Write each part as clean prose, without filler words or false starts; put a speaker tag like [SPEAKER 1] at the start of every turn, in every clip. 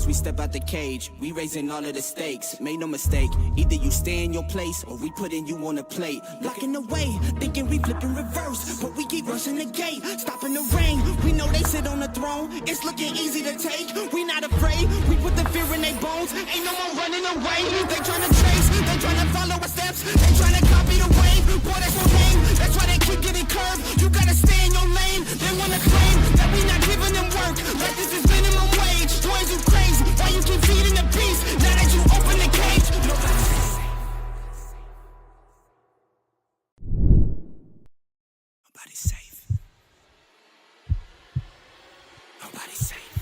[SPEAKER 1] as we step out the cage, we raising all of the stakes. Make no mistake, either you stay in your place or we putting you on a plate. Blocking the way, thinking we flipping reverse, but we keep rushing the gate, stopping the rain. We know they sit on the throne, it's looking easy to take. We not afraid, we put the fear in their bones. Ain't no more running away. They tryna trace, they tryna follow our steps, they tryna copy the wave. Boy, that's no name, that's why they keep getting curved. You gotta stay in your lane. They wanna claim that we not giving them work, like this is minimum wage. Boys, you crazy, why you keep feeding the beast? Now that you open the cage, nobody's safe. Nobody's safe. Nobody's safe.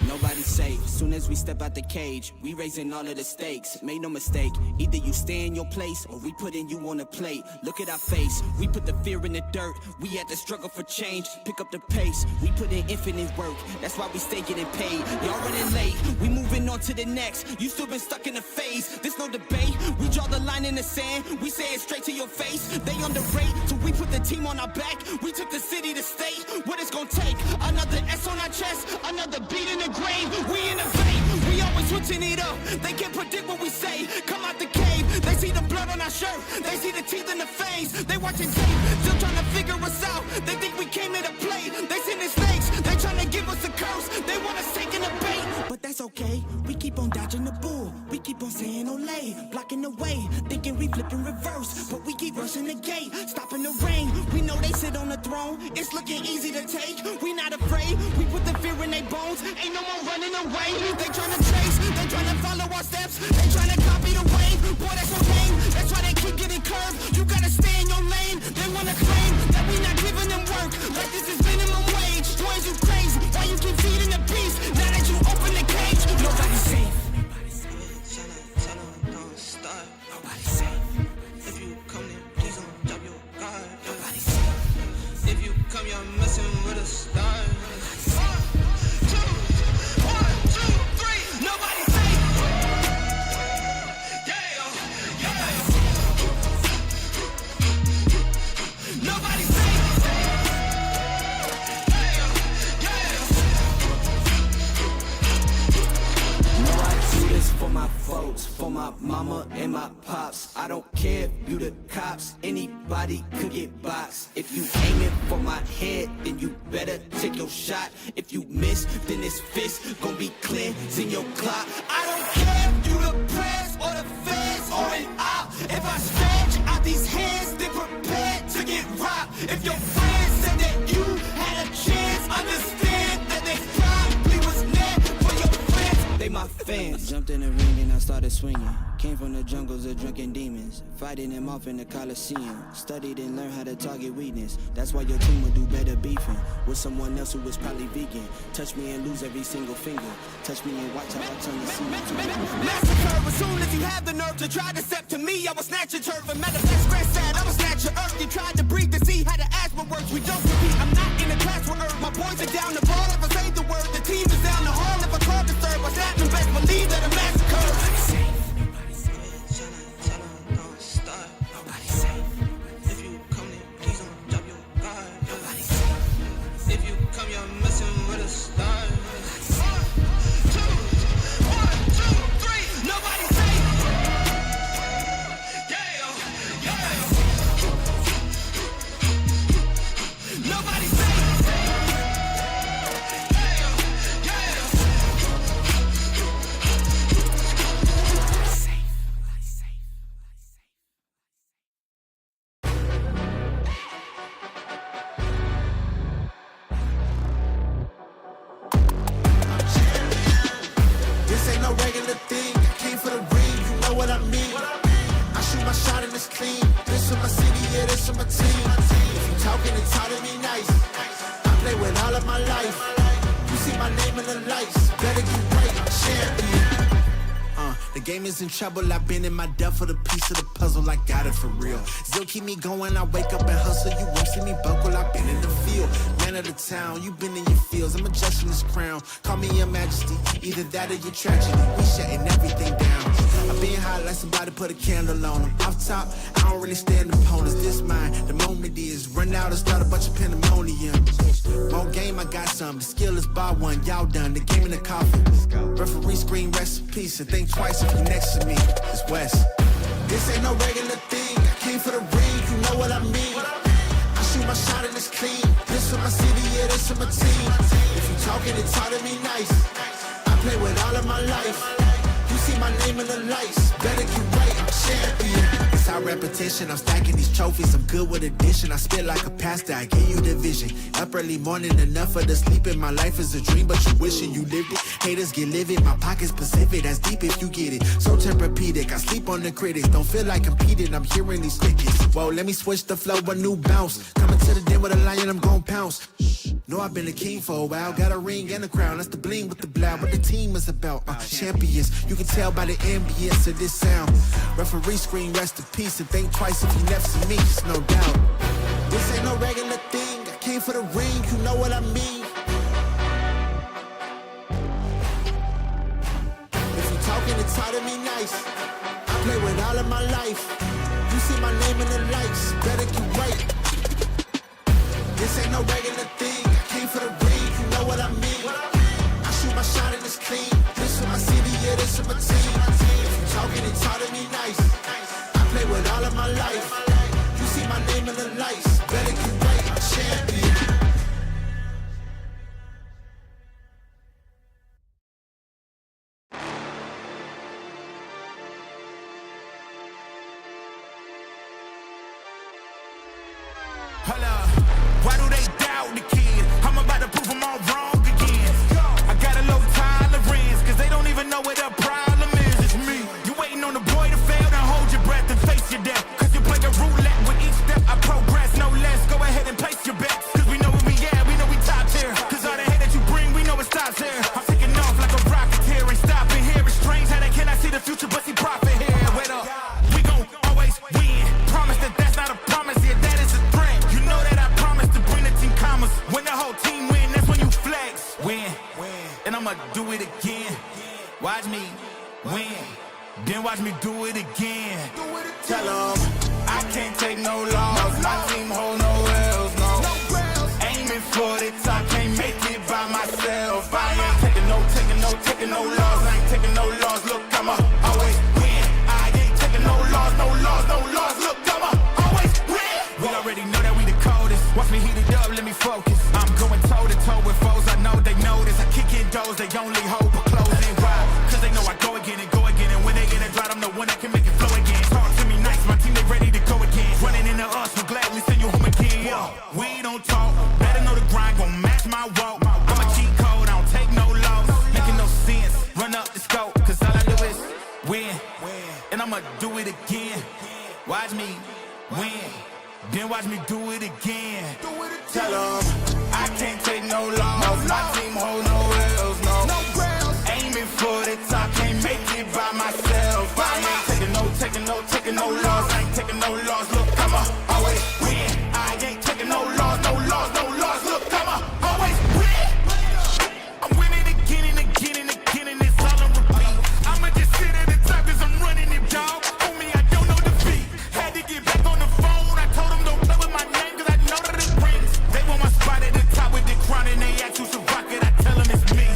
[SPEAKER 1] Nobody's safe. Soon as we step out the cage, we raising all of the stakes. Make no mistake, either you stay in your place or we putting you on a plate. Look at our face, we put the fear in the dirt. We had to struggle for change, pick up the pace. We put in infinite work, that's why we stay getting paid. Y'all running late, we moving on to the next. You still been stuck in the phase, there's no debate. We draw the line in the sand, we say it straight to your face. They underrate, so we put the team on our back. We took the city to state, what it's gonna take. Another S on our chest, another beat in the grave. We innovate, we always switching it up. They can't predict what we say. Come out the cave, they see the blood on our shirt, they see the teeth in the face. They watching tape, still trying to figure us out. They think we came here to play. They sending snakes, they trying to give us a curse. They want us taking the bait, but that's okay. We keep on dodging the bull, we keep on saying Olay, blocking the way, thinking we flipping reverse, but we keep rushing the gate, stopping the rain. We know they sit on the throne, it's looking easy to take. We not afraid, we put the fear in their bones. Ain't no more running away. They tryna trace, they tryna follow our steps, they tryna copy the wave. Boy, that's no name, that's why they keep getting curved. You gotta stay in your lane. They wanna claim that we not giving them work, like this is minimum wage. Boys, you crazy, why you keep feeding the beast? Now that you open the cage, nobody's safe. Nobody's safe. Tell them don't start. Nobody's safe. If you come in, please don't drop your guard. Nobody's safe. If you come, you're messing with a star. For my folks, for my mama and my pops. I don't care if you the cops, anybody could get boxed. If you aiming for my head, then you better take your shot. If you miss, then this fist gon' be cleansing your clock. I don't care if you the press or the feds or an op. If I stretch out these hands, then prepare to get robbed. If your friends said that you had a chance, understand that they probably was meant for your friends. They my fans. Jumped in the ring and I started swinging. Came from the jungles of drunken demons, fighting them off in the Coliseum. Studied and learned how to target weakness. That's why your team would do better beefing with someone else who was probably vegan. Touch me and lose every single finger. Touch me and watch how I turn the scene. Massacre, as soon as you have the nerve to try to step to me, I will snatch your turf and manifest grass sad. I will snatch your earth. You tried to breathe to see how the asthma works. We don't compete. I'm not in the class with earth. My boys are down the ball. If I say the word, the team is down the hall. If I call the third, I snap and best believe that a massacre. Nobody's safe. Tell them don't start. Nobody's safe. If you come in, please don't drop your guard. Nobody's safe. If you come, you're messing with a star. Nobody's safe. Yeah, yeah. Nobody's safe.
[SPEAKER 2] Clean. This is my city, yeah, this is my team. If you talking and talking me nice, I play with all of my life. You see my name in the lights, better get right, champion. The game is in trouble, I've been in my depth for the piece of the puzzle, I got it for real. Still keep me going, I wake up and hustle, you won't see me buckle, I've been in the field. man of the town. You been in your fields, I'm adjusting this crown. Call me your majesty, either that or your tragedy. We shutting everything down. I been hot like somebody put a candle on them. Off top, I don't really stand opponents. This mine, the moment is run out and start a bunch of pandemonium. More game, I got some. The skill is bar one, y'all done. The game in the coffin. Referee screen, rest in peace, and think twice if you next to me. It's West. This ain't no regular thing. I came for the ring, you know what I mean. I shoot my shot and it's clean. This for my city, yeah, this for my team. If you talking, it's hard to be nice. I play with all of my life. You see my name in the lights. Better get right, I'm champion. It's our repetition, I'm stacking these trophies. I'm good with addition, I spit like a pastor, I give you the vision. Up early morning, enough for the sleeping. My life is a dream, but you wishing you lived it. Haters get livid, my pocket's Pacific. That's deep if you get it. So Tempur-Pedic, I sleep on the critics. Don't feel like competing, I'm hearing these crickets. Whoa, let me switch the flow, a new bounce. Coming to the den with a lion, I'm gon' pounce. Know I've been a king for a while. Got a ring and a crown, that's the bling with the blow. What the team is about, champions. You can tell by the ambience of this sound. Referee screen, rest in peace, and think twice if you next to me, it's no doubt. This ain't no regular thing, I came for the ring, you know what I mean. If you talking, it's hard to be nice. I play with all of my life. You see my name in the lights, better get right. This ain't no regular thing, I came for the ring, you know what I mean. I shoot my shot and it's clean. This for my city, yeah, this for my team. If you talking, it's hard to be nice. I play with all of my life. You see my name in the lights, better get right, I'm champion.
[SPEAKER 3] Hold up, why do they doubt the kid? I'm about to prove them all wrong again. I got a low tolerance, cause they don't even know what the problem is. It's me. You waiting on the boy to fail, then hold your breath and face your death. Cause you play a roulette with each step, I progress, no less. Go ahead and place your bets, cause we know where we at, we know we top tier. Cause all the hate that you bring, we know it stops here. I'm taking off like a rocket here, ain't stopping here. It's strange how they cannot see the future, but see profit here. Wait up, we gon' always win. Promise that that's not a promise, yeah, that is a threat. You know that I promise to bring the team commas. When the whole team win, that's when you flex. Win, and I'ma do it again. Watch me win, then watch me do it again. Tell 'em I can't take no loss. My team hold no L's, no. Aiming for the top, can't make it by myself. I ain't taking no loss. I ain't taking no loss. Look, I'ma always win. I ain't taking no loss. Look, I'ma always win. We already know that we the coldest. Watch me heat it up, let me focus. I'm going toe to toe with foes. I know they notice. I kick in doors, they only hope for closing. Why? Cause they know I go again. And when they get it dry, I'm the one that can make it flow again. Talk to me nice, my team they ready to go again. Running into us, we'll gladly send you home again. Yeah. We don't talk, better know the grind, gon' match my walk. I'm a cheat code, I don't take no loss. Making no sense, run up the scope, cause all I do is win. And I'ma do it again. Watch me win, then watch me do it again. Tell 'em I can't take no loss. My team hold no L's, no. Aiming for the top, can't make it by myself. I ain't taking no loss. I ain't taking no loss. Look, I'ma always win. I ain't taking no loss. Look, I'ma always win. I'm winning again and again and again, and it's all on repeat. I'ma just sit at the top cause I'm running it, dog. Homie, I don't know defeat. Had to get back on the phone. I told them don't play with my name cause I know that it rings. They want my spot at the top with the crown and they ask who's a rocket. I tell them it's me.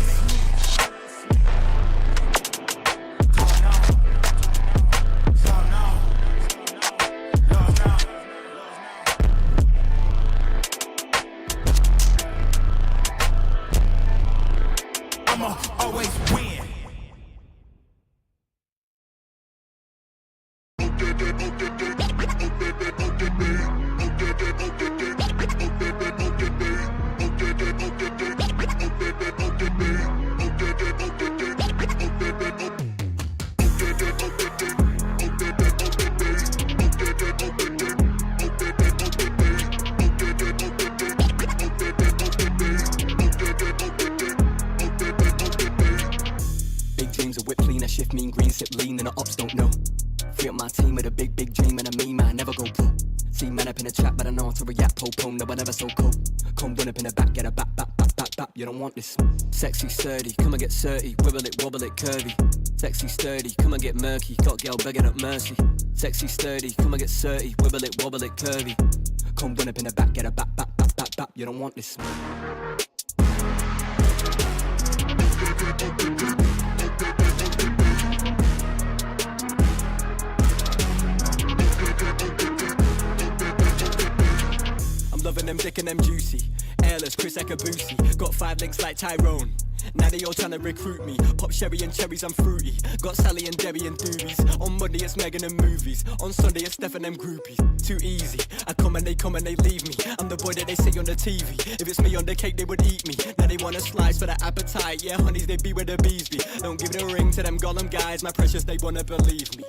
[SPEAKER 3] I'ma always win.
[SPEAKER 4] Shift mean green, sip lean, and the ops don't know. Free up my team with a big dream and a mean man, never go broke. See man up in the trap, but I know how to react. Pole, no, I never so cold. Come done up in the back, get a back. You don't want this. Sexy sturdy, come and get 30. Wibble it, wobble it, curvy. Sexy sturdy, come and get murky. Got girl begging up mercy. Sexy sturdy, come and get 30. Wibble it, wobble it, curvy. Come done up in the back, get a back. You don't want this. Loving them thick and them juicy. Airless, Chris Ekabusi. Got 5 links like Tyrone. Now they all tryna recruit me. Pop sherry and cherries, I'm fruity. Got Sally and Debbie and doobies. On Monday it's Megan and movies. On Sunday it's Steph and them groupies. Too easy. I come and they leave me. I'm the boy that they see on the TV. If it's me on the cake, they would eat me. Now they want a slice for the appetite. Yeah, honeys, they be where the bees be. Don't give it a ring to them Gollum guys. My precious, they wanna believe me.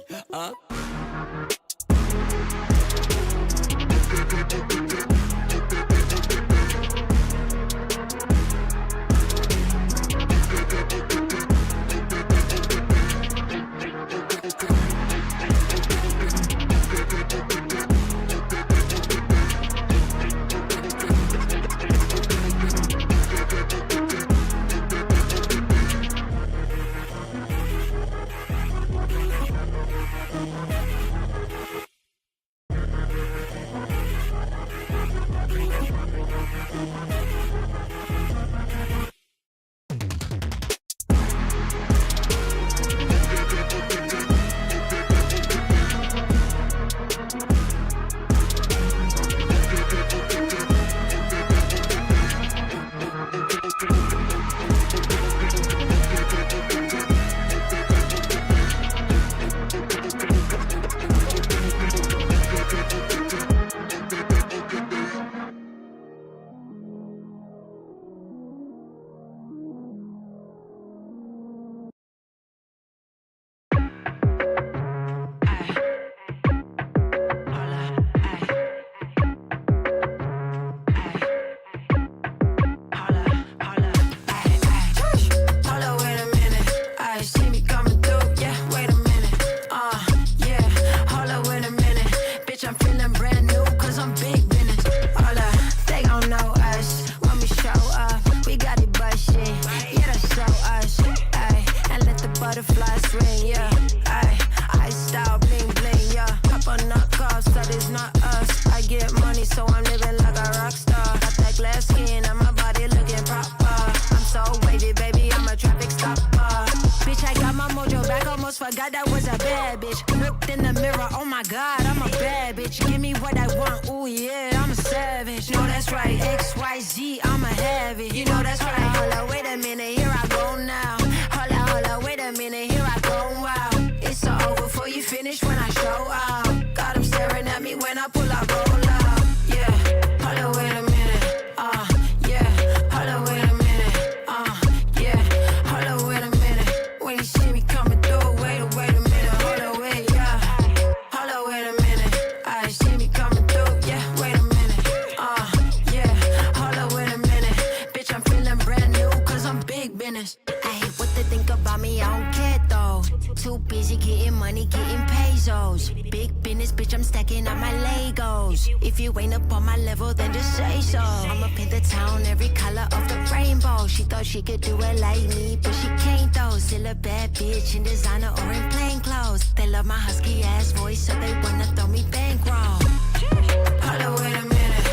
[SPEAKER 5] She could do it like me, but she can't though. Still a bad bitch in designer or in plain clothes. They love my husky ass voice, so they wanna throw me bankroll. Hold up, wait a minute,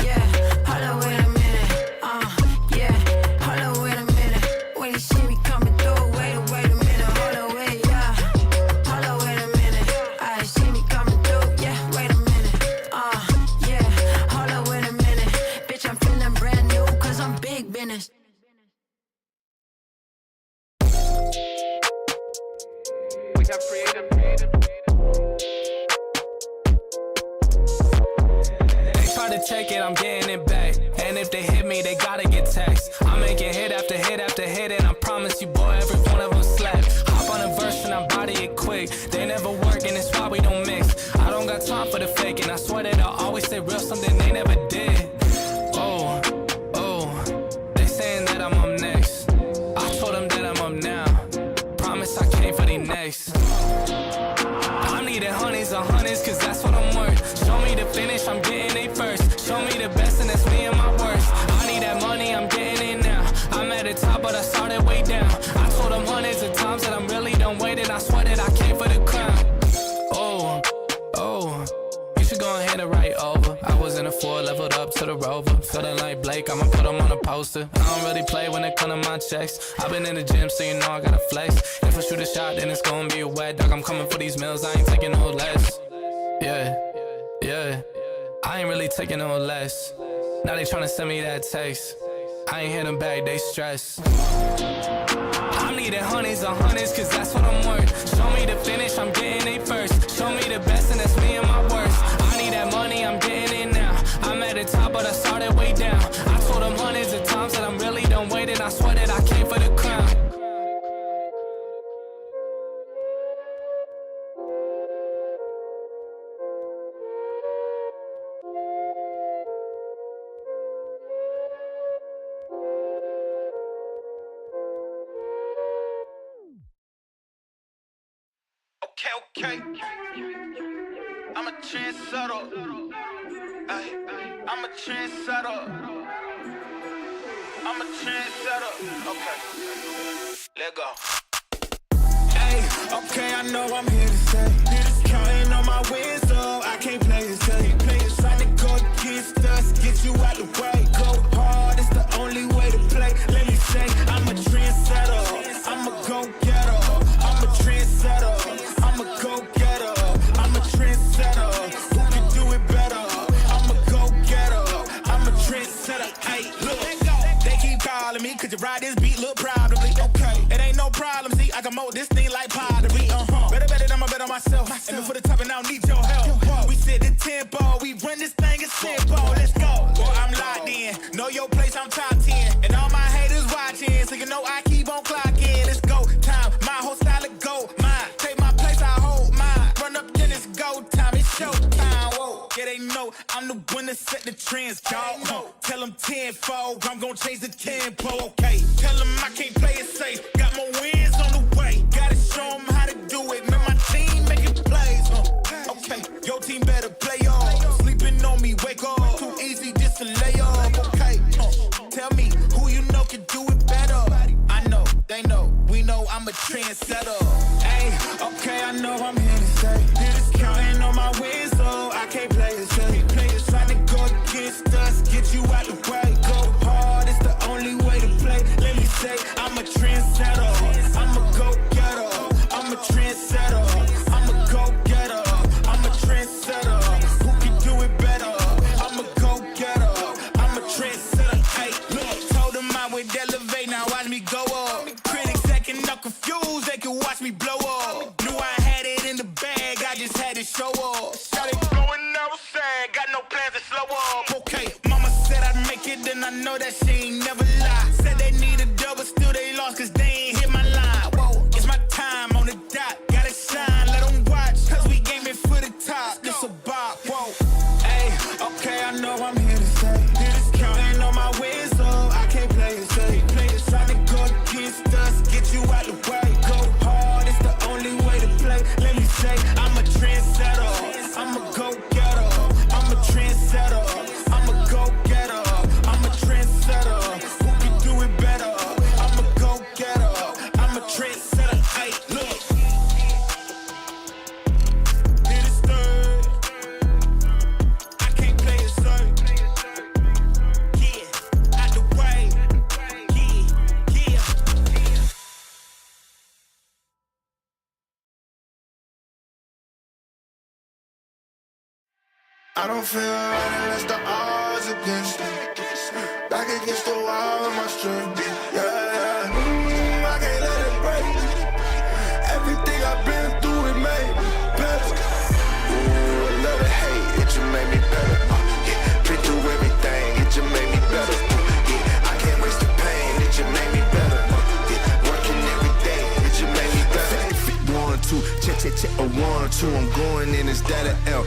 [SPEAKER 5] yeah. Hold up, wait a minute, yeah. Hold up, wait a minute. When you see me coming through, wait a minute, hold up, wait, yeah. Hold up, wait a minute, I see me coming through, yeah. Wait a minute, yeah. Hold up, wait a minute, bitch, I'm feeling brand new, 'cause I'm big business.
[SPEAKER 6] They try to take it, I'm getting it back. And if they hit me, they gotta get taxed. I'm making hit after hit after hit, and I promise you, boy, every one of them slap. Hop on a verse and I body it quick. They never work, and it's why we don't mix. I don't got time for the fake, and I swear that I always say real something they never did. Oh, they saying that I'm up next. I told them that I'm up now. Promise I came for the next. I needed honeys on honeys, 'cause that's what I'm worth. Show me finish, I'm getting it first. Show me the best and that's me and my worst. I need that money, I'm getting it now. I'm at the top, but I started way down. I told them hundreds of times that I'm really done waiting. I swear that I came for the crown. Oh, you should go ahead and write over. I was in a 4, leveled up to the Rover. Feeling like Blake, I'ma put him on a poster. I don't really play when it come to my checks. I've been in the gym, so you know I gotta flex. If I shoot a shot, then it's gonna be a wet dog. I'm coming for these meals, I ain't taking no less. Yeah, I ain't really taking no less. Now they tryna send me that text. I ain't hit them back, they stress. I'm needing hundreds of hundreds, cause that's what I'm worth. Show me the finish, I'm getting it first. Show me the best and that's me and my worst. I need that money, I'm getting it now. I'm at the top, but I started way down. I told them hundreds of times that I'm really done waiting. I swear that I came for the crown.
[SPEAKER 3] Okay. I'm a trendsetter. Ay, I'm a trendsetter. I'm a trendsetter. Okay. Let go. Hey, okay, I know I'm here to stay. Counting on my wins, so I can't play it safe. Trying to go against us, get you out the way. Go hard, it's the only way to play. Let me say, I'm a trendsetter. I'm a go-getter. I'm a trendsetter. I'm a go-getter. I'm a trendsetter. Who can do it better? I'm a go-getter. I'm a trendsetter. Hey, look, they keep calling me, could you ride this beat? Look proudly. Okay, it ain't no problem. See, I can mold this thing like pottery. Better, I'ma bet on myself. And before the top, and I don't need your help. We set the tempo, we run this thing as simple. Let's go. Boy, I'm locked in. Know your place, I'm top 10. And all my haters watching, so you know I keep on clocking. Let's go time. My whole style of go mine. Take my place, I hold mine. Run up, then it's go time. It's show time. Whoa. Yeah, they know I'm the one that set the trends, dog. Tell them tenfold, I'm gonna change the tempo. Okay, tell them I can't play it safe. Got more wins on the way. Gotta show them how to do it. Man, my team making plays. Okay, your team better play off. Sleeping on me, wake up. Too easy just to lay off. Okay, tell me who you know can do it better. I know, they know, we know I'm a trendsetter. Hey, okay, I know I'm here to stay. Counting on my wins, so I can't play it safe. Trying to go against us, get you out the way. Go hard, it's the only way to play. Let me say, I'm a trendsetter. I'm a go-getter. I'm a trendsetter. I'm a go-getter. I'm a trendsetter. Who can do it better? I'm a go-getter. I'm a trendsetter. Hey, look, told them I would elevate, now watch me go up. Critics acting up confused, they can watch me blow up. Knew I had it in the bag, I just had to show up. Started blowing up, sad, got no plans to slow up. Okay, mama said I'd make it, and I know that she ain't never lie. Said they need a double, still they lost, cause they ain't hit my line. Whoa, it's my time on the dot, gotta shine, let them watch, cause we gaming for the top. This a bop, whoa. Hey, okay, I know I'm here to stay. Counting on my wins, so I can't play it safe. Trying to go against us, get you out the way. Go hard, it's the only way to play. Let me say, I'm a trendsetter. I'm a go-getter. I'm a trendsetter. I'm a go-getter. I'm a trendsetter. Who can do it better? I'm a go-getter. I'm a trendsetter. Hey, look. Hit it stirred. I can't play it safe. Yeah, out the way. Yeah.
[SPEAKER 2] I don't feel right unless the odds against me. Back against the wall with my strength. Yeah. I can't let it break me. Everything I've been through, it made me better. Ooh, a little hate, it just made me better. Yeah. Been through everything, it just made me better. Yeah. I can't waste the pain, it just made me better. Yeah. Working every day, it just made me better. 1, 2, check, a 1, 2. I'm going in, is that an L?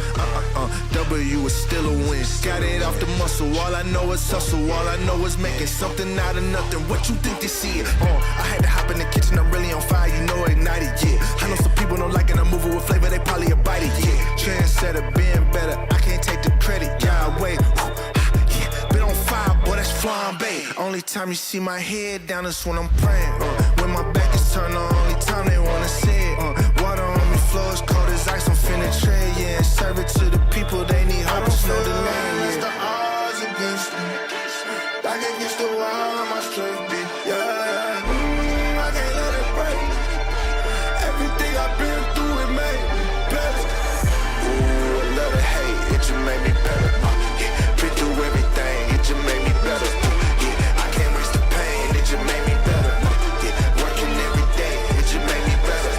[SPEAKER 2] W is still a win. Got it off the muscle. All I know is hustle. All I know is making something out of nothing. What you think they see it? I had to hop in the kitchen. I'm really on fire. You know, ignited. Yeah. I know some people don't like it. I'm moving with flavor. They probably a bite it. Yeah. Trendsetter, being better. I can't take the Only time you see my head down is when I'm praying. When my back is turned, the only time they wanna see it. Water on me, floor is cold as ice, I'm finna trade, yeah. Serve it to the people, they need hope, there's no delay. It's the odds against me. Back against the wall, my strength be, yeah. I can't let it break. Everything I've been through, it made me better. Ooh, a little hate, it just made me better. Been through everything, it just made me better. I can't waste the pain, it just made me better. Working every day, it just made me better.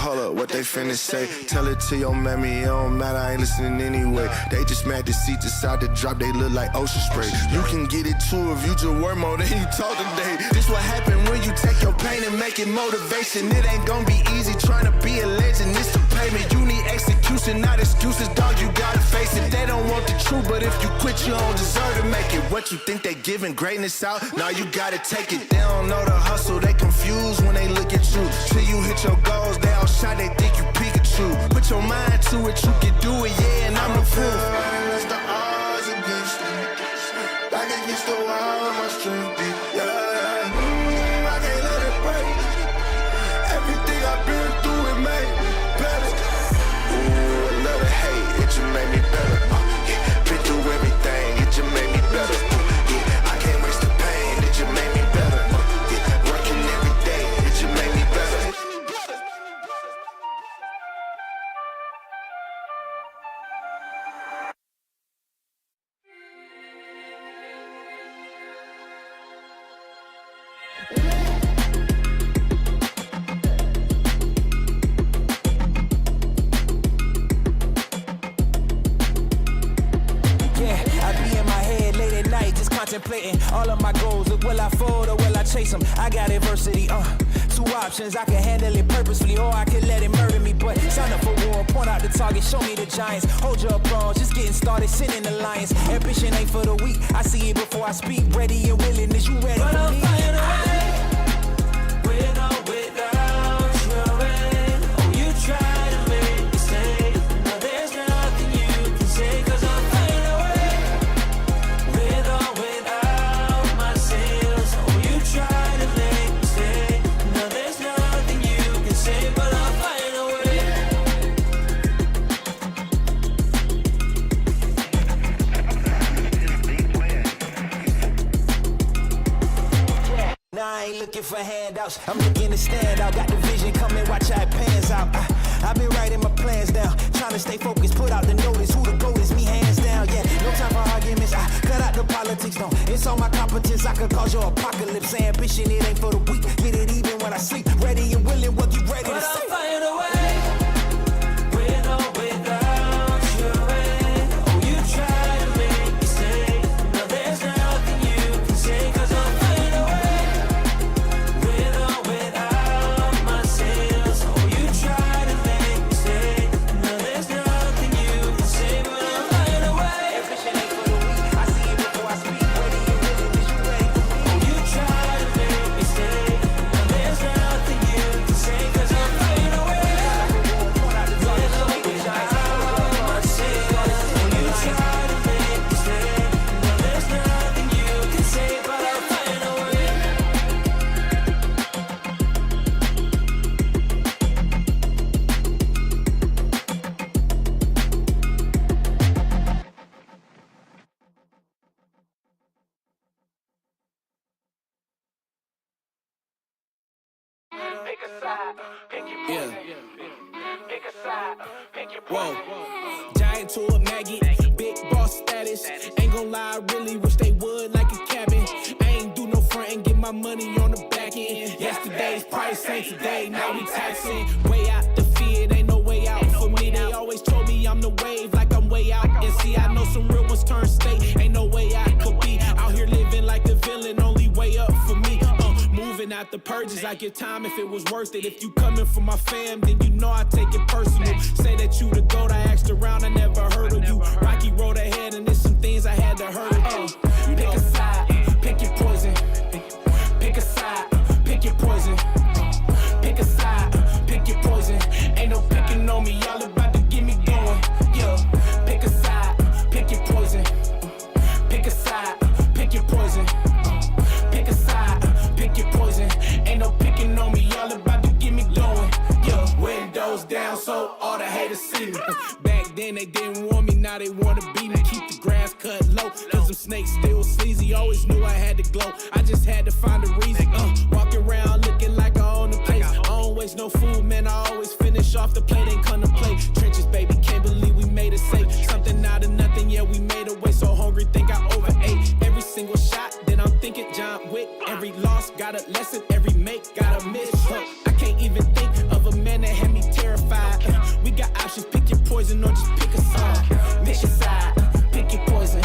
[SPEAKER 2] Hold up, what they finna say? Tell it to your mammy, it don't matter, I ain't listening anyway. They just mad to see decide to drop, they look like ocean spray. You can get it too if you just work more than you talk today. This what happen when you take your pain and make it motivation. It ain't gonna be easy trying to be a legend, it's the payment. You need execution, not excuses, dog, you gotta face it. They don't want the truth, but if you quit, you don't deserve to make it. What you think they giving greatness out? Now you gotta take it. They don't know the hustle, they confused when they look at you. Till you hit your goals, they all shy, they think you Pikachu. Put your mind to it, you can do it, yeah, and I'm the proof. That's the odds against me. Back against the wall, my strength be, yeah. I can't let it break. Everything I've been through, it made me better. Ooh, a little hate, it just made me better. Been through everything, it just made me better. I can't waste the pain, it just made me better. Working every day, it just made me better.
[SPEAKER 6] Contemplating all of my goals. Look, will I fold or will I chase them? I got adversity, two options. I can handle it purposefully or I can let it murder me. But sign up for war, point out the target, show me the giants. Hold your applause, just getting started, sending the lions. Ambition ain't for the weak, I see it before I speak. Ready and willing, is you ready for me? With or without your end. Oh, you try to make me stay. Now there's nothing you can say, cause I'm flying away. With or without my sails. Oh, you try to make me stay. Now there's nothing you can say, but I'm flying away. Now I ain't looking for handouts, I'm looking to stand out. Got the vision coming, watch how it pans out. I've been writing my plans down, trying to stay focused, put out the notice. Who the GOAT is, me hands down, yeah. No time for arguments, I cut out the politics, no. It's all my competence, I could cause your apocalypse. Ambition, it ain't for the weak, get it even when I sleep. Ready and willing, what you ready to say? But I'm flying away, with or without your end. Oh, you try to make me stay. Now there's nothing you can say, cause I'm flying away. With or without my sails. Oh, you try to make me stay. Now there's nothing you can say, but I'm flying away. Ambition ain't for the weak, I see it before I speak. Ready and willing, is you ready for me? Oh, you try to make me stay. Now there's nothing you can say, cause I'm flying away. With or without my sails. Oh, you try to make me stay. Now there's nothing you can say, but I'm flying away. Pick a side, pick your poison. Pick a side, pick your poison. Giant to a maggot, big boss status. Ain't gon' lie, I really wish they would like a cabin. I ain't do no front and get my money on the back end. Yesterday's price ain't today, now we taxing. Way out the fear, ain't no way out for me. They always told me I'm the wave, like I'm way out. And see, I know some real ones turn state, ain't no way I could be. Out here living like the villain, only way up for me. Moving out the purges, I give time if it was worth it. If you coming from my fam, then you know I take it personal. Say that you the GOAT, I asked around, I never heard of you. Rocky road ahead and there's some things I had to hurt of. Pick a side, pick your poison. Pick a side, pick your poison. Pick a side, pick your poison. Ain't no picking on me, y'all about to get me going. Yeah, pick a side, pick your poison. Pick a side, pick your poison.
[SPEAKER 7] Back then they didn't want me, now they wanna beat me. Keep the grass cut low, cause them snakes still sleazy. Always knew I had to glow, I just had to find a reason. Walking around looking like I own the place. I don't waste no food, man, I always finish off the plate. Ain't come to play trenches, baby, can't believe we made it safe. Something out of nothing, yeah, we made a way. So hungry, think I overate. Every single shot, then I'm thinking John Wick. Every loss got a lesson, every make got a miss. I can't even think of a man that had me terrified. We got options, pick your poison or just pick a side. Pick a side, pick your poison.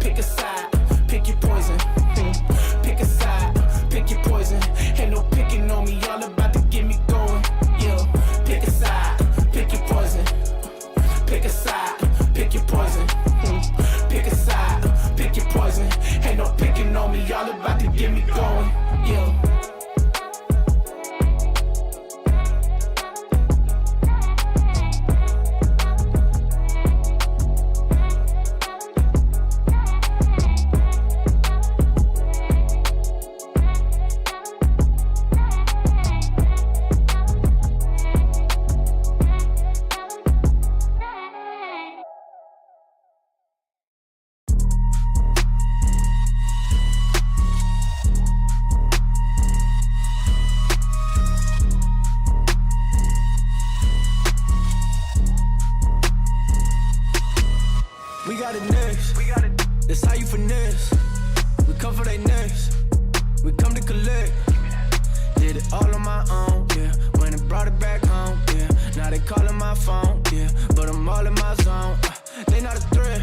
[SPEAKER 7] Pick a side, pick your poison. Pick a side, pick your poison. Ain't no picking on me, y'all about to get me going. Yeah, pick a side, pick your poison. Pick a side, pick your poison. Pick a side, pick your poison. Ain't no picking on me, y'all about to get me going. Yeah.
[SPEAKER 4] We got it next. That's how you finesse. We come for they next. We come to collect. Did it all on my own, yeah. When it brought it back home, yeah. Now they calling my phone, yeah. But I'm all in my zone. They not a threat.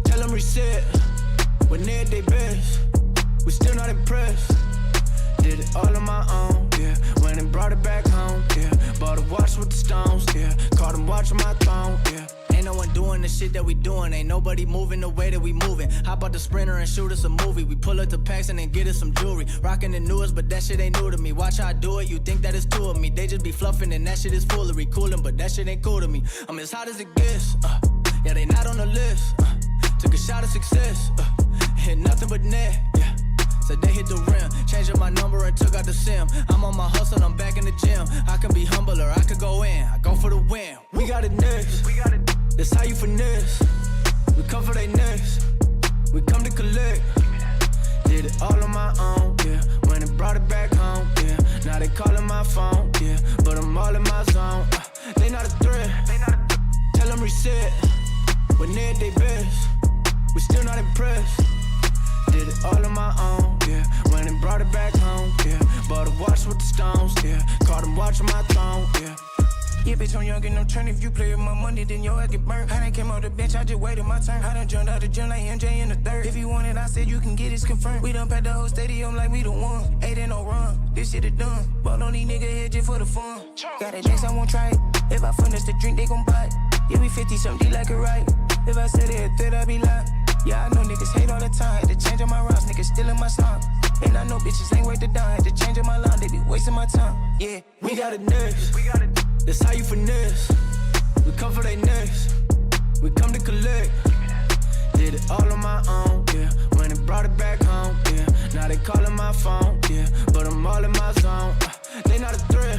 [SPEAKER 4] Tell them reset. When they at their best, we still not impressed. Did it all on my own, yeah. When it brought it back home, yeah. Bought a watch with the stones, yeah. Caught them watching my throne, yeah. Ain't no one doing the shit that we doing. Ain't nobody moving the way that we moving. Hop out the Sprinter and shoot us a movie. We pull up to Paxton and get us some jewelry. Rocking the newest, but that shit ain't new to me. Watch how I do it, you think that it's two of me. They just be fluffing and that shit is foolery. Coolin', but that shit ain't cool to me. I'm as hot as it gets, yeah, they not on the list. Took a shot of success, hit nothing but net, yeah. So they hit the rim, changed up my number and took out the SIM. I'm on my hustle, I'm back in the gym. I can be humble or I could go in. I go for the win. We got it next. That's how you finesse. We come for they next. We come to collect. Did it all on my own, yeah. When it brought it back home, yeah. Now they calling my phone, yeah. But I'm all in my zone. They not a threat. Tell them reset. When they at their best, we still not impressed. Did it all on my own, yeah. When it brought it back home, yeah. Bought a watch with the stones, yeah. Caught them watching my throne, yeah.
[SPEAKER 8] Yeah, bitch, I'm young and I'm turning. If you play with my money, then your ass get burnt. I done came off the bench, I just waited my turn. I done jumped out the gym like MJ in the third. If you want it, I said you can get it, it's confirmed. We done packed the whole stadium like we the one. Ain't in no run, this shit is done. Ball on these niggas head just for the fun. Got a next, I won't try it. If I furnish the drink, they gon' buy it. Yeah, we 50 something, like it right. If I said it, third, I be lying. Yeah, I know niggas hate all the time. Had to change up my routes, niggas stealing my slime. And I know bitches ain't worth the dime. Had to change up my line, they be wasting my time. Yeah,
[SPEAKER 4] we got it next. That's how you finesse. We come for they next. We come to collect. Did it all on my own, yeah. When it brought it back home, yeah. Now they calling my phone, yeah. But I'm all in my zone. They not a threat.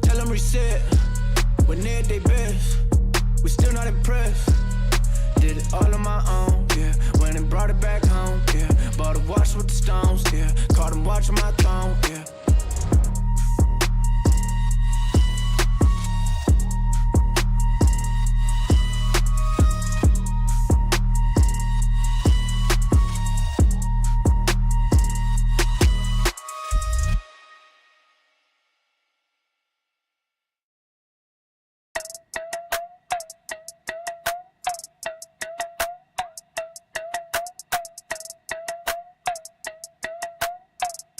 [SPEAKER 4] Tell them reset. When they at their best, we still not impressed. Did it all on my own, yeah. When it brought it back home, yeah. Bought a watch with the stones, yeah. Caught them watching my throne, yeah.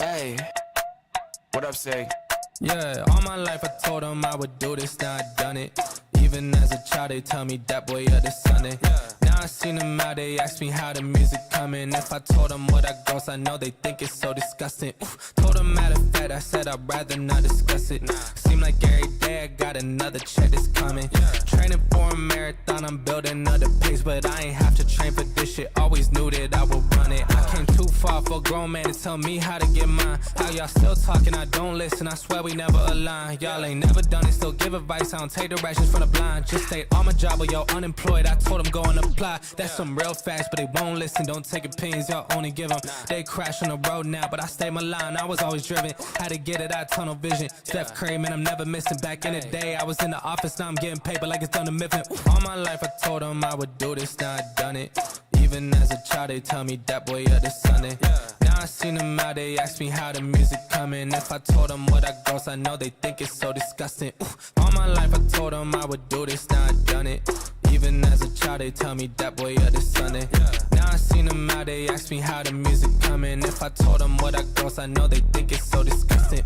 [SPEAKER 9] Hey, what up, say?
[SPEAKER 6] Yeah, all my life I told them I would do this, now I done it. Even as a child, they tell me that boy, yeah, this Sunday. Now I seen them out, they asked me how the music coming. If I told them what I goes, I know they think it's so disgusting. Told them matter of fact, I said I'd rather not discuss it. Seem like every day I got another check that's coming. Training for a marathon, I'm building up the pace, but I ain't have to train for this shit. Always knew that I would run it. I came too far for a grown man to tell me how to get mine. How y'all still talking, I don't listen, I swear we never align. Y'all ain't never done it, still give advice, I don't take directions from the blind. Just stay on my job or y'all unemployed, I told them go and apply. That's some real facts, but they won't listen, don't take opinions, y'all only give them. They crash on the road now, but I stay my line, I was always driven. Had to get it out, tunnel vision. Steph Curry, man, I'm never missing. Back in the day, I was in the office, now I'm getting paper like it's done to Mifflin. All my life I told them I would do this, now I done it. Even as a child, they tell me that boy up this Sunday. Now I seen them out, they asked me how the music coming. If I told them what I goes, I know they think it's so disgusting. All my life I told them I would do this, now I done it. Even as a child, they tell me that boy up this Sunday. Now I seen them out, they asked me how the music coming. If I told them what I goes, I know they think it's so disgusting.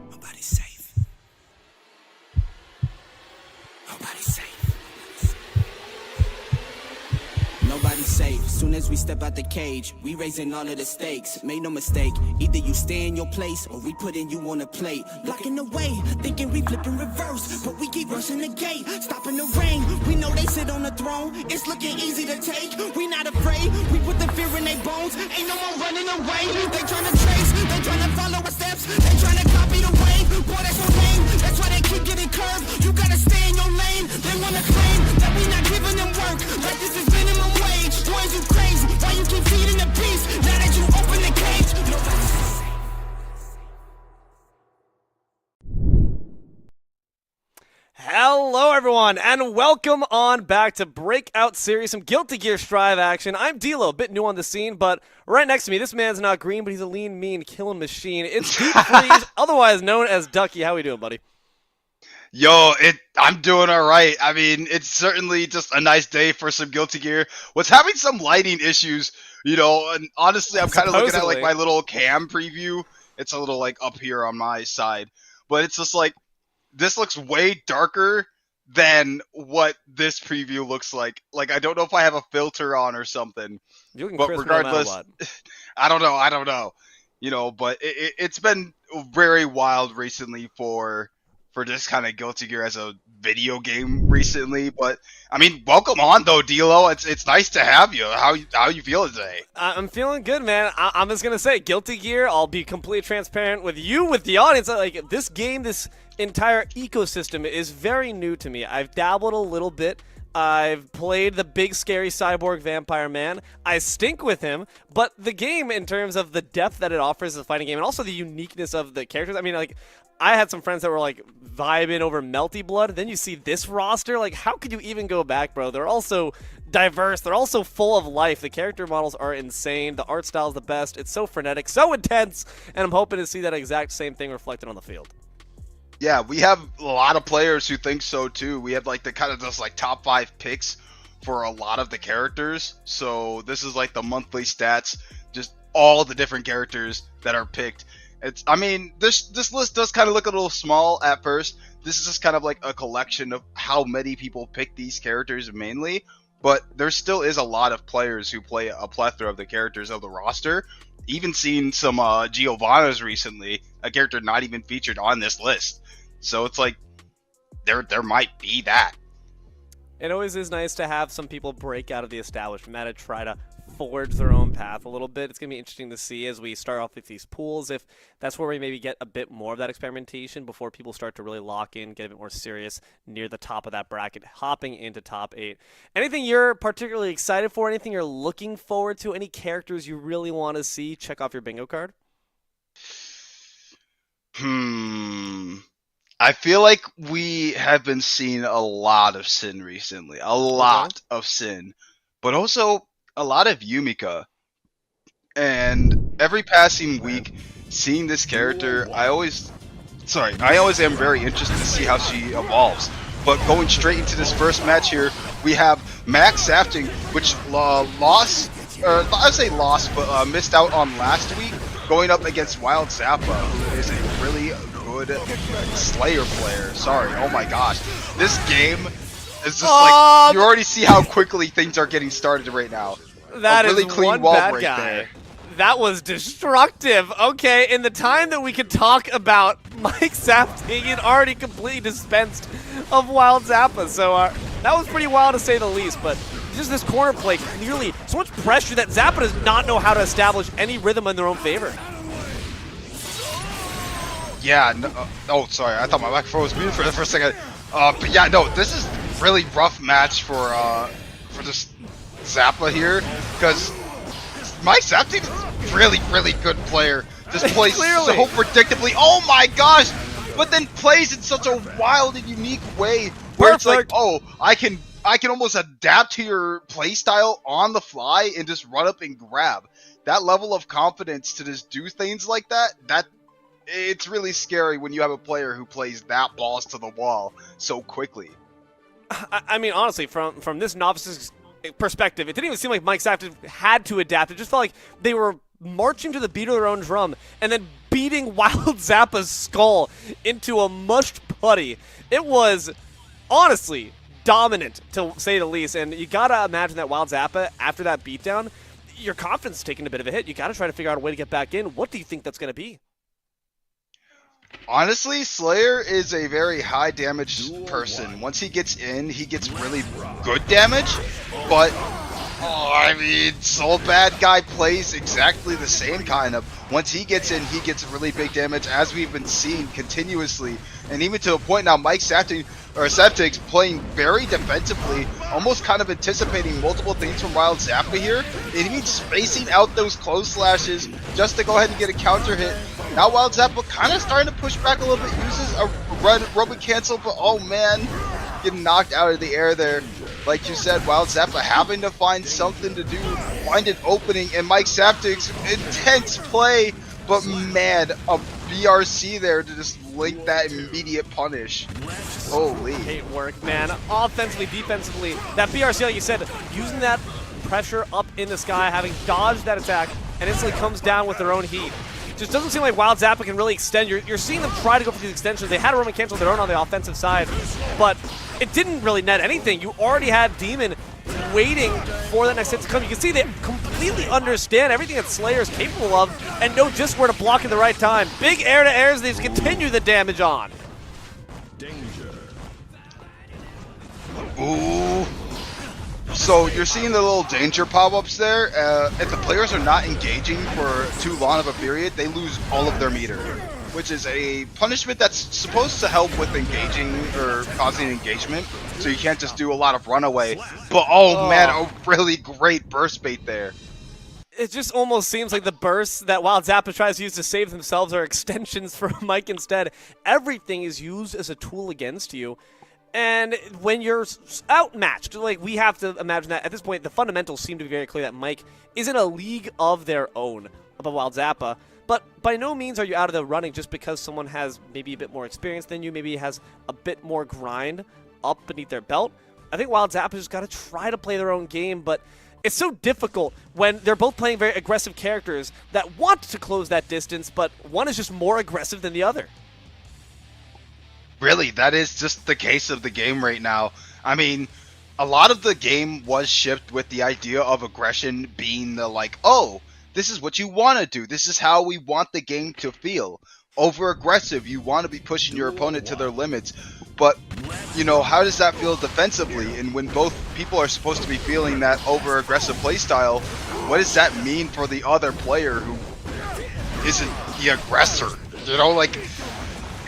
[SPEAKER 1] Nobody's safe. Nobody's safe. Nobody's safe. Soon as we step out the cage, we raising all of the stakes. Make no mistake, either you stay in your place or we putting you on a plate. Blocking the way, thinking we flip in reverse, but we keep rushing the gate, stopping the rain. We know they sit on the throne, it's looking easy to take. We not afraid, we put the fear in their bones. Ain't no more running away. They tryna trace, they tryna follow our steps, they tryna copy the way. Boy, that's your name, that's why they keep getting curved. You gotta stay in your lane. They wanna claim that we not giving them work, like this is minimum wage. Boys, you crazy, why you keep feeding the beast? Now that you open the cage, nobody's safe.
[SPEAKER 10] Hello, everyone, and welcome on back to Breakout Series, some Guilty Gear Strive action. I'm D-Lo, a bit new on the scene, but right next to me, this man's not green, but he's a lean, mean, killing machine. It's Deep Freeze, otherwise known as Ducky. How we doing, buddy?
[SPEAKER 11] Yo, I'm doing all right. I mean, it's certainly just a nice day for some Guilty Gear. Was having some lighting issues, and honestly, I'm kind of looking at like my little cam preview. It's a little like up here on my side, but it's just like this looks way darker than what this preview looks like. Like, I don't know if I have a filter on or something. But regardless, I don't know. But it's been very wild recently for this kind of Guilty Gear as a video game recently. But I mean, welcome on though, D-Lo. It's nice to have you. How you feeling today?
[SPEAKER 10] I'm feeling good, man. I'm just gonna say, Guilty Gear. I'll be completely transparent with you, with the audience. Like, this game, this entire ecosystem is very new to me. I've dabbled a little bit. I've played the big scary cyborg vampire man. I stink with him, but the game, in terms of the depth that it offers as a fighting game and also the uniqueness of the characters, I mean, like, I had some friends that were like vibing over Melty Blood. Then you see this roster. Like, how could you even go back, bro? They're also diverse. They're also full of life. The character models are insane. The art style is the best. It's so frenetic, so intense, and I'm hoping to see that exact same thing reflected on the field.
[SPEAKER 11] Yeah, we have a lot of players who think so too. We have like the kind of just like top 5 picks for a lot of the characters. So this is like the monthly stats, just all the different characters that are picked. I mean, this list does kind of look a little small at first. This is just kind of like a collection of how many people pick these characters mainly, but there still is a lot of players who play a plethora of the characters of the roster. Even seen some Giovanna's recently, a character not even featured on this list. So it's like there might be that.
[SPEAKER 10] It always is nice to have some people break out of the establishment and try to forge their own path a little bit. It's going to be interesting to see as we start off with these pools, if that's where we maybe get a bit more of that experimentation before people start to really lock in, get a bit more serious near the top of that bracket, hopping into top 8. Anything you're particularly excited for? Anything you're looking forward to? Any characters you really want to see? Check off your bingo card.
[SPEAKER 11] I feel like we have been seeing a lot of Sin recently. A lot of Sin. But also a lot of Yumika. And every passing week, seeing this character, I always am very interested to see how she evolves. But going straight into this first match here, we have Max Safting, which lost, or I say lost, but missed out on last week, going up against Wild Zappa, who is a really good Slayer player. Sorry, oh my gosh. This game is just like, you already see how quickly things are getting started right now.
[SPEAKER 10] That
[SPEAKER 11] a really
[SPEAKER 10] is
[SPEAKER 11] clean
[SPEAKER 10] one
[SPEAKER 11] wall
[SPEAKER 10] bad
[SPEAKER 11] break
[SPEAKER 10] guy.
[SPEAKER 11] there.
[SPEAKER 10] That was destructive. Okay, in the time that we could talk about Mike Safting, he had already completely dispensed of Wild Zappa. So that was pretty wild to say the least. But just this corner play, clearly so much pressure that Zappa does not know how to establish any rhythm in their own favor.
[SPEAKER 11] Yeah, no, oh, sorry, I thought my microphone was muted for the first second. But yeah, no, this is really rough match for this Zappa here, because Mike Safting is really, really good player. Just plays so predictably. Oh my gosh! But then plays in such a wild and unique way where it's like, oh, I can almost adapt to your play style on the fly and just run up and grab. That level of confidence to just do things like that, it's really scary when you have a player who plays that balls to the wall so quickly.
[SPEAKER 10] I mean, honestly, from this novice's perspective, it didn't even seem like Mike Safting had to adapt. It just felt like they were marching to the beat of their own drum and then beating Wild Zappa's skull into a mushed putty. It was, honestly, dominant, to say the least. And you gotta imagine that Wild Zappa, after that beatdown, your confidence is taking a bit of a hit. You gotta try to figure out a way to get back in. What do you think that's gonna be?
[SPEAKER 11] Honestly, Slayer is a very high damage person. Once he gets in, he gets really good damage, but I mean, Soul Bad Guy plays exactly the same kind of. Once he gets in, he gets really big damage, as we've been seeing continuously, and even to a point now, Mike Safting's playing very defensively, almost kind of anticipating multiple things from Wild Zappa here, and he's spacing out those close slashes just to go ahead and get a counter hit. Now Wild Zappa kind of starting to push back a little bit, uses a Robin cancel, but oh man, getting knocked out of the air there. Like you said, Wild Zappa having to find something to do, find an opening, and Mike Safting's intense play, but man, a BRC there to just link that immediate punish. Holy.
[SPEAKER 10] Great work, man. Offensively, defensively, that BRC, like you said, using that pressure up in the sky, having dodged that attack, and instantly comes down with their own heat. Just doesn't seem like Wild Zappa can really extend. You're seeing them try to go for these extensions. They had a Roman cancel of their own on the offensive side, but it didn't really net anything. You already had Demon waiting for that next hit to come. You can see they completely understand everything that Slayer is capable of and know just where to block at the right time. Big air-to-airs, they continue the damage on.
[SPEAKER 11] Ooh. So you're seeing the little danger pop-ups there. If the players are not engaging for too long of a period, they lose all of their meter, which is a punishment that's supposed to help with engaging or causing engagement, so you can't just do a lot of runaway. But oh man, a really great burst bait there.
[SPEAKER 10] It just almost seems like the bursts that Wild Zappa tries to use to save themselves are extensions for Mike instead. Everything is used as a tool against you. And when you're outmatched, like we have to imagine that at this point, the fundamentals seem to be very clear that Mike is in a league of their own above Wild Zappa. But by no means are you out of the running just because someone has maybe a bit more experience than you, maybe has a bit more grind up beneath their belt. I think Wild Zappa just got to try to play their own game, but it's so difficult when they're both playing very aggressive characters that want to close that distance, but one is just more aggressive than the other.
[SPEAKER 11] Really, that is just the case of the game right now. I mean, a lot of the game was shipped with the idea of aggression being the like, oh, this is what you want to do. This is how we want the game to feel. Over-aggressive, you want to be pushing your opponent to their limits. But, you know, how does that feel defensively? And when both people are supposed to be feeling that over-aggressive playstyle, what does that mean for the other player who isn't the aggressor? You know, like...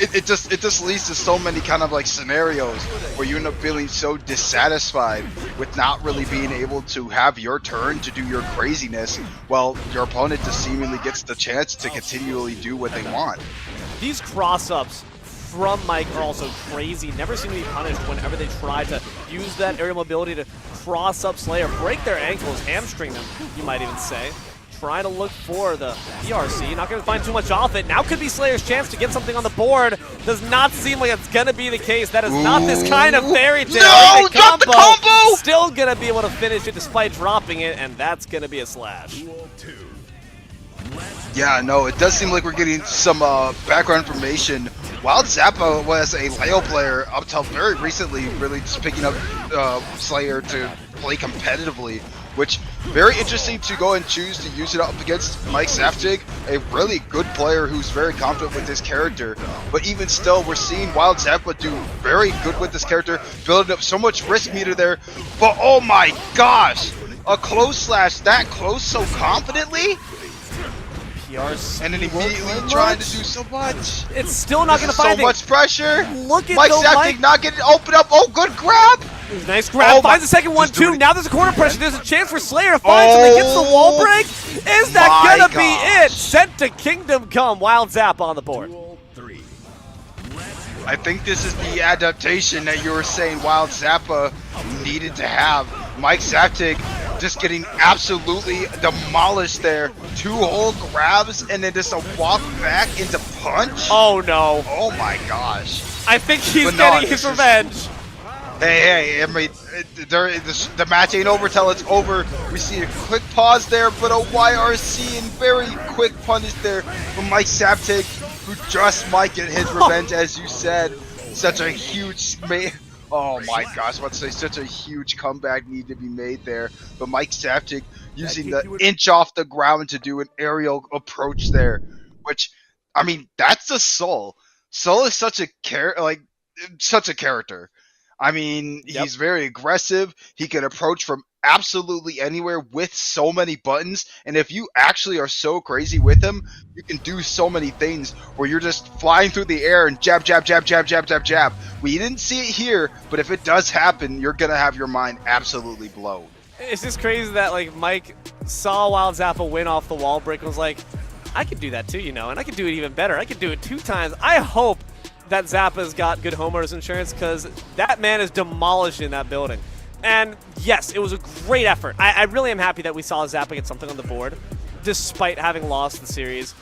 [SPEAKER 11] It just leads to so many kind of like scenarios where you end up feeling so dissatisfied with not really being able to have your turn to do your craziness while your opponent just seemingly gets the chance to continually do what they want.
[SPEAKER 10] These cross-ups from Mike are also crazy. Never seem to be punished whenever they try to use that aerial mobility to cross up Slayer, break their ankles, hamstring them, you might even say. trying to look for the PRC. Not going to find too much off it. Now could be Slayer's chance to get something on the board. Does not seem like it's going to be the case. That is not this kind of fairy tale.
[SPEAKER 11] No, drop the combo!
[SPEAKER 10] Still going to be able to finish it despite dropping it, and that's going to be a slash.
[SPEAKER 11] Yeah, no, it does seem like we're getting some background information. Wild Zappa was a Leo player up till very recently, really just picking up Slayer to play competitively, which very interesting to go and choose to use it up against Mike Saftig, a really good player who's very confident with his character. But even still, we're seeing Wild Zappa do very good with this character, building up so much risk meter there. But oh my gosh, a close slash that close so confidently?
[SPEAKER 10] PRC
[SPEAKER 11] and then immediately trying to do so much.
[SPEAKER 10] It's still not going to find
[SPEAKER 11] so much pressure.
[SPEAKER 10] Look at
[SPEAKER 11] Mike Saftig not getting open up. Oh, good grab.
[SPEAKER 10] Nice grab. Finds the second one too. Now there's a corner pressure. There's a chance for Slayer to find something. Gets the wall break. Is that gonna be it? Sent to Kingdom Come. Wild Zap on the board.
[SPEAKER 11] I think this is the adaptation that you were saying Wild Zappa needed to have. Mike Saftig just getting absolutely demolished there. 2 whole grabs and then just a walk back into punch.
[SPEAKER 10] Oh no.
[SPEAKER 11] Oh my gosh.
[SPEAKER 10] I think he's getting his revenge.
[SPEAKER 11] Hey, I mean, the match ain't over till it's over. We see a quick pause there, but a YRC and very quick punish there from Mike Saftig, who just might get his revenge, as you said. Such a huge... Oh my gosh, I was about to say such a huge comeback need to be made there. But Mike Saftig using the inch off the ground to do an aerial approach there. Which, I mean, that's the Soul. Soul is such a character. I mean, he's very aggressive. He can approach from absolutely anywhere with so many buttons. And if you actually are so crazy with him, you can do so many things where you're just flying through the air and jab, jab, jab, jab, jab, jab, jab. We didn't see it here, but if it does happen, you're going to have your mind absolutely blown.
[SPEAKER 10] It's just crazy that, like, Mike saw Wild Zappa win off the wall break and was like, I could do that too, you know, and I could do it even better. I could do it 2 times. I hope that Zappa's got good homeowners insurance, because that man is demolished in that building. And yes, it was a great effort. I really am happy that we saw Zappa get something on the board, despite having lost the series.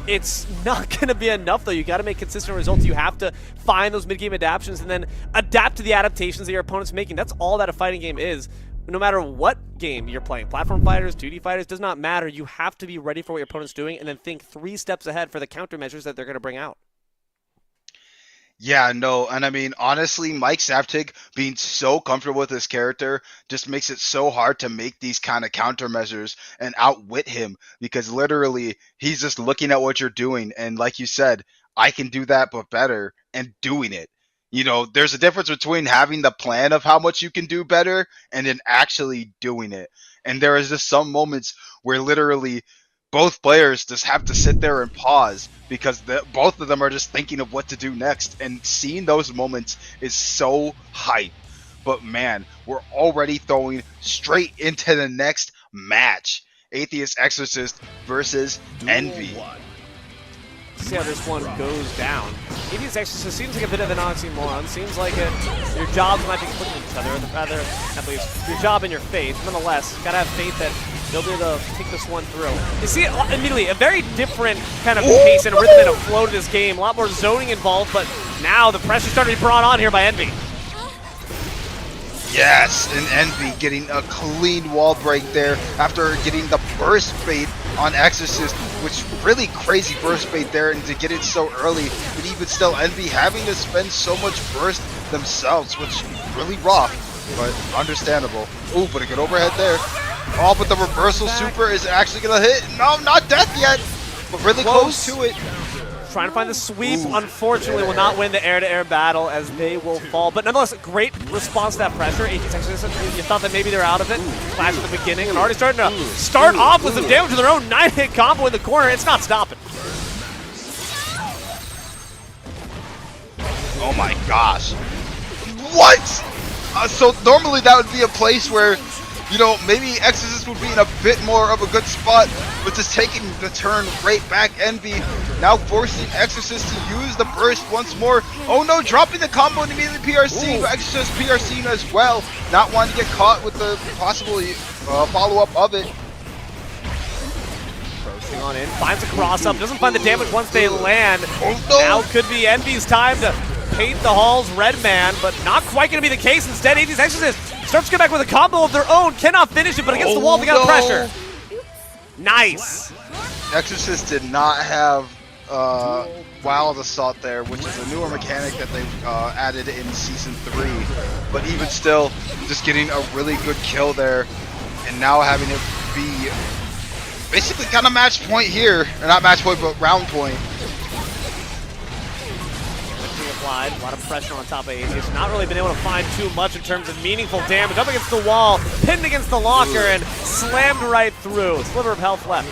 [SPEAKER 10] It's not going to be enough, though. You got to make consistent results. You have to find those mid-game adaptations and then adapt to the adaptations that your opponent's making. That's all that a fighting game is. No matter what game you're playing, platform fighters, 2D fighters, does not matter. You have to be ready for what your opponent's doing and then think 3 steps ahead for the countermeasures that they're going to bring out.
[SPEAKER 11] Yeah, no, and I mean, honestly, Mike Saftig being so comfortable with his character just makes it so hard to make these kind of countermeasures and outwit him, because literally he's just looking at what you're doing, and like you said, I can do that but better, and doing it. You know, there's a difference between having the plan of how much you can do better and then actually doing it. And there is just some moments where literally both players just have to sit there and pause, because both of them are just thinking of what to do next. And seeing those moments is so hype. But man, we're already throwing straight into the next match. Atheist Exorcist versus Envy.
[SPEAKER 10] See how this one goes down. Atheist Exorcist seems like a bit of an oxymoron. Seems like your jobs might be conflicting with each other, or rather, at least, your job and your faith. Nonetheless, gotta have faith that they'll be able to take this one through. You see it immediately, a very different kind of pace and rhythm and a flow to this game. A lot more zoning involved, but now the pressure started to be brought on here by Envy.
[SPEAKER 11] Yes, and Envy getting a clean wall break there after getting the burst bait on Exorcist, which really crazy burst bait there, and to get it so early, but even still Envy having to spend so much burst themselves, which really rough, but understandable. Ooh, but a good overhead there. Oh, but the reversal super is actually gonna hit. No, not death yet, but really close to it.
[SPEAKER 10] Trying to find the sweep, unfortunately will not win the air-to-air battle, as they will fall. But nonetheless, great response to that pressure. Atheist Exorcist, you thought that maybe they're out of it. Flash at the beginning, and already starting to start off with some damage to their own 9-hit combo in the corner. It's not stopping.
[SPEAKER 11] Oh my gosh. What? So normally that would be a place where, you know, maybe Exorcist would be in a bit more of a good spot, but just taking the turn right back. Envy now forcing Exorcist to use the burst once more. Oh no, dropping the combo and immediately PRC, but Exorcist PRCing as well, not wanting to get caught with the possible follow-up of it.
[SPEAKER 10] Jumping on in, finds a cross-up, doesn't find the damage once they land.
[SPEAKER 11] Oh, no.
[SPEAKER 10] Now could be Envy's time to paint the halls red man, but not quite going to be the case. Instead, 80s Exorcist starts to get back with a combo of their own, cannot finish it, but against the wall they got pressure. Nice.
[SPEAKER 11] Exorcist did not have Wild Assault there, which is a newer mechanic that they added in Season 3. But even still, just getting a really good kill there, and now having it be basically kind of match point here. Or not match point, but round point.
[SPEAKER 10] Applied. A lot of pressure on top of Atheist. Not really been able to find too much in terms of meaningful damage. Up against the wall, pinned against the locker, and slammed right through. Sliver of health left.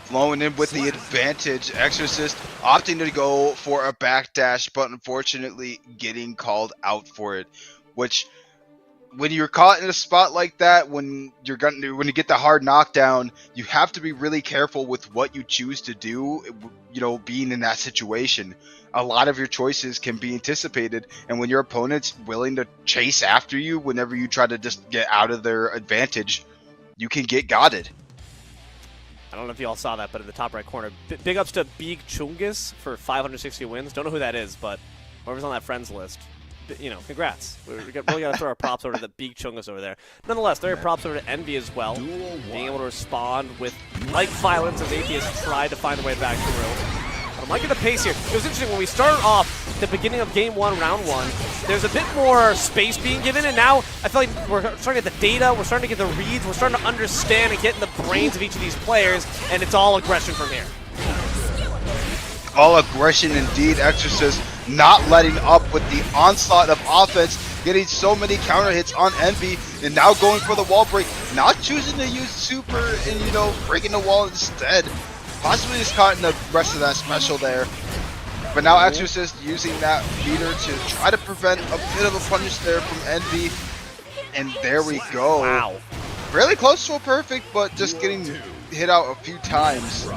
[SPEAKER 11] Flowing in with the advantage. Exorcist opting to go for a backdash, but unfortunately getting called out for it. Which, when you're caught in a spot like that, when you get the hard knockdown, you have to be really careful with what you choose to do. You know, being in that situation, a lot of your choices can be anticipated, and when your opponent's willing to chase after you whenever you try to just get out of their advantage, you can get gotted.
[SPEAKER 10] I don't know if you all saw that, but in the top right corner, big ups to Big Chungus for 560 wins. Don't know who that is, but whoever's on that friends list, you know, congrats. We really got to throw our props over to the Big Chungus over there. Nonetheless, throw your props over to Envy as well, being able to respond with like violence as Atheist tried to find a way back through. But I'm liking the pace here. It was interesting when we started off at the beginning of game one, round one. There's a bit more space being given, and now I feel like we're starting to get the data, we're starting to get the reads, we're starting to understand and get in the brains of each of these players, and it's all aggression from here.
[SPEAKER 11] All aggression indeed. Exorcist not letting up with the onslaught of offense, getting so many counter hits on Envy, and now going for the wall break, not choosing to use super and, you know, breaking the wall instead. Possibly just caught in the rest of that special there. But now Exorcist using that meter to try to prevent a bit of a punish there from Envy. And there we go.
[SPEAKER 10] Wow.
[SPEAKER 11] Fairly close to a perfect, but just getting hit out a few times.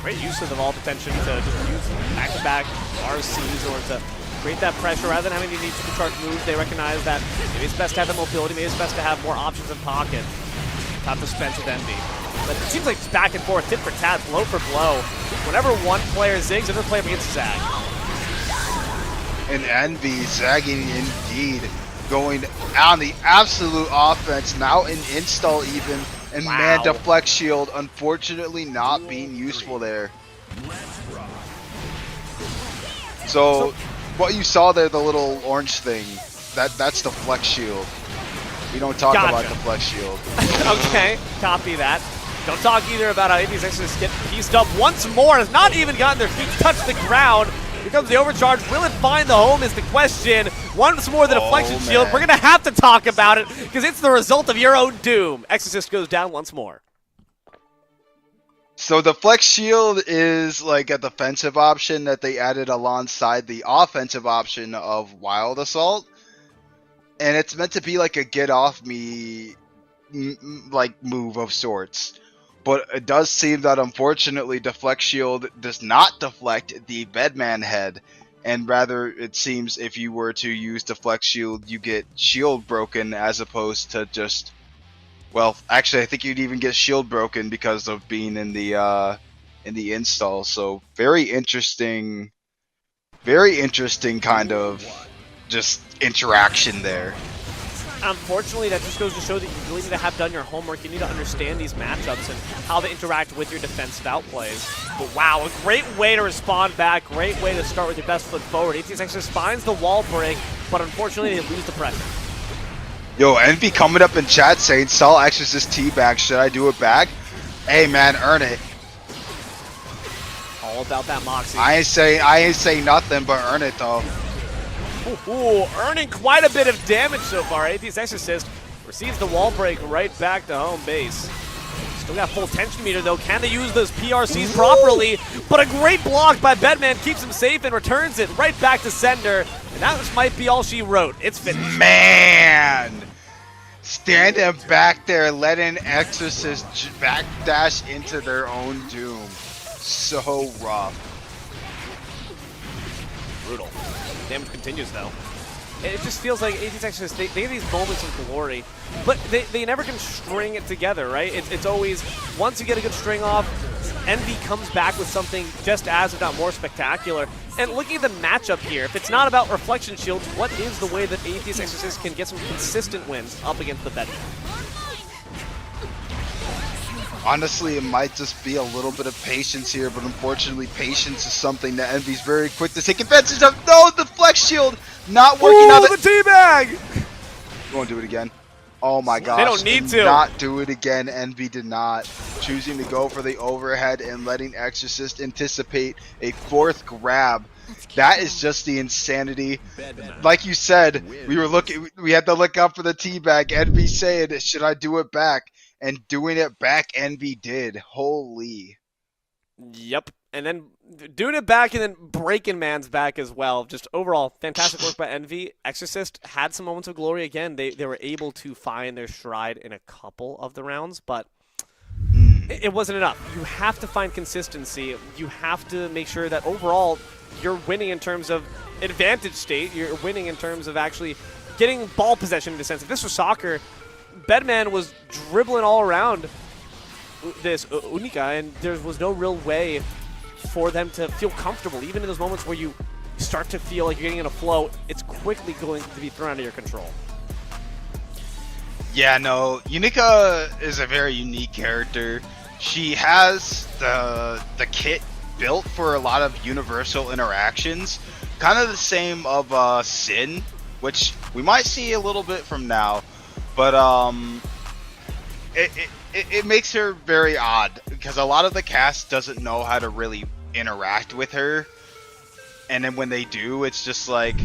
[SPEAKER 10] Great use of the vault attention to just use back-to-back RCs or to create that pressure. Rather than having these supercharged moves, they recognize that maybe it's best to have the mobility, maybe it's best to have more options in pocket. Tough to spend with Envy. But it seems like it's back and forth, tit for tat, blow for blow. Whenever one player zigs, the other player begins to zag.
[SPEAKER 11] And Envy zagging indeed, going on the absolute offense, now in install even, and man, deflect shield unfortunately not being useful there. So what you saw there, the little orange thing, that's deflect shield. We don't talk about deflect shield.
[SPEAKER 10] Okay, copy that. Don't talk either about how 80s Exorcist get pieced up once more. Has not even gotten their feet touch the ground. Here comes the overcharge. Will it find the home is the question. Once more the deflection shield. We're going to have to talk about it because it's the result of your own doom. Exorcist goes down once more.
[SPEAKER 11] So the flex shield is like a defensive option that they added alongside the offensive option of Wild Assault. And it's meant to be like a get off me like move of sorts. But it does seem that unfortunately deflect shield does not deflect the bedman head, and rather it seems if you were to use deflect shield you get shield broken as opposed to just, well, actually I think you'd even get shield broken because of being in the install. So very interesting kind of just interaction there.
[SPEAKER 10] Unfortunately, that just goes to show that you really need to have done your homework. You need to understand these matchups and how they interact with your defensive outplays. But wow, a great way to respond back. Great way to start with your best foot forward. 18 Exorcist finds the wall break, but unfortunately they lose the pressure.
[SPEAKER 11] Yo, Envy coming up in chat saying, Saul Exorcist teabag, should I do it back? Hey man, earn it.
[SPEAKER 10] All about that moxie.
[SPEAKER 11] I ain't say nothing, but earn it though.
[SPEAKER 10] Ooh, earning quite a bit of damage so far. 18 Exorcist receives the wall break right back to home base. Still got full tension meter though. Can they use those PRCs properly? But a great block by Bedman keeps him safe and returns it right back to sender. And that might be all she wrote. It's finished.
[SPEAKER 11] Man! Standing back there, letting Exorcist backdash into their own doom. So rough.
[SPEAKER 10] Brutal. Damage continues though. It just feels like 18 Exorcists, they have these moments of glory, but they never can string it together, right? It's always, once you get a good string off, Envy comes back with something just as, if not more, spectacular. And looking at the matchup here, if it's not about Reflection Shields, what is the way that Atheist Exorcist can get some consistent wins up against the Bedman?
[SPEAKER 11] Honestly, it might just be a little bit of patience here, but unfortunately, patience is something that Envy's very quick to take advantage of. No, the Flex Shield not working out.
[SPEAKER 10] The teabag!
[SPEAKER 11] You want to do it again? Oh my gosh.
[SPEAKER 10] They don't need to.
[SPEAKER 11] Not do it again. Envy did not. Choosing to go for the overhead and letting Exorcist anticipate a fourth grab. That is just the insanity. Like you said, we had to look up for the teabag. Envy said, should I do it back? And doing it back, Envy did. Holy.
[SPEAKER 10] Yep. And then doing it back and then breaking man's back as well. Just overall, fantastic work by Envy. Exorcist had some moments of glory again. They were able to find their stride in a couple of the rounds, but it wasn't enough. You have to find consistency. You have to make sure that overall you're winning in terms of advantage state. You're winning in terms of actually getting ball possession in a sense. If this was soccer, Bedman was dribbling all around this Unica, and there was no real way for them to feel comfortable. Even in those moments where you start to feel like you're getting in a flow, it's quickly going to be thrown out of your control.
[SPEAKER 11] Yeah, no, Unica is a very unique character. She has the kit built for a lot of universal interactions, kind of the same of Sin, which we might see a little bit from now. But it makes her very odd because a lot of the cast doesn't know how to really interact with her, and then when they do, it's just like,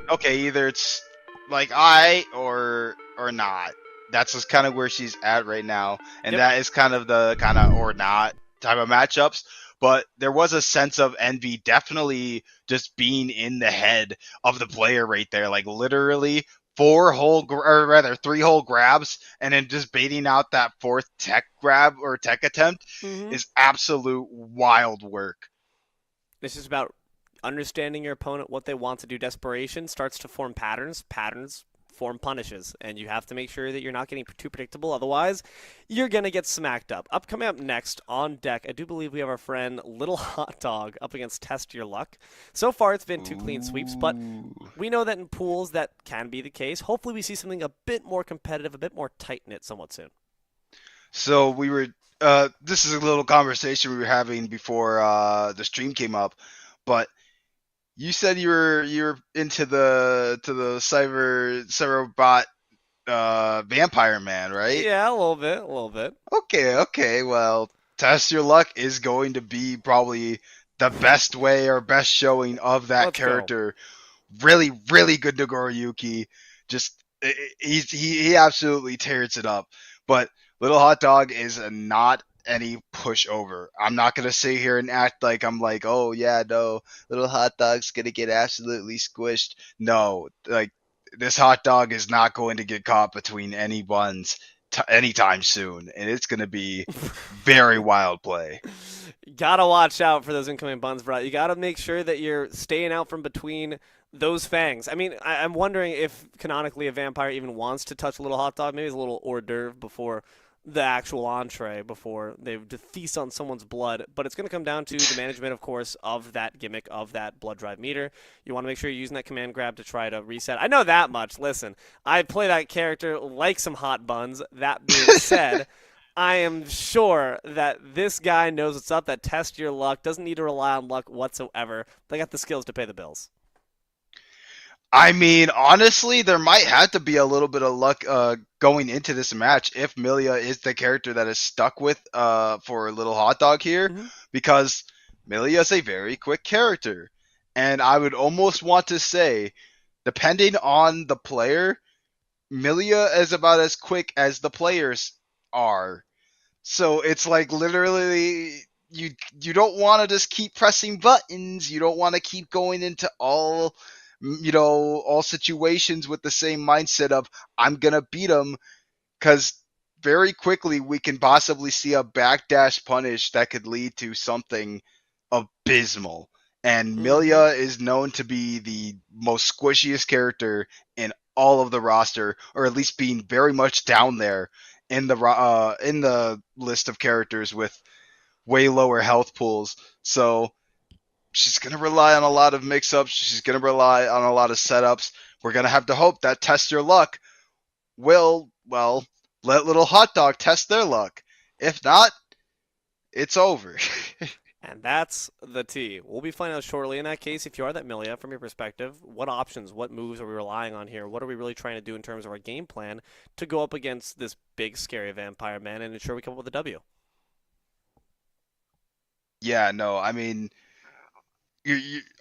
[SPEAKER 11] okay, either it's like or not. That's just kind of where she's at right now, and that is kind of the kind of or not type of matchups. But there was a sense of Envy definitely just being in the head of the player right there, like literally. 3 whole grabs and then just baiting out that fourth tech grab or tech attempt is absolute wild work.
[SPEAKER 10] This is about understanding your opponent, what they want to do. Desperation starts to form patterns. Patterns form punishes, and you have to make sure that you're not getting too predictable. Otherwise, you're going to get smacked up. Coming up next on deck, I do believe we have our friend Little Hot Dog up against Test Your Luck. So far, it's been 2 clean sweeps, but we know that in pools that can be the case. Hopefully, we see something a bit more competitive, a bit more tight-knit somewhat soon.
[SPEAKER 11] So we were this is a little conversation we were having before the stream came up, but you said you were into the cyberbot vampire man, right?
[SPEAKER 10] Yeah, a little bit.
[SPEAKER 11] Okay. Well, Test Your Luck is going to be probably the best way or best showing of that
[SPEAKER 10] Let's
[SPEAKER 11] character. Go. Really, really good Nagoriyuki. Just he absolutely tears it up. But Little Hot Dog is not any pushover. I'm not gonna sit here and act like I'm like, oh yeah, no, Little Hot Dog's gonna get absolutely squished. No, like this hot dog is not going to get caught between any buns anytime soon, and it's gonna be very wild play.
[SPEAKER 10] You gotta watch out for those incoming buns, bro. You gotta make sure that you're staying out from between those fangs. I mean, I'm wondering if canonically a vampire even wants to touch a Little Hot Dog. Maybe it's a little hors d'oeuvre before the actual entree, before they feast on someone's blood. But it's going to come down to the management, of course, of that gimmick, of that blood drive meter. You want to make sure you're using that command grab to try to reset. I know that much. Listen, I play that character like some hot buns. That being said, I am sure that this guy knows what's up, that Test Your Luck, doesn't need to rely on luck whatsoever. They got the skills to pay the bills.
[SPEAKER 11] I mean, honestly, there might have to be a little bit of luck going into this match if Milia is the character that is stuck with for Little Hot Dog here, because Milia is a very quick character. And I would almost want to say, depending on the player, Milia is about as quick as the players are. So it's like literally you don't want to just keep pressing buttons. You don't want to keep going into all situations with the same mindset of I'm gonna beat him, because very quickly we can possibly see a backdash punish that could lead to something abysmal. And Milia is known to be the most squishiest character in all of the roster, or at least being very much down there in the list of characters with way lower health pools. So she's going to rely on a lot of mix-ups. She's going to rely on a lot of setups. We're going to have to hope that Test Your Luck will, well, let Little Hot Dog test their luck. If not, it's over.
[SPEAKER 10] And that's the T. We'll be finding out shortly. In that case, if you are that Milia, from your perspective, what options, what moves are we relying on here? What are we really trying to do in terms of our game plan to go up against this big, scary vampire man and ensure we come up with a W?
[SPEAKER 11] Yeah, no, I mean,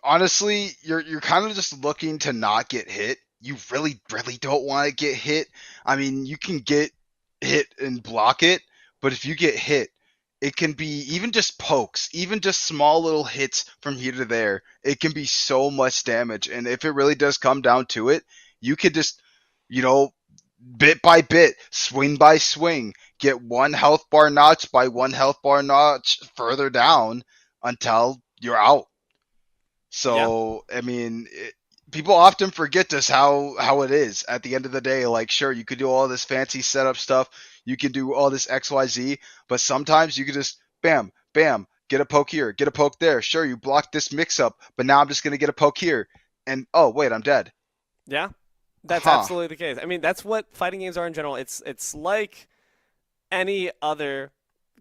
[SPEAKER 11] honestly, you're kind of just looking to not get hit. You really don't want to get hit. I mean, you can get hit and block it, but if you get hit, it can be even just pokes, even just small little hits from here to there. It can be so much damage, and if it really does come down to it, you could just, bit by bit, swing by swing, get one health bar notch by one health bar notch further down until you're out. So, yeah. I mean, people often forget this, how it is at the end of the day. Like, sure, you could do all this fancy setup stuff. You can do all this XYZ, but sometimes you could just bam, bam, get a poke here, get a poke there. Sure, you blocked this mix up, but now I'm just going to get a poke here. And, oh, wait, I'm dead.
[SPEAKER 10] Yeah, that's absolutely the case. I mean, that's what fighting games are in general. It's like any other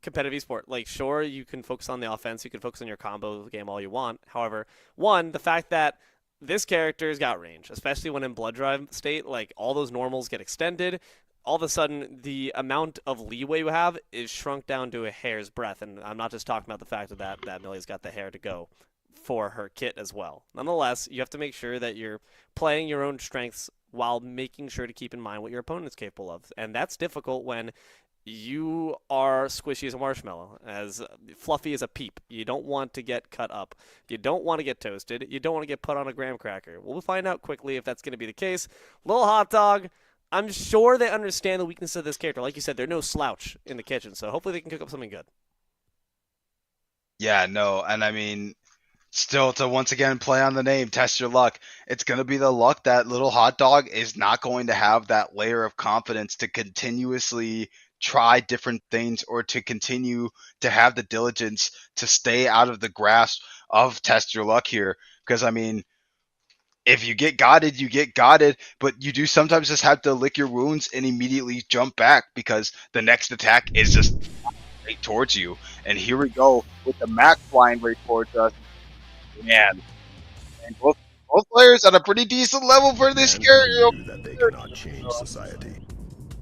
[SPEAKER 10] competitive esport. Like, sure, you can focus on the offense, you can focus on your combo game all you want. However, the fact that this character's got range, especially when in blood drive state, like all those normals get extended. All of a sudden, the amount of leeway you have is shrunk down to a hair's breadth. And I'm not just talking about the fact that Millia's got the hair to go for her kit as well. Nonetheless, you have to make sure that you're playing your own strengths while making sure to keep in mind what your opponent is capable of. And that's difficult when you are squishy as a marshmallow, as fluffy as a peep. You don't want to get cut up. You don't want to get toasted. You don't want to get put on a graham cracker. We'll find out quickly if that's going to be the case. Little Hot Dog, I'm sure they understand the weakness of this character. Like you said, they're no slouch in the kitchen, so hopefully they can cook up something good.
[SPEAKER 11] Yeah, no, and I mean, still to once again play on the name, test your luck. It's going to be the luck that Little Hot Dog is not going to have that layer of confidence to continuously try different things or to continue to have the diligence to stay out of the grasp of test your luck here. Because, I mean, if you get gotted, you get gotted, but you do sometimes just have to lick your wounds and immediately jump back because the next attack is just right towards you. And here we go with the Mac flying right towards us. Man, and both players at a pretty decent level for this character.
[SPEAKER 12] That they cannot change society.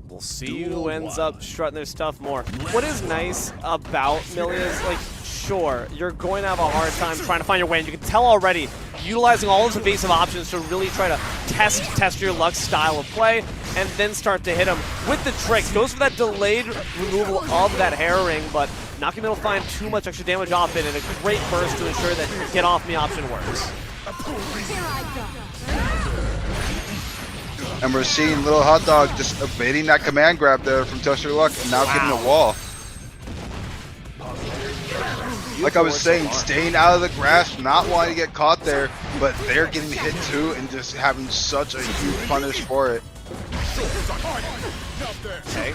[SPEAKER 10] We'll see who ends up strutting their stuff more. What is nice about Milia is, like, sure, you're going to have a hard time trying to find your way, and you can tell already, utilizing all those evasive options to really try to test your luck style of play, and then start to hit him with the tricks. Goes for that delayed removal of that hair ring, but not going to be able to find too much extra damage off it, and a great burst to ensure that get off me option works.
[SPEAKER 11] And we're seeing Little Hot Dog just evading that command grab there from Test Your Luck and now getting a wall. Like I was saying, staying out of the grasp, not wanting to get caught there, but they're getting hit too and just having such a huge punish for it.
[SPEAKER 10] Okay.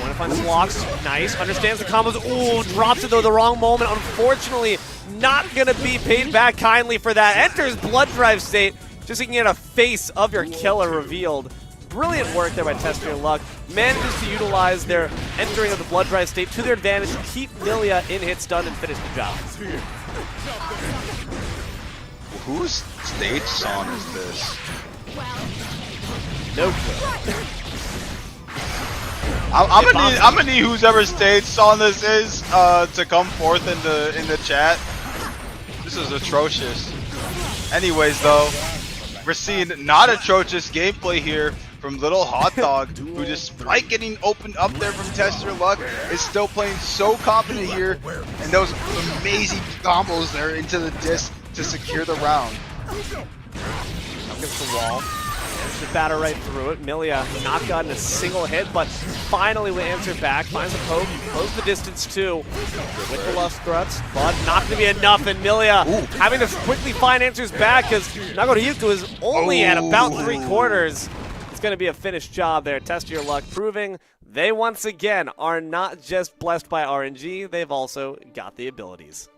[SPEAKER 10] Want to find the blocks. Nice. Understands the combos. Ooh, drops it though the wrong moment. Unfortunately, not going to be paid back kindly for that. Enters blood drive state. Just so you can get a face of your killer revealed. Brilliant work there by Test Your Luck. Manages to utilize their entering of the blood drive state to their advantage to keep Milia in hit stun and finish the job.
[SPEAKER 11] Whose stage song is this?
[SPEAKER 10] No clue.
[SPEAKER 11] I'm gonna need whoever stage song this is to come forth in the chat. This is atrocious. Anyways, though, we're seeing not atrocious gameplay here from Little Hot Dog, who despite getting opened up there from Test Your Luck, is still playing so confident here, and those amazing combos there into the disc to secure the round.
[SPEAKER 10] Up against the wall. There's the batter right through it. Milia not gotten a single hit, but finally we answer back. Finds a poke, close the distance too with the left threats, but not going to be enough. And Milia having to quickly find answers back because Nagoriyuko is only at about 3/4. It's going to be a finished job there. Test your luck, proving they once again are not just blessed by RNG, they've also got the abilities.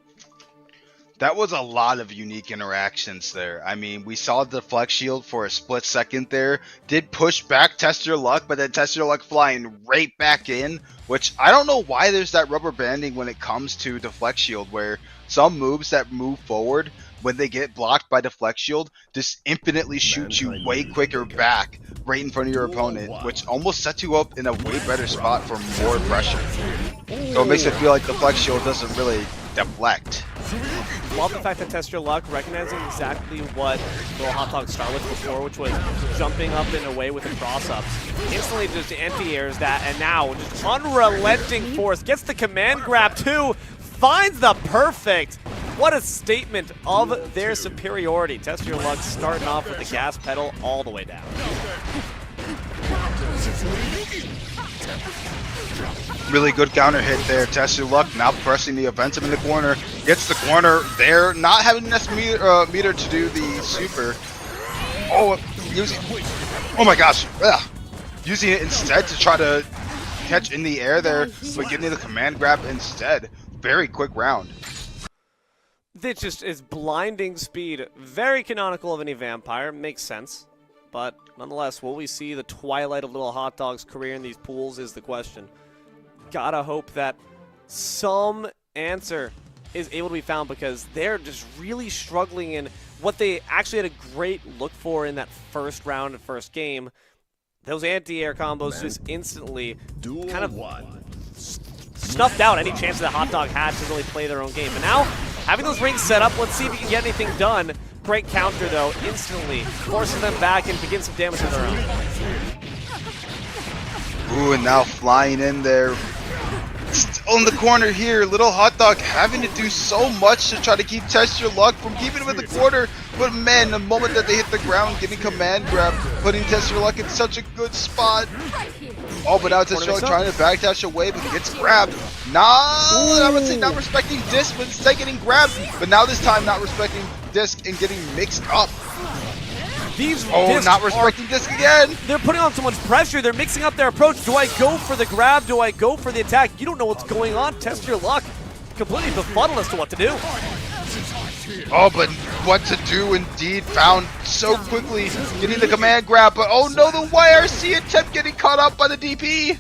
[SPEAKER 11] That was a lot of unique interactions there. I mean, we saw the flex shield for a split second there. Did push back Test Your Luck, but then Test Your Luck flying right back in, which I don't know why there's that rubber banding when it comes to the flex shield, where some moves that move forward, when they get blocked by the flex shield, just infinitely shoot you way quicker back right in front of your opponent, which almost sets you up in a way better spot for more pressure. So it makes it feel like the flex shield doesn't really deflect.
[SPEAKER 10] Love the fact that Test Your Luck, recognizing exactly what Little Hot Dog started with before, which was jumping up and away with the cross-ups. Instantly just anti-airs that, and now just unrelenting force. Gets the command grab too, finds the perfect. What a statement of their superiority. Test Your Luck starting off with the gas pedal all the way down.
[SPEAKER 11] Really good counter hit there. Test Your Luck now pressing the Aventum in the corner. Gets the corner there. Not having enough meter to do the super. Oh, my gosh. Ugh. Using it instead to try to catch in the air there, but getting the command grab instead. Very quick round.
[SPEAKER 10] This just is blinding speed. Very canonical of any vampire. Makes sense. But nonetheless, will we see the twilight of Little Hot Dog's career in these pools is the question. Gotta hope that some answer is able to be found, because they're just really struggling in what they actually had a great look for in that first round and first game. Those anti-air combos just instantly kind of snuffed out any chance that Hot Dog had to really play their own game. But now, having those rings set up, let's see if we can get anything done. Great counter, though, instantly forces them back and begins some damage of their own.
[SPEAKER 11] Ooh, and now flying in there. On the corner here, Little Hot Dog having to do so much to try to keep Test Your Luck from keeping him in the corner. But man, the moment that they hit the ground, getting command grab, putting Test Your Luck in such a good spot. Oh, but now Test Your Luck trying to backdash away, but gets grabbed. I would say not respecting disc, but instead getting grabbed. But now this time not respecting disc and getting mixed up.
[SPEAKER 10] These
[SPEAKER 11] not respecting disc again.
[SPEAKER 10] They're putting on so much pressure. They're mixing up their approach. Do I go for the grab? Do I go for the attack? You don't know what's going on. Test Your Luck. Completely befuddled as to what to do.
[SPEAKER 11] Oh, but what to do indeed found so quickly. Getting the command grab, but oh no, the YRC attempt getting caught up by the DP.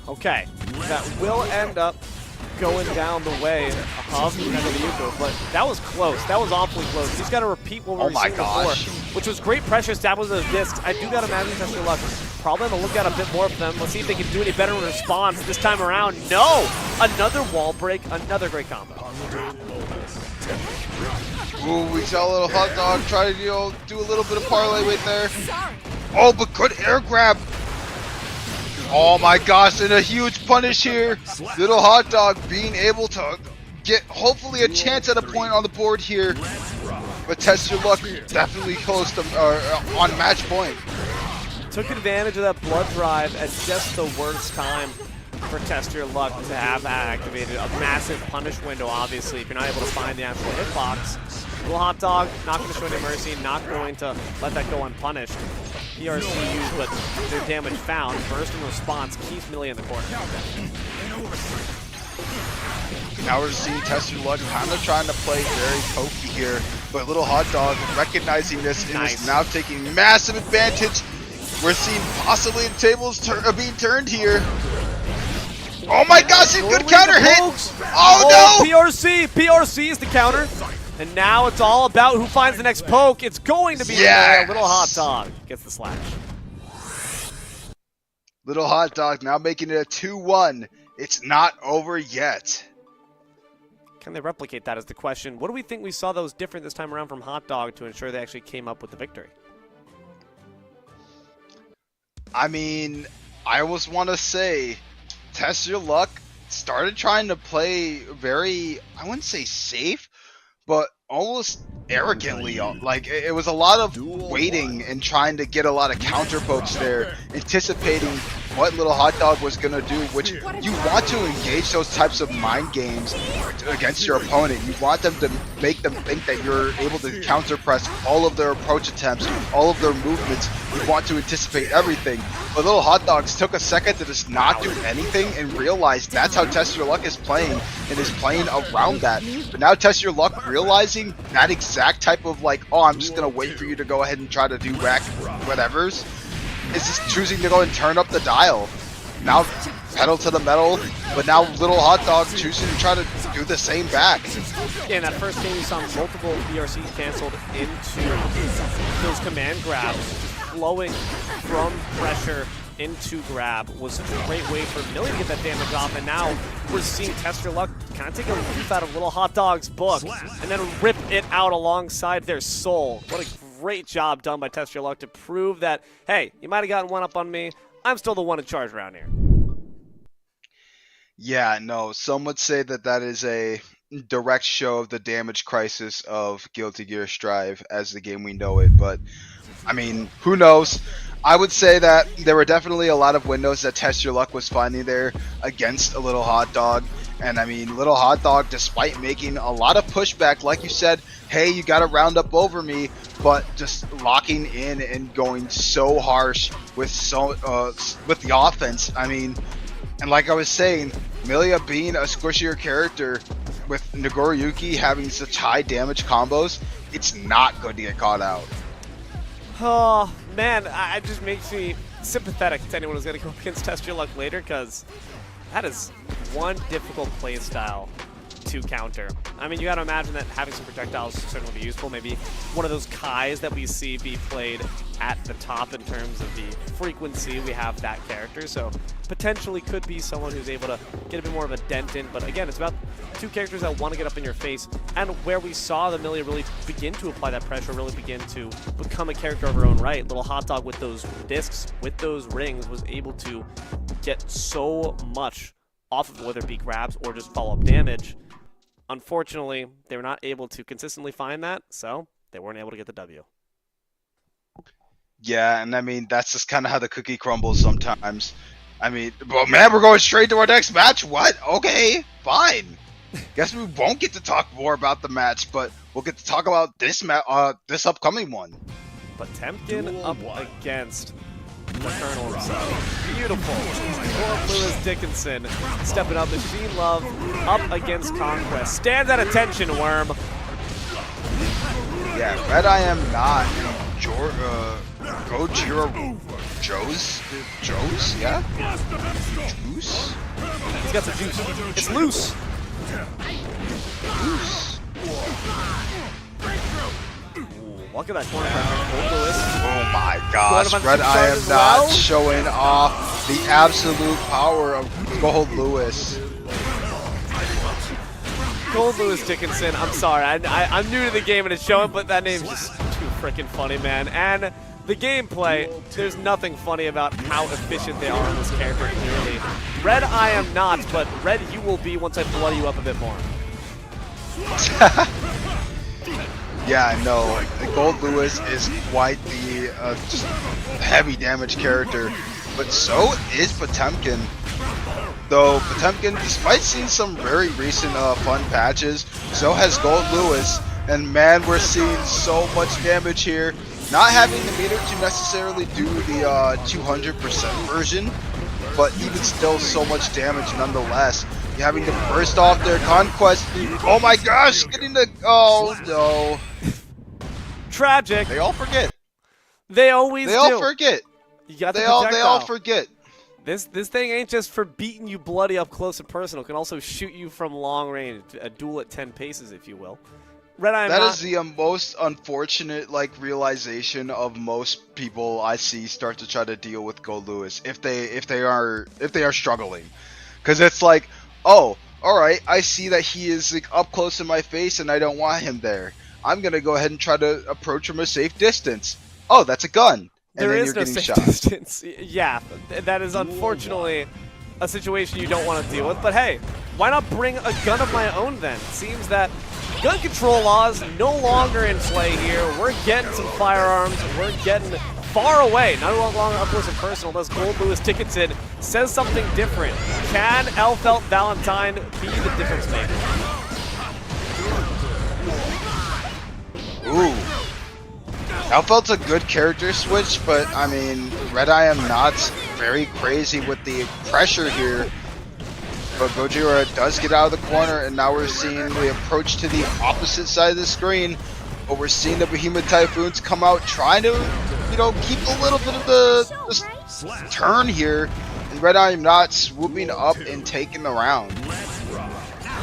[SPEAKER 10] Okay, that will end up going down the way of Nagoriyuko, but that was close. That was awfully close. He's got to repeat what we were seeing before, which was great pressure established those discs. I do got to imagine Test Your Luck probably on the lookout a bit more for them. Let's see if they can do any better in response this time around. No! Another wall break, another great combo.
[SPEAKER 11] Ooh, we saw a Little Hot Dog try to do a little bit of parlay right there. Oh, but good air grab. Oh my gosh, and a huge punish here. Little Hot Dog being able to get hopefully a chance at a point on the board here. But Test Your Luck definitely close to on match point.
[SPEAKER 10] Took advantage of that blood drive at just the worst time for Test Your Luck to have activated. A massive punish window, obviously, if you're not able to find the actual hitbox. Little Hot Dog not going to show any mercy, not going to let that go unpunished. PRC used, but their damage found. Burst in response keeps Millie in the corner.
[SPEAKER 11] Now we're seeing Test Your Luck kind of trying to play very pokey here, but Little Hot Dog recognizing this and is now taking massive advantage. We're seeing possibly the tables being turned here. Oh my gosh, a good counter hit! Oh no!
[SPEAKER 10] PRC is the counter. And now it's all about who finds the next poke. It's going to be Little Hot Dog gets the slash.
[SPEAKER 11] Little Hot Dog now making it a 2-1. It's not over yet.
[SPEAKER 10] Can they replicate that is the question. What do we think we saw that was different this time around from Hot Dog to ensure they actually came up with the victory?
[SPEAKER 11] I mean, I almost want to say Test Your Luck started trying to play very, I wouldn't say safe, but almost arrogantly. Like, it was a lot of waiting and trying to get a lot of counter pokes there, anticipating what Little Hot Dog was going to do, which you want to engage those types of mind games against your opponent. You want them to make them think that you're able to counter press all of their approach attempts, all of their movements. You want to anticipate everything. But Little Hot Dogs took a second to just not do anything and realized that's how Test Your Luck is playing, and is playing around that. But now Test Your Luck realizing that exact type of like, oh, I'm just going to wait for you to go ahead and try to do rack whatevers, is just choosing to go and turn up the dial. Now pedal to the metal, but now Little Hot Dog choosing to try to do the same back.
[SPEAKER 10] Yeah, in that first game, you saw multiple BRCs canceled into those command grabs, just flowing from pressure into grab was such a great way for Millie to get that damage off, and now we're seeing Test Your Luck kind of take a leaf out of Little Hot Dog's book and then rip it out alongside their soul. What a great job done by Test Your Luck to prove that, hey, you might have gotten one up on me, I'm still the one in charge around here.
[SPEAKER 11] Yeah, no, some would say that that is a direct show of the damage crisis of Guilty Gear Strive as the game we know it, but I mean, who knows? I would say that there were definitely a lot of windows that Test Your Luck was finding there against a Little Hot Dog. And I mean, Little Hot Dog, despite making a lot of pushback, like you said, hey, you got to round up over me, but just locking in and going so harsh with with the offense. I mean, and like I was saying, Milia being a squishier character with Nagoriyuki having such high damage combos, it's not going to get caught out.
[SPEAKER 10] Oh, man, it just makes me sympathetic to anyone who's going to go against Test Your Luck later, because that is one difficult play style to counter. I mean, you got to imagine that having some projectiles certainly be useful. Maybe one of those Kais that we see be played at the top in terms of the frequency we have that character. So potentially could be someone who's able to get a bit more of a dent in. But again, it's about two characters that want to get up in your face, and where we saw the Millia really begin to apply that pressure, really begin to become a character of her own right. Little Hot Dog with those discs, with those rings, was able to get so much off of it, whether it be grabs or just follow-up damage. Unfortunately, they were not able to consistently find that, so they weren't able to get the W.
[SPEAKER 11] Yeah, and I mean, that's just kind of how the cookie crumbles sometimes. I mean, but man, we're going straight to our next match? What? Okay, fine. Guess we won't get to talk more about the match, but we'll get to talk about this this upcoming one.
[SPEAKER 10] Potemkin up against the Colonel himself. Beautiful. Poor Lewis Dickinson stepping up. Machine Love up against Conquest. Stands at attention, Worm.
[SPEAKER 11] Yeah, Red I Am Not. Gojira Joe's? Yeah? Juice?
[SPEAKER 10] He's got some juice. It's loose.
[SPEAKER 11] Loose.
[SPEAKER 10] Look at that corner from Lewis.
[SPEAKER 11] Oh my gosh, Red I Am Not showing off the absolute power of Gold Lewis.
[SPEAKER 10] Gold Lewis Dickinson, I'm sorry, I'm new to the game and it's showing, but that name's just too freaking funny, man. And the gameplay, there's nothing funny about how efficient they are on this character, clearly. Red I Am Not, but Red you will be once I bloody you up a bit more.
[SPEAKER 11] Yeah, no, Gold Lewis is quite the just heavy damage character, but so is Potemkin. Though Potemkin, despite seeing some very recent fun patches, so has Gold Lewis, and man, we're seeing so much damage here. Not having the meter to necessarily do the 200% version, but even still so much damage nonetheless. You're having to burst off their Conquest. Oh my gosh, getting the... Oh no.
[SPEAKER 10] Tragic.
[SPEAKER 11] They all forget.
[SPEAKER 10] They always do.
[SPEAKER 11] They all forget.
[SPEAKER 10] You got
[SPEAKER 11] they all forget.
[SPEAKER 10] This thing ain't just for beating you bloody up close and personal. It can also shoot you from long range. A duel at 10 paces, if you will. Red Eye. That
[SPEAKER 11] is the most unfortunate realization of most people I see start to try to deal with Gold Lewis if they are struggling, because it's like, oh, all right, I see that he is up close in my face and I don't want him there. I'm gonna go ahead and try to approach from a safe distance. Oh, that's a gun. And
[SPEAKER 10] there
[SPEAKER 11] then
[SPEAKER 10] is
[SPEAKER 11] you're
[SPEAKER 10] no
[SPEAKER 11] getting
[SPEAKER 10] safe
[SPEAKER 11] shot.
[SPEAKER 10] distance. Yeah, that is unfortunately a situation you don't want to deal with. But hey, why not bring a gun of my own then? It seems that gun control laws no longer in play here. We're getting some firearms. We're getting far away. Not longer up close and personal. Unless Gold Lewis tickets in, says something different. Can Elfelt Valentine be the difference maker?
[SPEAKER 11] Ooh. Elfelt's a good character switch, but I mean, Red I Am Not's very crazy with the pressure here. But Gojira does get out of the corner, and now we're seeing the approach to the opposite side of the screen. But we're seeing the Behemoth Typhoons come out, trying to, you know, keep a little bit of the turn here. And Red I Am Not swooping up and taking the round.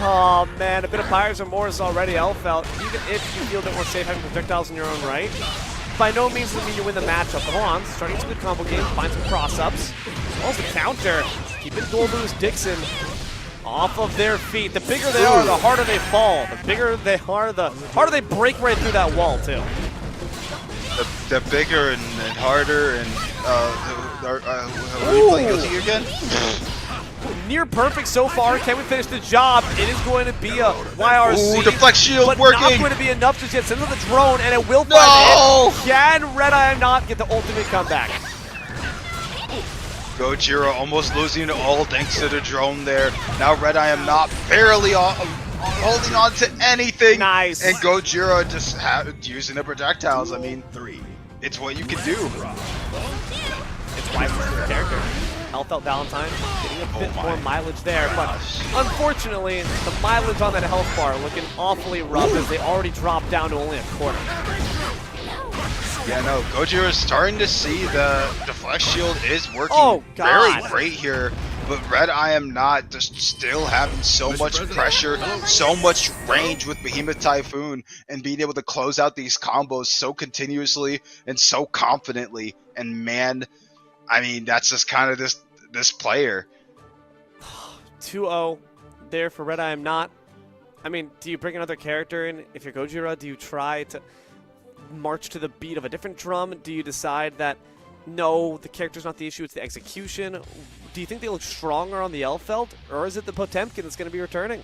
[SPEAKER 10] Oh man, a bit of Pyres and Morris already, Elfelt. Even if you feel a bit more safe having projectiles in your own right, by no means does it mean you win the matchup. But hold on, starting some good combo game, find some cross-ups. As well as the counter, keeping Gold Lewis Dixon off of their feet. The bigger they are, the harder they fall. The bigger they are, the harder they break right through that wall, too.
[SPEAKER 11] The bigger and harder, and are we playing Guilty again?
[SPEAKER 10] Near perfect so far. Can we finish the job? It is going to be a YRC.
[SPEAKER 11] Ooh, deflect shield
[SPEAKER 10] but
[SPEAKER 11] working.
[SPEAKER 10] Not going to be enough to just send the drone, and it will find it. Can Red I Am Not get the ultimate comeback?
[SPEAKER 11] Gojira almost losing it all thanks to the drone there. Now Red I Am Not barely holding on to anything.
[SPEAKER 10] Nice.
[SPEAKER 11] And Gojira just using the projectiles. I mean, it's what you can do.
[SPEAKER 10] It's why it's the character. Elfelt Valentine getting a bit more mileage there, but unfortunately, the mileage on that health bar looking awfully rough as they already dropped down to only a quarter.
[SPEAKER 11] Yeah, no, Gojira is starting to see the deflect shield is working very great here, but Red I Am Not just still having so much pressure, so much range with Behemoth Typhoon, and being able to close out these combos so continuously and so confidently. And man, I mean, that's just kind of this player.
[SPEAKER 10] 2-0 there for Red I Am Not. I mean, do you bring another character in? If you're Gojira, do you try to march to the beat of a different drum? Do you decide that, no, the character's not the issue, it's the execution? Do you think they look stronger on the Elfelt, or is it the Potemkin that's going to be returning?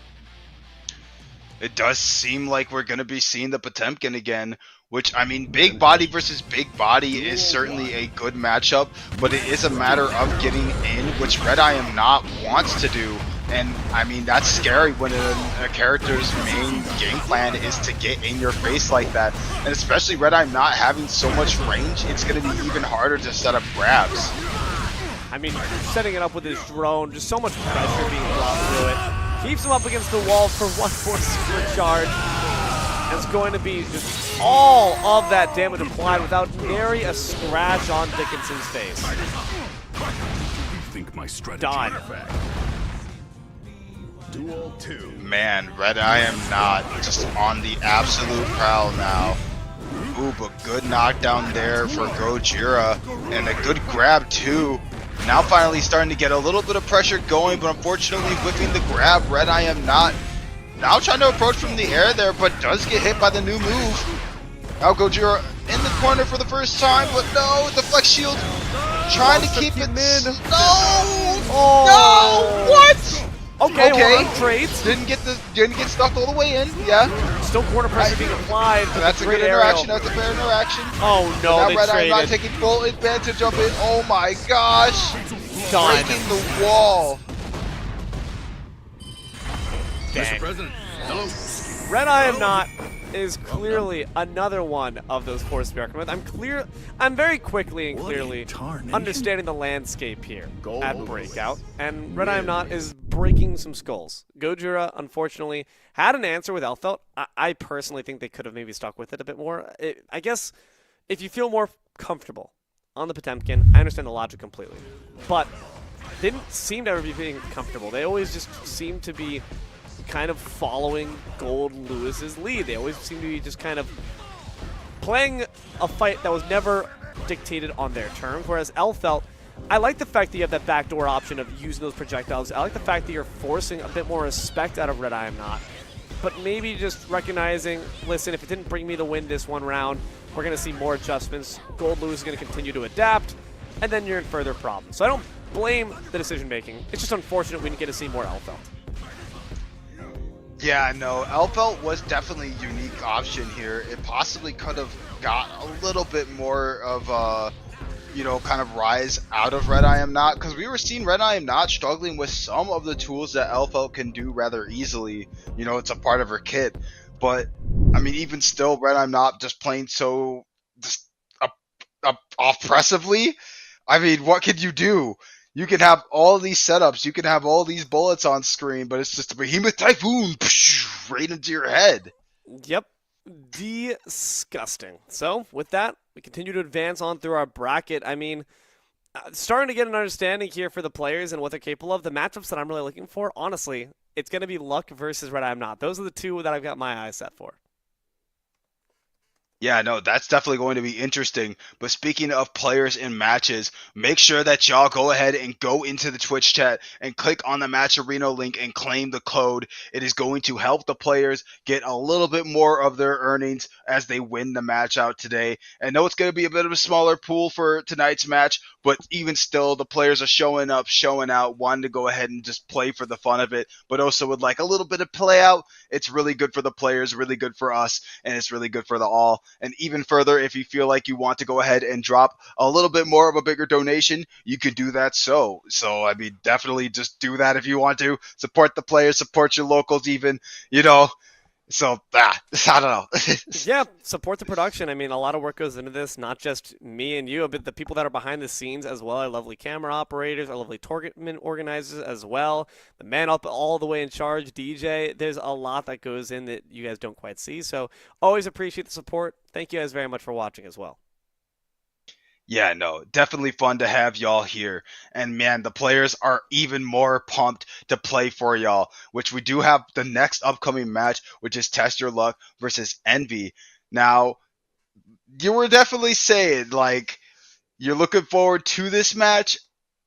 [SPEAKER 11] It does seem like we're going to be seeing the Potemkin again, which, I mean, big body versus big body is certainly a good matchup, but it is a matter of getting in, which Red I Am Not wants to do. And, I mean, that's scary when a character's main game plan is to get in your face like that. And especially Red I Am Not having so much range, it's going to be even harder to set up grabs.
[SPEAKER 10] I mean, setting it up with his drone, just so much pressure being brought through it. Keeps him up against the wall for one more super charge. And it's going to be just all of that damage applied without nary a scratch on Dickinson's face.
[SPEAKER 12] You think my strategy Duel 2.
[SPEAKER 11] Man, Red I Am Not just on the absolute prowl now. Ooh, but good knockdown there for Gojira, and a good grab too. Now finally starting to get a little bit of pressure going, but unfortunately whipping the grab. Red I Am Not now trying to approach from the air there, but does get hit by the new move. Now Gojira in the corner for the first time, but no, the flex shield trying to keep it mid. No! No! What?
[SPEAKER 10] Okay. Well, trades.
[SPEAKER 11] Didn't get stuck all the way in. Yeah.
[SPEAKER 10] Still corner pressure being applied.
[SPEAKER 11] That's a good interaction. That's a fair interaction.
[SPEAKER 10] Oh no,
[SPEAKER 11] now
[SPEAKER 10] they
[SPEAKER 11] Red
[SPEAKER 10] traded.
[SPEAKER 11] I'm not taking full advantage of it. Oh my gosh!
[SPEAKER 10] Done.
[SPEAKER 11] Breaking the wall.
[SPEAKER 10] Dang.
[SPEAKER 12] Mr. President, hello.
[SPEAKER 10] Red I Am Not is clearly another one of those forces we recommend. I'm very quickly and clearly understanding the landscape here at Breakout, and Red I Am Not is breaking some skulls. Gojira, unfortunately, had an answer with Elfelt. I personally think they could have maybe stuck with it a bit more. I guess if you feel more comfortable on the Potemkin, I understand the logic completely, but they didn't seem to ever be being comfortable. They always just seemed to be kind of following Gold Lewis's lead. They always seem to be just kind of playing a fight that was never dictated on their terms, whereas Elfelt, I like the fact that you have that backdoor option of using those projectiles. I like the fact that you're forcing a bit more respect out of Red I Am Not, but maybe just recognizing, listen, if it didn't bring me the win this one round, we're going to see more adjustments. Gold Lewis is going to continue to adapt, and then you're in further problems. So I don't blame the decision making. It's just unfortunate we didn't get to see more Elfelt.
[SPEAKER 11] Yeah, no, Elfelt was definitely a unique option here. It possibly could have got a little bit more of a, kind of rise out of Red I Am Not, because we were seeing Red I Am Not struggling with some of the tools that Elfelt can do rather easily. It's a part of her kit. But, I mean, even still, Red I Am Not just playing so just oppressively. I mean, what could you do? You can have all these setups, you can have all these bullets on screen, but it's just a behemoth typhoon right into your head.
[SPEAKER 10] Yep. Disgusting. So, with that, we continue to advance on through our bracket. I mean, starting to get an understanding here for the players and what they're capable of. The matchups that I'm really looking for, honestly, it's going to be Luck versus Red I Am Not. Those are the two that I've got my eyes set for.
[SPEAKER 11] Yeah, no, that's definitely going to be interesting. But speaking of players in matches, make sure that y'all go ahead and go into the Twitch chat and click on the Match Arena link and claim the code. It is going to help the players get a little bit more of their earnings as they win the match out today. I know it's going to be a bit of a smaller pool for tonight's match, but even still, the players are showing up, showing out, wanting to go ahead and just play for the fun of it, but also would like a little bit of play out. It's really good for the players, really good for us, and it's really good for the all. And even further, if you feel like you want to go ahead and drop a little bit more of a bigger donation, you can do that. So I mean, definitely just do that if you want to. Support the players, support your locals even, So, I don't know.
[SPEAKER 10] Yeah, support the production. I mean, a lot of work goes into this, not just me and you, but the people that are behind the scenes as well, our lovely camera operators, our lovely tournament organizers as well, the man up all the way in charge, DJ. There's a lot that goes in that you guys don't quite see, so always appreciate the support. Thank you guys very much for watching as well.
[SPEAKER 11] Yeah, no, definitely fun to have y'all here. And man, the players are even more pumped to play for y'all, which we do have the next upcoming match, which is Test Your Luck versus Envy. Now, you were definitely saying, like, you're looking forward to this match.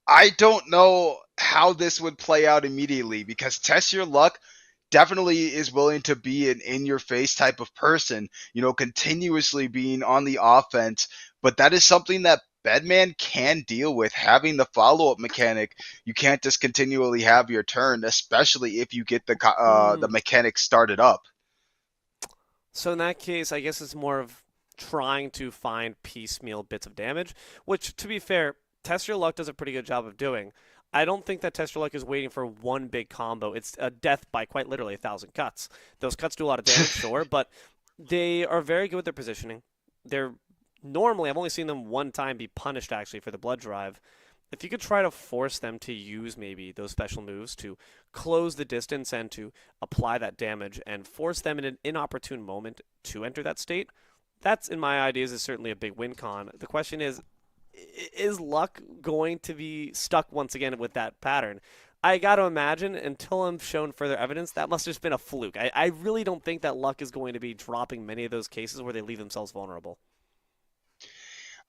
[SPEAKER 11] I don't know how this would play out immediately, because Test Your Luck definitely is willing to be an in-your-face type of person, continuously being on the offense. But that is something that Bedman can deal with, having the follow-up mechanic. You can't just continually have your turn, especially if you get the mechanic started up.
[SPEAKER 10] So in that case, I guess it's more of trying to find piecemeal bits of damage, which, to be fair, Test Your Luck does a pretty good job of doing. I don't think that Test Your Luck is waiting for one big combo. It's a death by quite literally 1,000 cuts. Those cuts do a lot of damage, sure, but they are very good with their positioning. Normally, I've only seen them one time be punished, actually, for the blood drive. If you could try to force them to use maybe those special moves to close the distance and to apply that damage and force them in an inopportune moment to enter that state, that's, in my ideas, is certainly a big win con. The question is Luck going to be stuck once again with that pattern? I got to imagine, until I'm shown further evidence, that must have just been a fluke. I really don't think that Luck is going to be dropping many of those cases where they leave themselves vulnerable.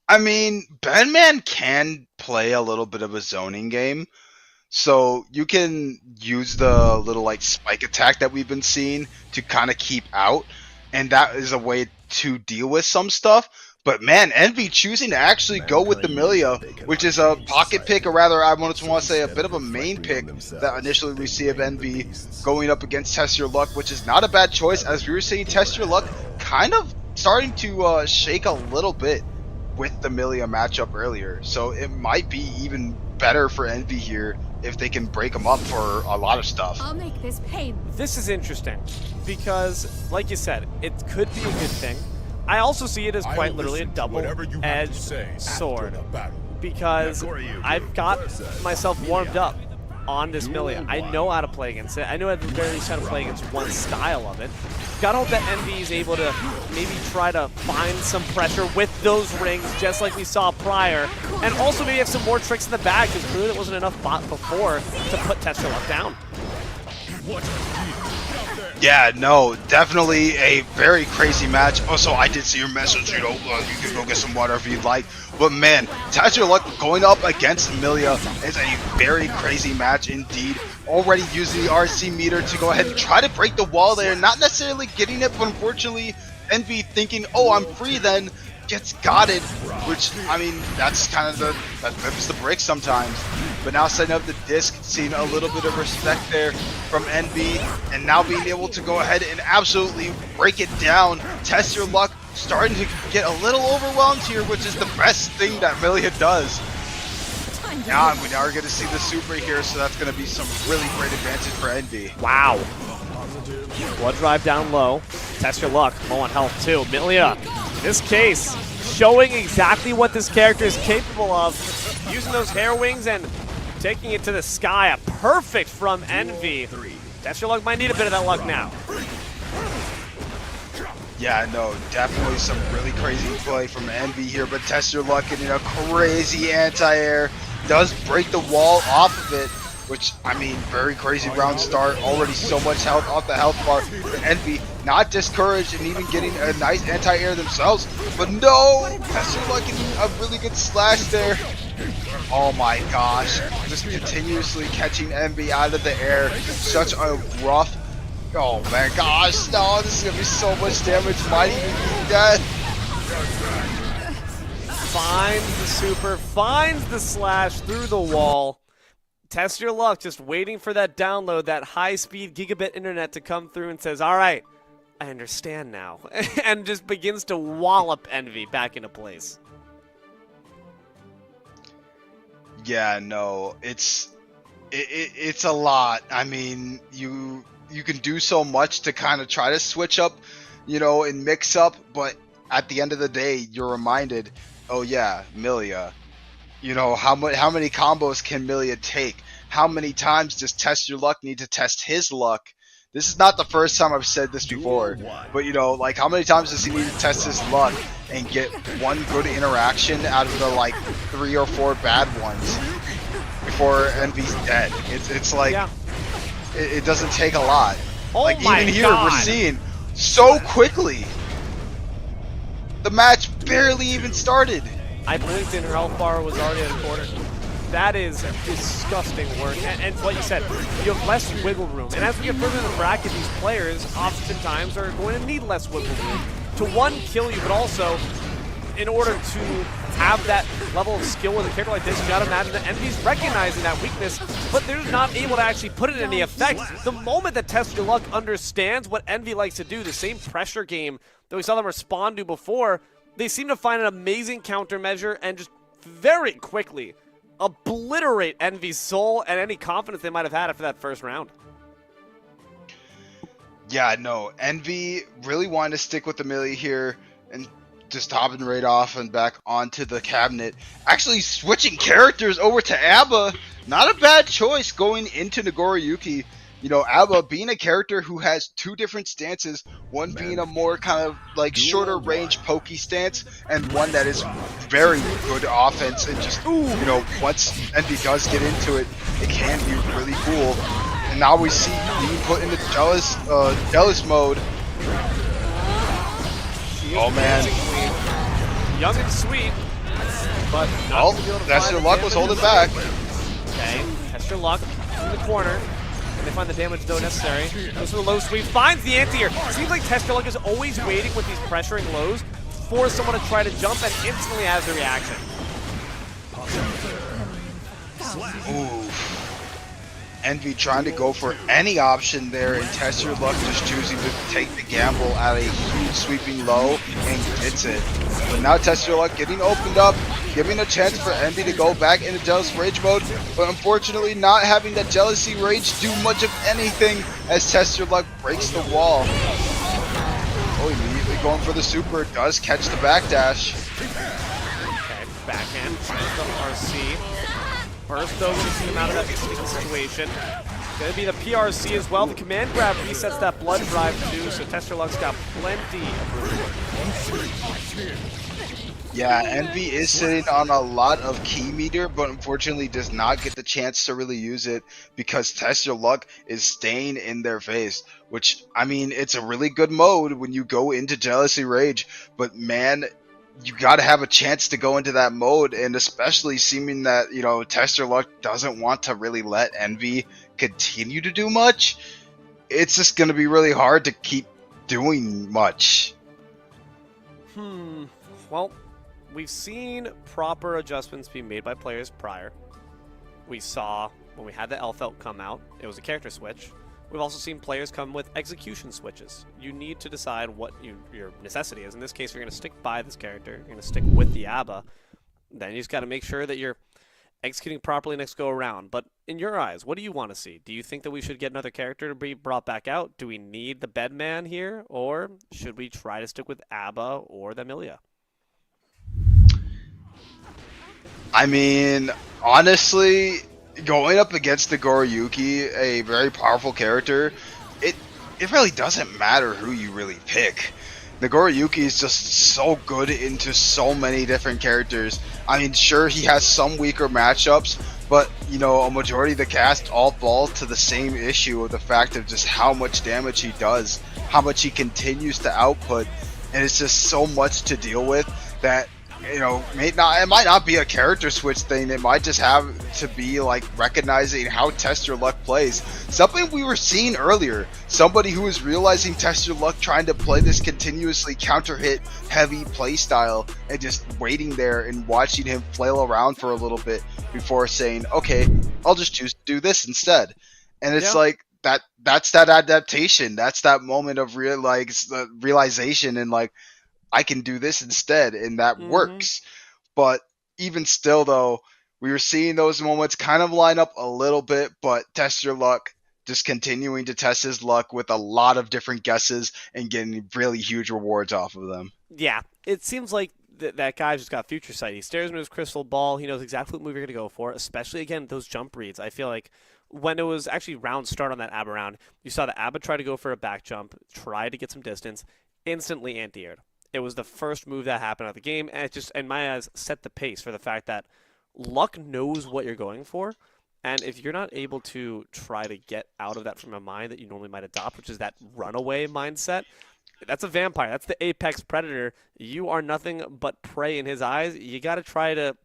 [SPEAKER 11] I mean, Bedman can play a little bit of a zoning game, so you can use the little spike attack that we've been seeing to kind of keep out, and that is a way to deal with some stuff. But man, Envy choosing to actually go with the Milia, which is a pocket pick, or rather, I want to say a bit of a main pick that initially we see of Envy going up against Test Your Luck, which is not a bad choice, as we were seeing Test Your Luck kind of starting to shake a little bit with the Milia matchup earlier. So it might be even better for Envy here if they can break them up for a lot of stuff.
[SPEAKER 13] I'll make this pay.
[SPEAKER 10] This is interesting because, like you said, it could be a good thing. I also see it as quite literally a double-edged sword because I've got myself warmed up on this Milia. I know how to play against it. I know at the very least how to play against one style of it. Gotta hope that Envy is able to maybe try to find some pressure with those rings, just like we saw prior, and also maybe have some more tricks in the bag, because clearly there wasn't enough bot before to put Test Your Luck down.
[SPEAKER 11] Yeah, no, definitely a very crazy match. Also, I did see your message, you can go get some water if you'd like. But man, Test Your Luck going up against Milia is a very crazy match indeed. Already using the RC meter to go ahead and try to break the wall there. Not necessarily getting it, but unfortunately, Envy thinking, oh, I'm free then, gets gotted. Which, I mean, that's kind of that flips the brick sometimes. but now setting up the disc, seeing a little bit of respect there from Envy, and now being able to go ahead and absolutely break it down. Test your luck, starting to get a little overwhelmed here, which is the best thing that Milia does. Now we are going to see the super here, so that's going to be some really great advantage for Envy.
[SPEAKER 10] Wow. Blood drive down low. Test your luck. Low on health too. Milia, in this case, showing exactly what this character is capable of. Using those hair wings and taking it to the sky. A perfect from Envy. Test your luck might need a bit of that luck now.
[SPEAKER 11] Yeah, no, definitely some really crazy play from Envy here, but Test your luck getting a crazy anti-air. Does break the wall off of it, which, I mean, very crazy round start. Already so much health off the health bar. Envy not discouraged and even getting a nice anti-air themselves. But no, Test your luck getting a really good slash there. Oh my gosh, just continuously catching Envy out of the air. Such a rough, oh my gosh, no, this is going to be so much damage. Might even be dead.
[SPEAKER 10] Finds the super, finds the slash through the wall. Test your luck, just waiting for that download, that high-speed gigabit internet to come through and says, all right, I understand now. And just begins to wallop Envy back into place.
[SPEAKER 11] Yeah, no, it's a lot. I mean, you can do so much to kind of try to switch up, you know, and mix up, but at the end of the day, you're reminded, oh yeah, Milia. You know, how many combos can Milia take? How many times does Test Your Luck need to test his luck? This is not the first time I've said this before, but you know, like how many times does he need to test his luck and get one good interaction out of the like 3 or 4 bad ones before Envy's dead? It's like, yeah. It doesn't take a lot.
[SPEAKER 10] Oh
[SPEAKER 11] like
[SPEAKER 10] my
[SPEAKER 11] even here
[SPEAKER 10] God.
[SPEAKER 11] we're seeing so quickly. The match barely even started.
[SPEAKER 10] I blinked and her health bar was already at a quarter. That is disgusting work. And what you said, you have less wiggle room. And as we get further in the bracket, these players oftentimes are going to need less wiggle room to, one, kill you, but also, in order to have that level of skill with a character like this, you gotta imagine that Envy's recognizing that weakness, but they're not able to actually put it in any effect. The moment that Test Your Luck understands what Envy likes to do, the same pressure game that we saw them respond to before, they seem to find an amazing countermeasure and just very quickly obliterate Envy's soul and any confidence they might have had after that first round.
[SPEAKER 11] Yeah, no, Envy really wanted to stick with Amelia here and just hopping right off and back onto the cabinet. Actually switching characters over to Abba, not a bad choice going into Nagoriyuki. You know, Abba being a character who has 2 different stances, one being a more kind of like shorter range pokey stance, and one that is very good offense, and just, you know, once Envy does get into it, it can be really cool. And now we see being put into jealous mode. Oh man.
[SPEAKER 10] Young and sweet, but
[SPEAKER 11] oh, Test Your Luck was holding back.
[SPEAKER 10] Okay, Test Your Luck in the corner. And they find the damage though necessary. Goes for the low sweep, finds the anti-air. Seems like Test Your Luck is always waiting with these pressuring lows for someone to try to jump and instantly has the reaction.
[SPEAKER 11] Ooh. Envy trying to go for any option there, and Test Your Luck just choosing to take the gamble at a huge sweeping low and gets it. But now Test Your Luck getting opened up, giving a chance for Envy to go back into Jealous Rage mode, but unfortunately not having that Jealousy Rage do much of anything as Test Your Luck breaks the wall. Oh, immediately going for the super, does catch the backdash.
[SPEAKER 10] Okay, backhand, finds the RC. First, though, going to see him out of that sticky situation. Going to be the PRC as well. The command grab resets that blood drive too, so Test Your Luck's got plenty of room.
[SPEAKER 11] Yeah, Envy is sitting on a lot of key meter, but unfortunately does not get the chance to really use it because Test Your Luck is staying in their face, which, I mean, it's a really good mode when you go into Jealousy Rage, but man, you got to have a chance to go into that mode, and especially seeming that, you know, Test Your Luck doesn't want to really let Envy continue to do much. It's just going to be really hard to keep doing much.
[SPEAKER 10] Well, we've seen proper adjustments be made by players prior. we saw when we had the Elfelt come out, it was a character switch. We've also seen players come with execution switches. You need to decide what your necessity is. In this case, you're going to stick by this character. You're going to stick with the ABBA. Then you just got to make sure that you're executing properly next go around. But in your eyes, what do you want to see? Do you think that we should get another character to be brought back out? Do we need the Bedman here? Or should we try to stick with ABBA or the Amelia?
[SPEAKER 11] I mean, honestly, going up against the Goriyuki, a very powerful character, it really doesn't matter who you really pick. The Goriyuki is just so good into so many different characters. I mean, sure, he has some weaker matchups, but, you know, a majority of the cast all falls to the same issue of the fact of just how much damage he does, how much he continues to output, and it's just so much to deal with that, you know, it might not be a character switch thing. It might just have to be like recognizing how Test Your Luck plays. Something we were seeing earlier. Somebody who was realizing Test Your Luck trying to play this continuously counter hit heavy play style and just waiting there and watching him flail around for a little bit before saying, okay, I'll just choose to do this instead. And it's like that's that adaptation. That's that moment of realization and like, I can do this instead, and that works. But even still, though, we were seeing those moments kind of line up a little bit, but Test Your Luck just continuing to test his luck with a lot of different guesses and getting really huge rewards off of them.
[SPEAKER 10] Yeah, it seems like that guy just got future sight. He stares into his crystal ball. He knows exactly what move you're going to go for, especially, again, those jump reads. I feel like when it was actually round start on that ABBA round, you saw the ABBA try to go for a back jump, try to get some distance, instantly anti-aired. It was the first move that happened out of the game, and it just, in my eyes, set the pace for the fact that Luck knows what you're going for, and if you're not able to try to get out of that from a mind that you normally might adopt, which is that runaway mindset, that's a vampire. That's the apex predator. You are nothing but prey in his eyes. You got to try to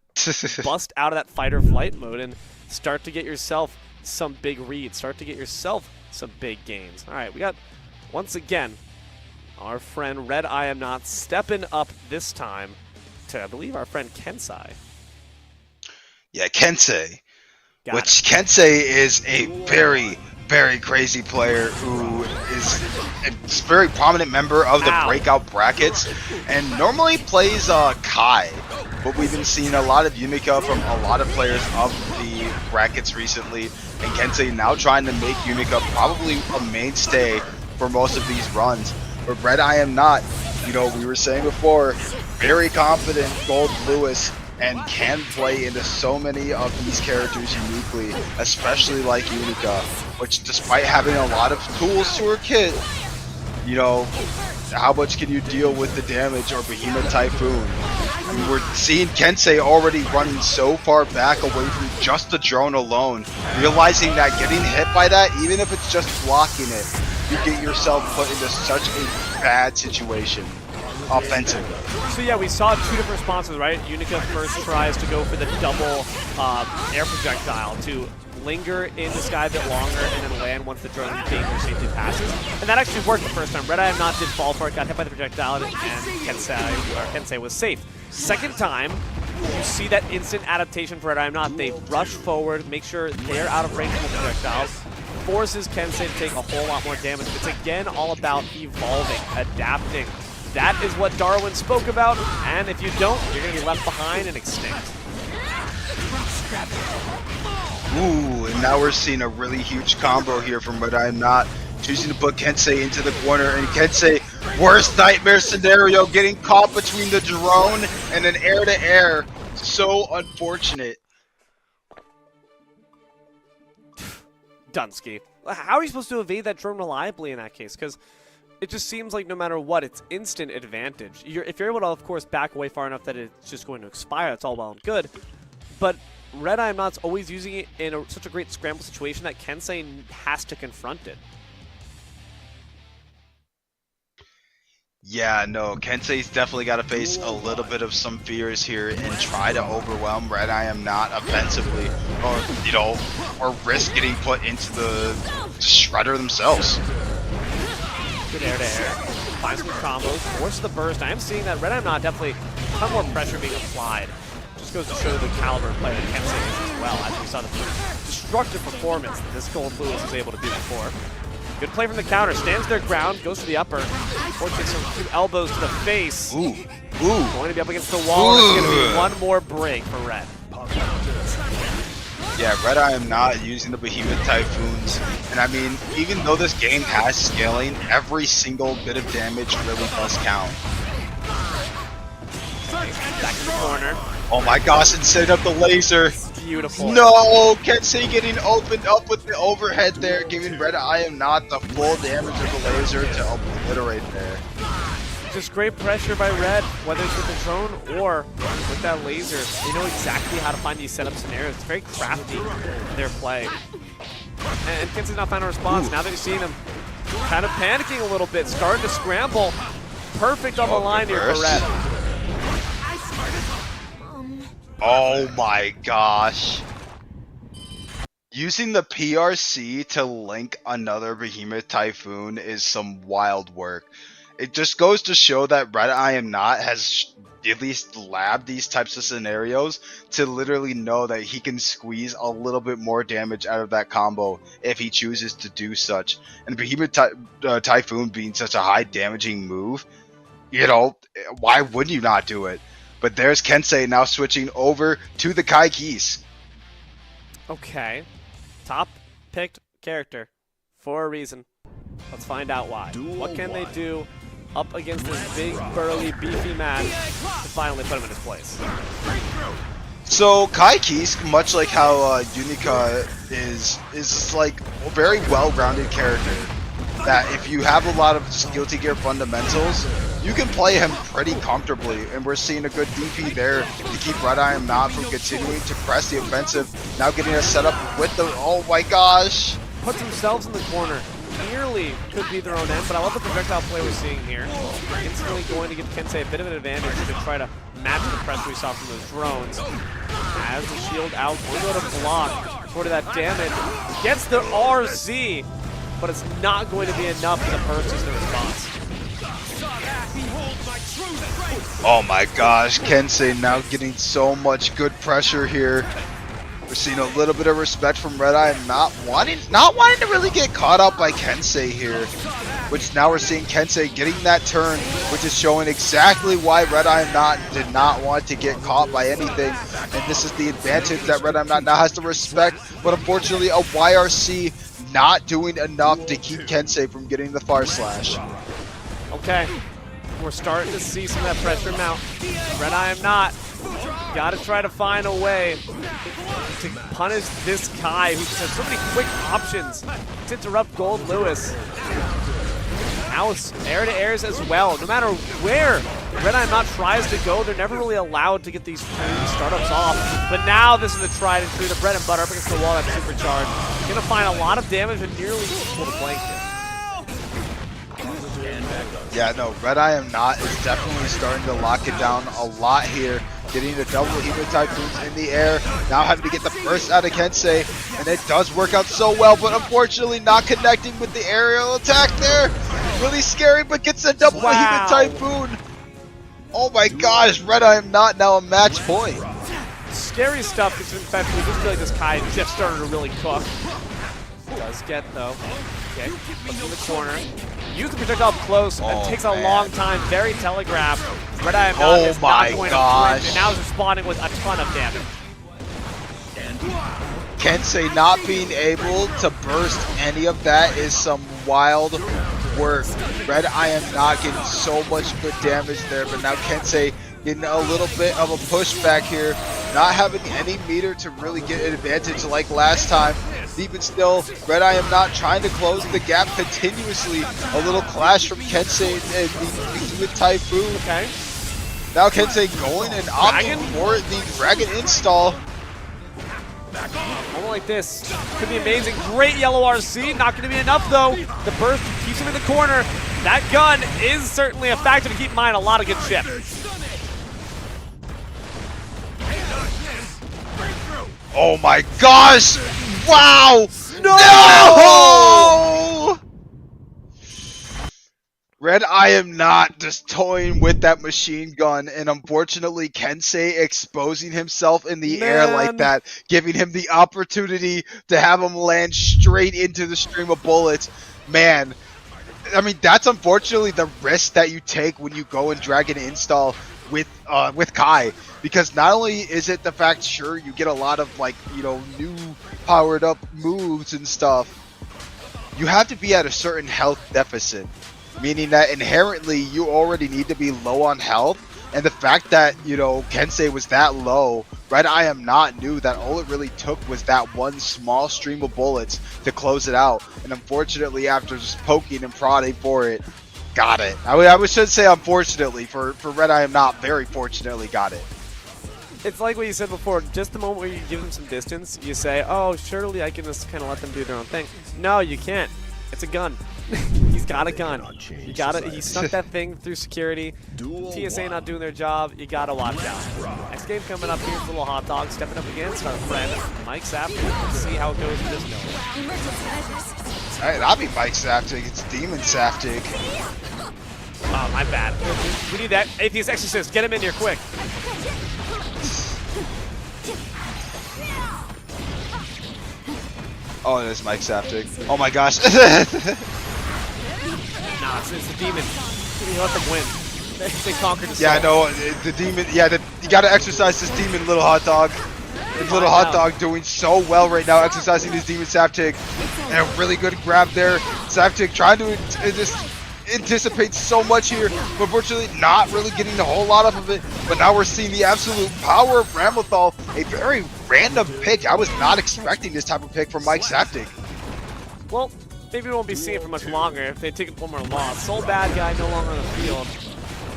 [SPEAKER 10] bust out of that fight or flight mode and start to get yourself some big reads. Start to get yourself some big gains. All right, we got, once again, our friend Red I Am Not stepping up this time to, I believe, our friend Kensei.
[SPEAKER 11] Yeah, Kensei. Kensei is a very, very crazy player who is a very prominent member of the Breakout brackets and normally plays Kai. But we've been seeing a lot of Unica from a lot of players of the brackets recently, and Kensei now trying to make Unica probably a mainstay for most of these runs. But Red I Am Not, you know, we were saying before, very confident Gold Lewis and can play into so many of these characters uniquely, especially like Unica, which despite having a lot of tools to her kit, you know, how much can you deal with the damage or Behemoth Typhoon? We're seeing Kensei already running so far back away from just the drone alone, realizing that getting hit by that, even if it's just blocking it, you get yourself put into such a bad situation offensively.
[SPEAKER 10] So yeah, we saw two different responses, right? Unica first tries to go for the double air projectile to linger in the sky a bit longer and then land once the drone danger safety passes. And that actually worked the first time. Red I Am Not did fall for it, got hit by the projectile, and Kensei was safe. Second time, you see that instant adaptation for Red I Am Not. They rush forward, make sure they're out of range of the projectiles, forces Kensei to take a whole lot more damage. It's again all about evolving, adapting. That is what Darwin spoke about, and if you don't, you're going to be left behind and extinct.
[SPEAKER 11] Ooh, and now we're seeing a really huge combo here from Red I Am Not, choosing to put Kensei into the corner, and Kensei, worst nightmare scenario, getting caught between the drone and an air-to-air. So unfortunate.
[SPEAKER 10] Dunsky. How are you supposed to evade that drone reliably in that case? Because it just seems like no matter what, it's instant advantage. If you're able to, of course, back away far enough that it's just going to expire, it's all well and good. But Red I Am Not's always using it in such a great scramble situation that Kensei has to confront it.
[SPEAKER 11] Yeah, no, Kensei's definitely got to face a little bit of some fears here and try to overwhelm Red I Am Not offensively, or, you know, or risk getting put into the shredder themselves.
[SPEAKER 10] Good air-to-air. Finds some combos, forces the burst. I am seeing that Red I Am Not definitely a ton more pressure being applied. Just goes to show the caliber of player that Kensei is as well, as we saw the destructive performance that this Gold Lewis was able to do before. Good play from the counter, stands their ground, goes to the upper, or takes some 2 elbows to the face.
[SPEAKER 11] Ooh.
[SPEAKER 10] Going to be up against the wall, and it's going to be one more break for Red.
[SPEAKER 11] Yeah, Red I am not using the Behemoth Typhoons. And I mean, even though this game has scaling, every single bit of damage really does count.
[SPEAKER 10] Back in the corner.
[SPEAKER 11] Oh my gosh, and setting up the laser.
[SPEAKER 10] Beautiful.
[SPEAKER 11] No! Kensei getting opened up with the overhead there, giving Red I am not the full damage of the laser to obliterate there.
[SPEAKER 10] Just great pressure by Red, whether it's with the drone or with that laser. They know exactly how to find these setup scenarios. It's very crafty in their play. And Kensei's not found a response. Now that you've seen him kind of panicking a little bit, starting to scramble. Perfect on the line here for Red.
[SPEAKER 11] Oh my gosh. Using the PRC to link another Behemoth Typhoon is some wild work. It just goes to show that Red I Am Not has at least labbed these types of scenarios to literally know that he can squeeze a little bit more damage out of that combo if he chooses to do such. And Behemoth Typhoon being such a high damaging move, you know, why would you not do it? But there's Kensei now switching over to the Kai Keys.
[SPEAKER 10] Okay. Top picked character for a reason. Let's find out why. What can they do up against this big, burly, beefy man to finally put him in his place?
[SPEAKER 11] So Kai Keys, much like how Unica is like a very well-rounded character. That if you have a lot of Guilty Gear fundamentals, you can play him pretty comfortably, and we're seeing a good DP there to keep Red I Am Not from continuing to press the offensive. Now getting a setup with the, oh my gosh!
[SPEAKER 10] Puts themselves in the corner. Nearly could be their own end, but I love the projectile play we're seeing here. Instantly going to give Kensei a bit of an advantage to try to match the pressure we saw from those drones. As the shield out, we'll go to block for that damage. Gets the RZ, but it's not going to be enough to burst the response.
[SPEAKER 11] Oh my gosh, Kensei now getting so much good pressure here. We're seeing a little bit of respect from Red Eye, not wanting to really get caught up by Kensei here. Which now we're seeing Kensei getting that turn, which is showing exactly why Red Eye did not want to get caught by anything. And this is the advantage that Red Eye now has to respect. But unfortunately, a YRC not doing enough to keep Kensei from getting the Far Slash.
[SPEAKER 10] Okay, we're starting to see some of that pressure mount. Red Eye am not. Gotta try to find a way to punish this Kai who just has so many quick options to interrupt Gold Lewis. Now it's air-to-airs as well. No matter where Red Eye Not tries to go, they're never really allowed to get these startups off. But now this is the tried and true, the bread and butter up against the wall, that's supercharged. Gonna find a lot of damage and nearly equal to blanket.
[SPEAKER 11] Yeah, no, Red Eye Am Not is definitely starting to lock it down a lot here. Getting the double Hemo Typhoons in the air. Now having to get the burst out of Kensei. And it does work out so well, but unfortunately not connecting with the aerial attack there. Really scary, but gets a double Hemo Typhoon. Oh my gosh, Red Eye Am Not now a match point.
[SPEAKER 10] Scary stuff, because in fact we just feel like this Kai just started to really cook. Does get though. Okay, looks in the corner. Use the projectile up close, and takes a long time, very telegraphed. Red Eye Am Not is not going to flinch, and now is responding with a ton of damage.
[SPEAKER 11] Kensei not being able to burst any of that is some wild work. Red Eye Am Not getting so much good damage there, but now Kensei getting a little bit of a pushback here. Not having any meter to really get an advantage like last time. Even still, Red Eye Am Not trying to close the gap continuously. A little clash from Kensei and the Typhoon.
[SPEAKER 10] Okay.
[SPEAKER 11] Now Kensei going and opting for the Dragon install.
[SPEAKER 10] Almost like this. Could be amazing. Great yellow RC. Not going to be enough though. The burst keeps him in the corner. That gun is certainly a factor to keep in mind. A lot of good ship.
[SPEAKER 11] Oh my gosh! Wow! No! Red, I am not just toying with that machine gun, and unfortunately, Kensei exposing himself in the air like that, giving him the opportunity to have him land straight into the stream of bullets. Man, I mean, that's unfortunately the risk that you take when you go and drag an install with Kai, because not only is it the fact, sure, you get a lot of like, you know, new powered up moves and stuff, you have to be at a certain health deficit, meaning that inherently you already need to be low on health. And the fact that, you know, Kensei was that low, Red I Am Not knew that all it really took was that one small stream of bullets to close it out. And unfortunately, after just poking and prodding for it, got it. I should say unfortunately, for Red I Am Not, very fortunately got it.
[SPEAKER 10] It's like what you said before, just the moment where you give them some distance, you say, oh, surely I can just kind of let them do their own thing. No, you can't. It's a gun. He's got a gun. You gotta. He snuck that thing through security. TSA not doing their job. You gotta watch out. Next game coming up here's Little Hot Dog stepping up against our friend Mike Sapling. Let's see how it goes with this one.
[SPEAKER 11] Alright, I'll be Mike Saftig. It's Demon Saftig.
[SPEAKER 10] Oh, my bad. We need that Atheist Exorcist. Get him in here quick.
[SPEAKER 11] Oh, it is Mike Saftig. Oh my gosh.
[SPEAKER 10] Nah, it's the demon. You let them win. They conquered the
[SPEAKER 11] Yeah, I
[SPEAKER 10] soul.
[SPEAKER 11] know. The demon. Yeah, you gotta exercise this demon, Little Hot Dog. And Little Hot Dog doing so well right now, exercising his demon Saftig. And a really good grab there. Saftig trying to just anticipate so much here, but unfortunately not really getting a whole lot of it. But now we're seeing the absolute power of Ramlethal. A very random pick. I was not expecting this type of pick from Mike Saftig.
[SPEAKER 10] Well, maybe we won't be seeing it for much longer if they take one more loss. Soul Bad Guy no longer on the field.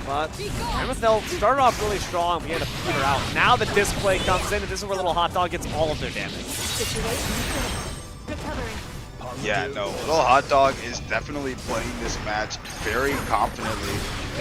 [SPEAKER 10] But Ramlethal started off really strong. We had to peter out. Now the display comes in, and this is where Little Hot Dog gets all of their damage.
[SPEAKER 11] Yeah, no, Little Hot Dog is definitely playing this match very confidently,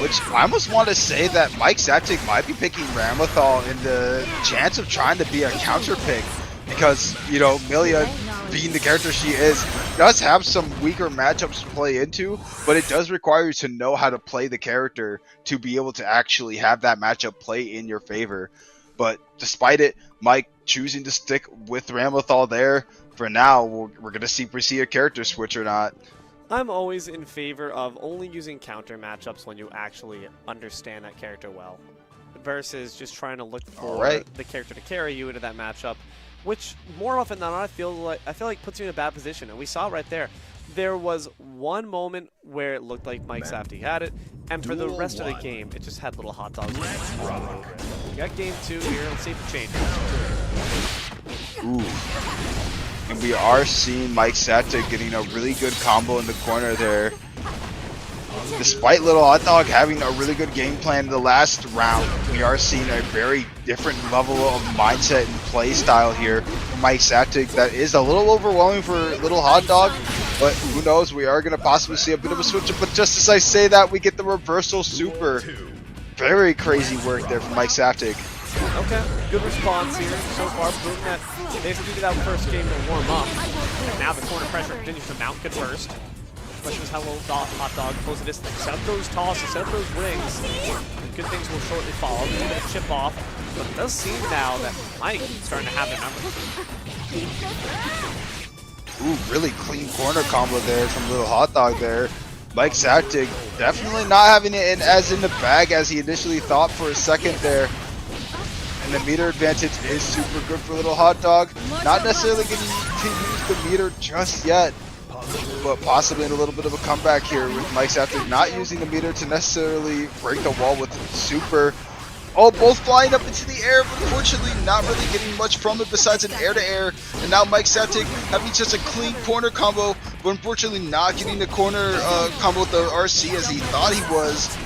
[SPEAKER 11] which I almost want to say that Mike Saftig might be picking Ramlethal in the chance of trying to be a counter pick, because, you know, Milia, being the character she is, does have some weaker matchups to play into, but it does require you to know how to play the character to be able to actually have that matchup play in your favor. But despite it, Mike choosing to stick with Ramlethal there. For now, we're going to see if we see a character switch or not.
[SPEAKER 10] I'm always in favor of only using counter matchups when you actually understand that character well, versus just trying to look for the character to carry you into that matchup, which more often than not I feel like puts you in a bad position. And we saw right there. There was one moment where it looked like Mike Saftig had it, and for the rest of the game, it just had Little Hot Dogs. We got game 2 here. Let's see if it changes.
[SPEAKER 11] Ooh. And we are seeing Mike Saftig getting a really good combo in the corner there. Despite Little Hot Dog having a really good game plan in the last round, we are seeing a very different level of mindset and play style here from Mike Saftig that is a little overwhelming for Little Hot Dog, but who knows, we are going to possibly see a bit of a switch up. But just as I say that, we get the reversal super. Very crazy work there from Mike Saftig.
[SPEAKER 10] Okay, good response here so far, proving that they did that first game to warm up, and now the corner pressure continues to mount good burst. Question is how will Hot Dog close the distance. Set up those tosses, set up those rings, and good things will shortly follow. A little bit of chip off, but it does seem now that Mike is starting to have their number.
[SPEAKER 11] Ooh, really clean corner combo there from Little Hot Dog there. Mike Saftig definitely not having it as in the bag as he initially thought for a second there. And the meter advantage is super good for Little Hot Dog. Not necessarily getting to use the meter just yet, but possibly in a little bit of a comeback here with Mike Saftig not using the meter to necessarily break the wall with super. Oh, both flying up into the air, but unfortunately not really getting much from it besides an air-to-air. And now Mike Saftig having just a clean corner combo, but unfortunately not getting the corner combo with the RC as he thought he was.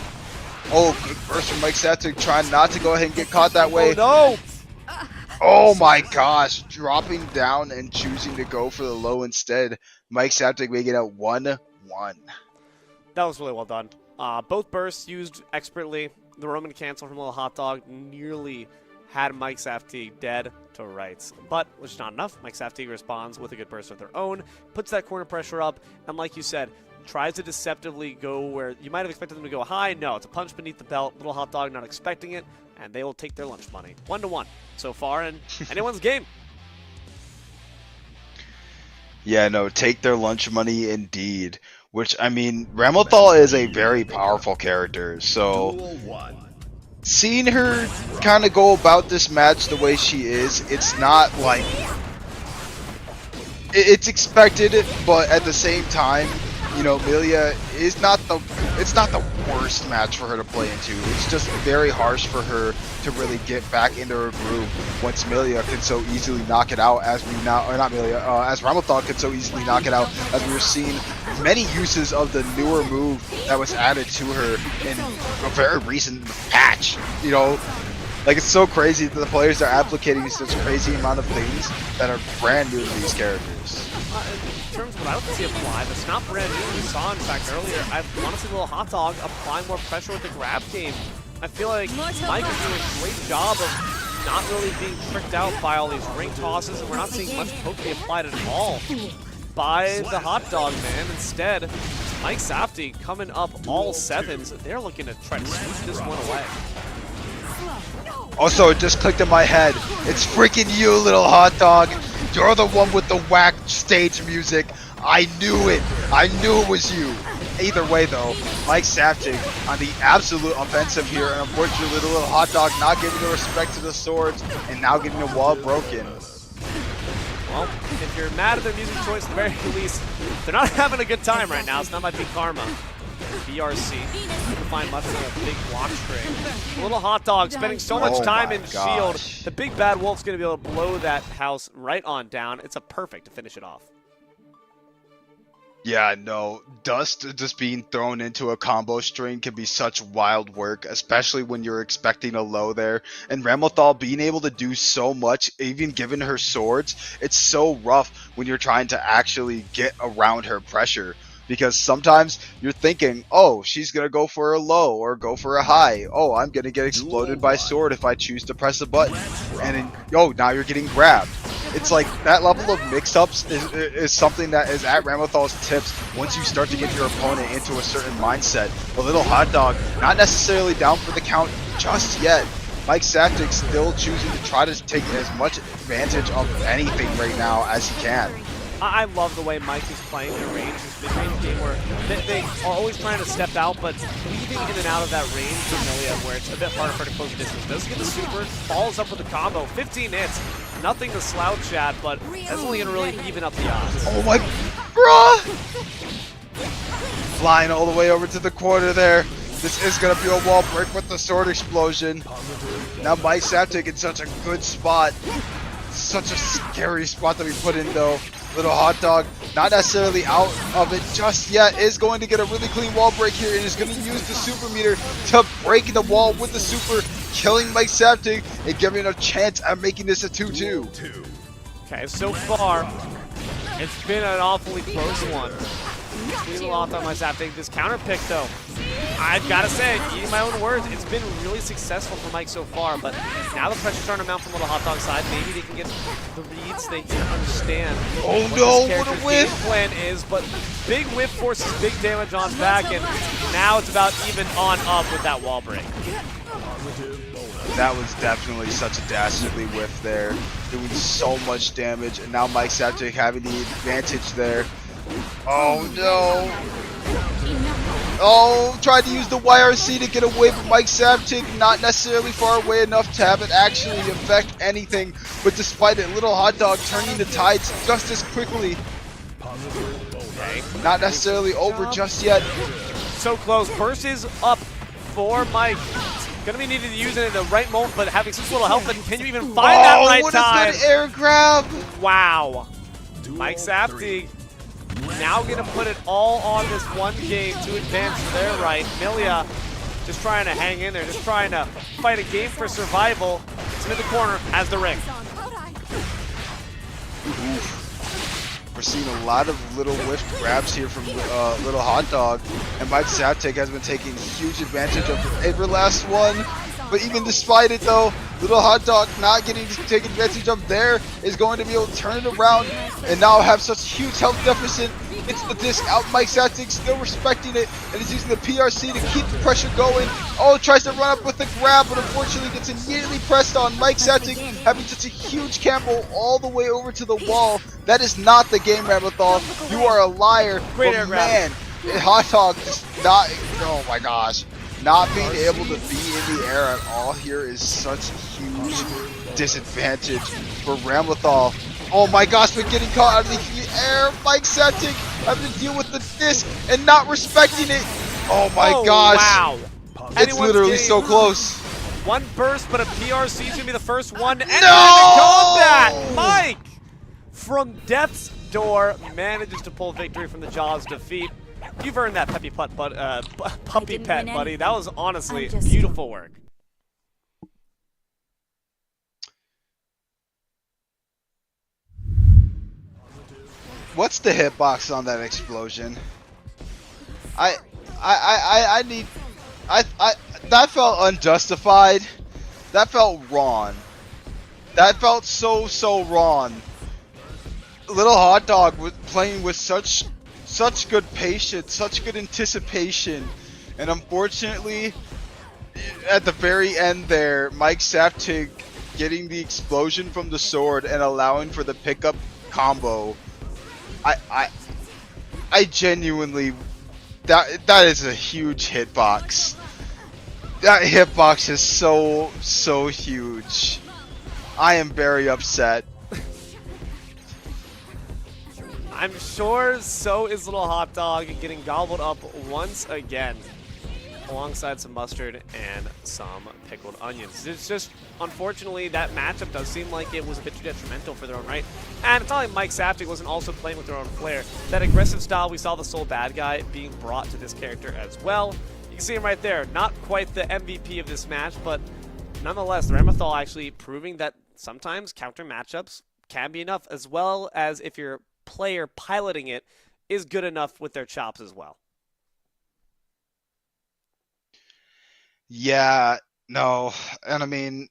[SPEAKER 11] Oh, good burst from Mike Saftig, trying not to go ahead and get caught that way.
[SPEAKER 10] Oh, no!
[SPEAKER 11] Oh my gosh, dropping down and choosing to go for the low instead. Mike Saftig making it 1-1.
[SPEAKER 10] That was really well done. Both bursts used expertly. The Roman cancel from Little Hot Dog nearly had Mike Saftig dead to rights. But, which is not enough, Mike Saftig responds with a good burst of their own, puts that corner pressure up, and like you said, tries to deceptively go where you might have expected them to go high. No, it's a punch beneath the belt. Little hot dog not expecting it, and they will take their lunch money. 1-1 so far, and anyone's game.
[SPEAKER 11] Yeah, no, take their lunch money indeed. Which, I mean, Ramlethal is a very powerful character, so seeing her kind of go about this match the way she is, it's not like... It's expected, but at the same time, you know, Milia is not the... It's not the worst match for her to play into. It's just very harsh for her to really get back into her groove once Milia can so easily knock it out as we now... Or not Milia, as Ramlethal can so easily knock it out as we were seeing many uses of the newer move that was added to her in a very recent patch. You know, like, it's so crazy that the players are applicating such crazy amount of things that are brand new to these characters.
[SPEAKER 10] In terms of what I would see apply, that's not brand new. We saw, in fact, earlier, I want to see Little Hot Dog apply more pressure with the grab game. I feel like Mike is doing a great job of not really being tricked out by all these ring tosses, and we're not seeing much poke be applied at all by the Hot Dog Man. Instead, Mike Safdie coming up all sevens. They're looking to try to switch this one away.
[SPEAKER 11] Also, it just clicked in my head. It's freaking you, Little Hot Dog. You're the one with the whack stage music. I knew it. I knew it was you. Either way, though, Mike Safdie on the absolute offensive here, and unfortunately, Little Hot Dog not giving the respect to the swords and now getting the wall broken.
[SPEAKER 10] Well, if you're mad at their music choice, at the very least, they're not having a good time right now. It's not my big karma. BRC. You can find much of a big block string. Little Hot Dog spending so much time in shield. The big bad wolf's going to be able to blow that house right on down. It's a perfect to finish it off.
[SPEAKER 11] Yeah, no, dust just being thrown into a combo string can be such wild work, especially when you're expecting a low there. And Ramlethal being able to do so much, even given her swords, it's so rough when you're trying to actually get around her pressure. Because sometimes you're thinking, oh, she's going to go for a low or go for a high. Oh, I'm going to get exploded by sword if I choose to press a button. And then, oh, now you're getting grabbed. It's like that level of mix-ups is something that is at Ramlethal's tips once you start to get your opponent into a certain mindset. A Little Hot Dog, not necessarily down for the count just yet. Mike Safdie still choosing to try to take as much advantage of anything right now as he can.
[SPEAKER 10] I love the way Mike is playing their range. This mid-range game where they are always trying to step out, but weaving in and out of that range for Milia, where it's a bit harder for her to close the distance. Does get the super, follows up with the combo. 15 hits, nothing to slouch at, but that's only going to really even up the odds.
[SPEAKER 11] Oh my, bruh! Flying all the way over to the corner there. This is going to be a wall break with the sword explosion. Now Mike Safdie in such a good spot. Such a scary spot that we put in though. Little Hot Dog, not necessarily out of it just yet, is going to get a really clean wall break here and is going to use the super meter to break the wall with the super, killing Mike Safdie and giving him a chance at making this a 2-2.
[SPEAKER 10] Okay, so far, it's been an awfully close one. Little Hot Dog, Mike Safdie. This counter pick though, I've got to say, eating my own words, it's been really successful for Mike so far, but now the pressure's starting to mount from Little Hot Dog's side. Maybe they can get the reads, they can understand what a whiff plan is, but big whiff forces big damage on back, and now it's about even on up with that wall break.
[SPEAKER 11] That was definitely such a dastardly whiff there, doing so much damage, and now Mike Safdie having the advantage there. Oh no! Oh, tried to use the YRC to get away from Mike Safdie, not necessarily far away enough to have it actually affect anything, but despite it, Little Hot Dog turning the tides just as quickly. Not necessarily over just yet.
[SPEAKER 10] So close. Burst is up for Mike. Gonna be needed to use it in the right moment, but having such little help, but can you even find that right time?
[SPEAKER 11] What a good air grab!
[SPEAKER 10] Wow. Mike Safdie now gonna put it all on this one game to advance to their right. Milia just trying to hang in there, just trying to fight a game for survival. It's in the corner, has the ring.
[SPEAKER 11] We're seeing a lot of little whiff grabs here from Little Hot Dog, and Mike Safdie has been taking huge advantage of every last one. But even despite it though, Little Hot Dog not getting to take advantage of there is going to be able to turn it around and now have such huge health deficit. Gets the disc out, Mike Satic still respecting it and is using the PRC to keep the pressure going. Oh, tries to run up with the grab, but unfortunately gets immediately pressed on. Mike Satic having such a huge combo all the way over to the wall. That is not the game, Ramlethal. You are a liar.
[SPEAKER 10] Great
[SPEAKER 11] but
[SPEAKER 10] air grab.
[SPEAKER 11] man, Hot Dog just not, oh my gosh. Not being able to be in the air at all here is such a huge disadvantage for Ramlethal. Oh my gosh, but getting caught out of the air. Mike Satic having to deal with the disc and not respecting it. Oh my gosh.
[SPEAKER 10] Wow.
[SPEAKER 11] It's
[SPEAKER 10] Anyone's
[SPEAKER 11] literally
[SPEAKER 10] game.
[SPEAKER 11] so close.
[SPEAKER 10] One burst, but a PRC is going to be the first one. And
[SPEAKER 11] No!
[SPEAKER 10] the combat! Mike, from death's door, manages to pull victory from the Jaws defeat. You've earned that puppy pet, buddy. That was honestly beautiful work.
[SPEAKER 11] What's the hitbox on that explosion? That felt unjustified. That felt wrong. That felt so wrong. Little Hot Dog was playing with such good patience, such good anticipation, and unfortunately, at the very end there, Mike Saftig getting the explosion from the sword and allowing for the pickup combo. I genuinely, that is a huge hitbox. That hitbox is so huge. I am very upset.
[SPEAKER 10] I'm sure so is Little Hot Dog getting gobbled up once again, alongside some mustard and some pickled onions. It's just, unfortunately, that matchup does seem like it was a bit too detrimental for their own right. And it's not like Mike Saftig wasn't also playing with their own flair. That aggressive style, we saw the sole bad guy being brought to this character as well. You can see him right there. Not quite the MVP of this match, but nonetheless, the Ramlethal actually proving that sometimes counter matchups can be enough, as well as if your player piloting it is good enough with their chops as well.
[SPEAKER 11] Yeah, no, and I mean,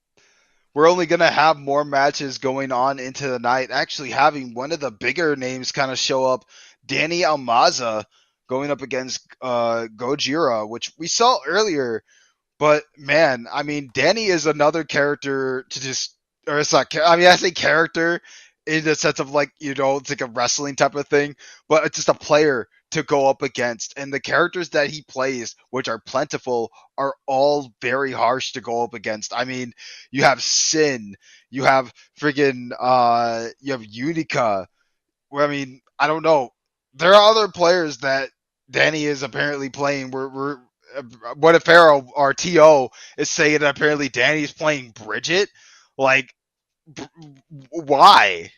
[SPEAKER 11] we're only going to have more matches going on into the night. Actually having one of the bigger names kind of show up, Danny Almaza going up against Gojira, which we saw earlier. But man, I mean, Danny is another character to just, or it's not, I mean, I say character in the sense of like, you know, it's like a wrestling type of thing, but it's just a player to go up against. And the characters that he plays, which are plentiful, are all very harsh to go up against. I mean, you have Sin, you have friggin', you have Unica, where, I mean, I don't know. There are other players that Danny is apparently playing. What if Pharaoh or TO is saying that apparently Danny's playing Bridget? Like, why?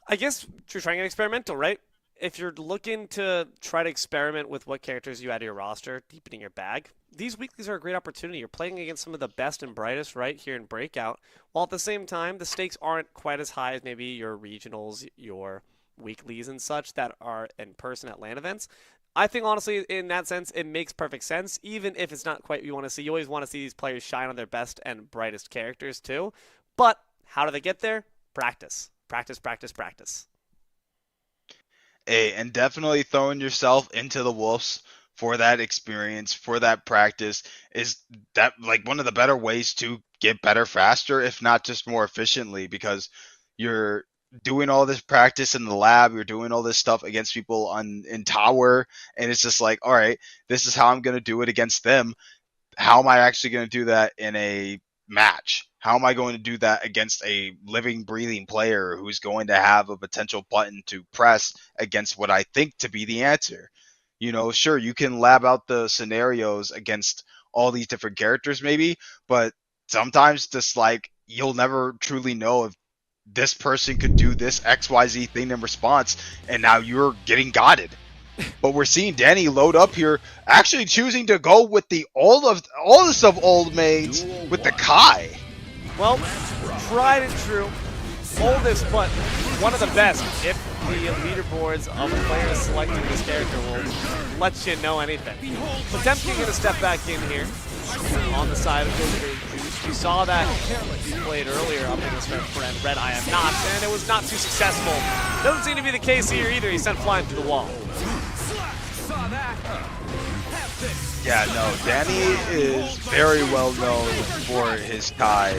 [SPEAKER 10] I guess you're trying to get experimental, right? If you're looking to try to experiment with what characters you add to your roster, deepening your bag, these weeklies are a great opportunity. You're playing against some of the best and brightest right here in Breakout, while at the same time, the stakes aren't quite as high as maybe your regionals, your weeklies and such that are in person at LAN events. I think, honestly, in that sense, it makes perfect sense, even if it's not quite what you want to see. You always want to see these players shine on their best and brightest characters, too. But how do they get there? Practice. Practice, practice, practice.
[SPEAKER 11] Hey, and definitely throwing yourself into the wolves for that experience, for that practice, is that like one of the better ways to get better faster, if not just more efficiently, because you're doing all this practice in the lab, you're doing all this stuff against people in tower, and it's just like, all right, this is how I'm going to do it against them. How am I actually going to do that in a match? How am I going to do that against a living, breathing player who's going to have a potential button to press against what I think to be the answer? You know, sure, you can lab out the scenarios against all these different characters maybe, but sometimes just like you'll never truly know if this person could do this XYZ thing in response, and now you're getting godded. But we're seeing Danny load up here, actually choosing to go with the oldest of old maids with the Kai.
[SPEAKER 10] Well, tried and true, oldest, but one of the best. If the leaderboards of players selecting this character will let you know anything. Potemkin going to step back in here. on the side of Gojira Juice. We saw that he played earlier up in this friend, Red I Am Not, and it was not too successful. Doesn't seem to be the case here either. He sent flying through the wall.
[SPEAKER 11] Yeah, no, Danny is very well known for his Kai.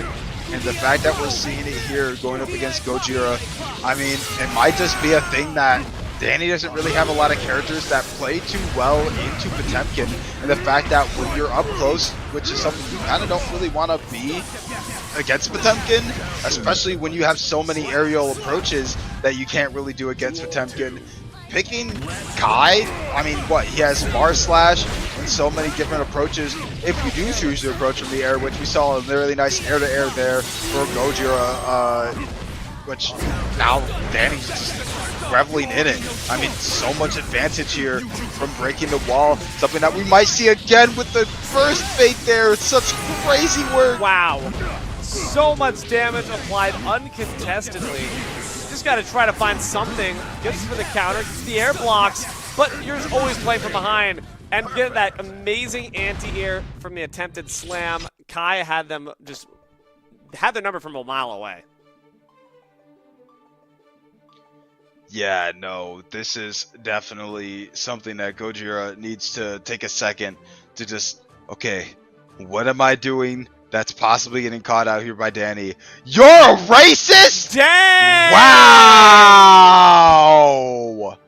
[SPEAKER 11] And the fact that we're seeing it here going up against Gojira, I mean, it might just be a thing that Danny doesn't really have a lot of characters that play too well into Potemkin. And the fact that when you're up close, which is something you kind of don't really want to be against Potemkin, especially when you have so many aerial approaches that you can't really do against Potemkin. Picking Kai, I mean, what, he has bar slash and so many different approaches. If you do choose to approach from the air, which we saw a really nice air-to-air there for Gojira, which now Danny's just reveling in it. I mean, so much advantage here from breaking the wall. Something that we might see again with the first bait there. It's such crazy work.
[SPEAKER 10] Wow. So much damage applied uncontestedly. Just got to try to find something. Gets for the counter, gets the air blocks, but you're always playing from behind. And get that amazing anti-air from the attempted slam. Kai had them just had their number from a mile away.
[SPEAKER 11] Yeah, no, this is definitely something that Gojira needs to take a second to just, okay, what am I doing that's possibly getting caught out here by Danny? You're a racist?
[SPEAKER 10] Dang!
[SPEAKER 11] Wow!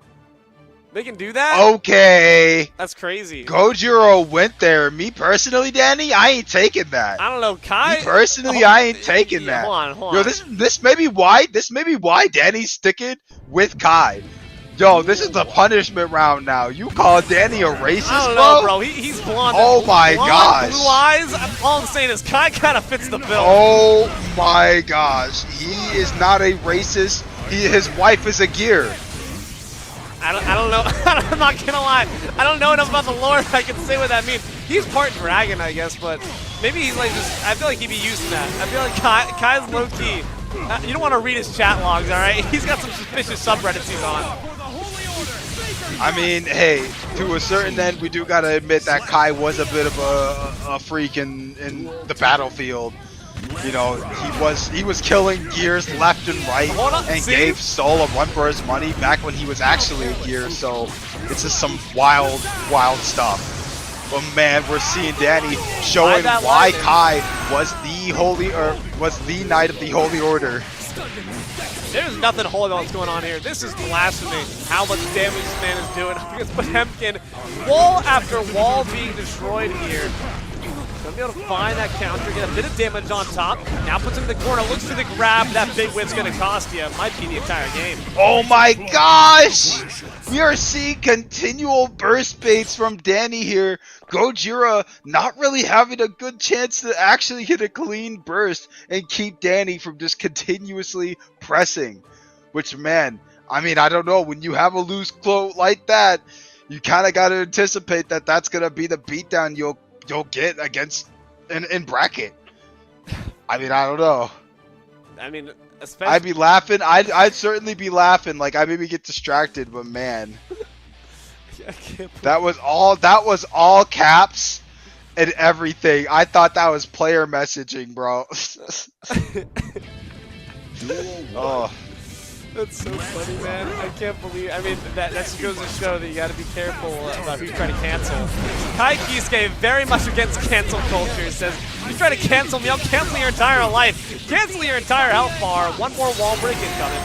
[SPEAKER 10] They can do that?
[SPEAKER 11] Okay.
[SPEAKER 10] That's crazy.
[SPEAKER 11] Gojira went there. Me personally, Danny, I ain't taking that.
[SPEAKER 10] I don't know, Kai.
[SPEAKER 11] Me personally, I ain't taking that.
[SPEAKER 10] Hold on.
[SPEAKER 11] Yo, this may be why Danny's sticking with Kai. Yo, this is the punishment round now. You call Danny a racist,
[SPEAKER 10] I don't know, bro. He's blonde.
[SPEAKER 11] Oh my gosh.
[SPEAKER 10] Blue eyes. All I'm saying is Kai kind of fits the bill.
[SPEAKER 11] Oh my gosh. He is not a racist. His wife is a gear.
[SPEAKER 10] I don't know. I'm not gonna lie. I don't know enough about the lore. I can say what that means. He's part dragon, I guess, but maybe he's like just. I feel like he'd be used to that. I feel like Kai's low key. You don't want to read his chat logs, all right? He's got some suspicious subreddits he's on.
[SPEAKER 11] I mean, hey, to a certain end, we do gotta admit that Kai was a bit of a freak in the battlefield. You know, he was killing gears left and right and gave Soul a run for his money back when he was actually a gear. So it's just some wild stuff. But man, we're seeing Danny showing why Kai was the knight of the Holy Order.
[SPEAKER 10] There's nothing holy about what's going on here. This is blasphemy. How much damage this man is doing against Potemkin. Wall after wall being destroyed here. Gonna be able to find that counter, get a bit of damage on top. Now puts him in the corner, looks for the grab. That big whip's gonna cost you. Might be the entire game.
[SPEAKER 11] Oh my gosh! We are seeing continual burst baits from Danny here. Gojira not really having a good chance to actually hit a clean burst and keep Danny from just continuously pressing. Which, man, I mean, I don't know. When you have a loose float like that, you kind of got to anticipate that that's going to be the beatdown you'll get against in bracket. I mean, I don't know.
[SPEAKER 10] I mean, especially
[SPEAKER 11] I'd be laughing. I'd certainly be laughing. Like, I maybe get distracted, but man, that was all caps and everything. I thought that was player messaging, bro. Oh.
[SPEAKER 10] That's so funny, man. I can't believe. I mean, that just goes to show that you got to be careful about who you try to cancel. Kai Kisuke, very much against cancel culture, says, if you try to cancel me, I'll cancel your entire life. Cancel your entire health bar. One more wall break incoming.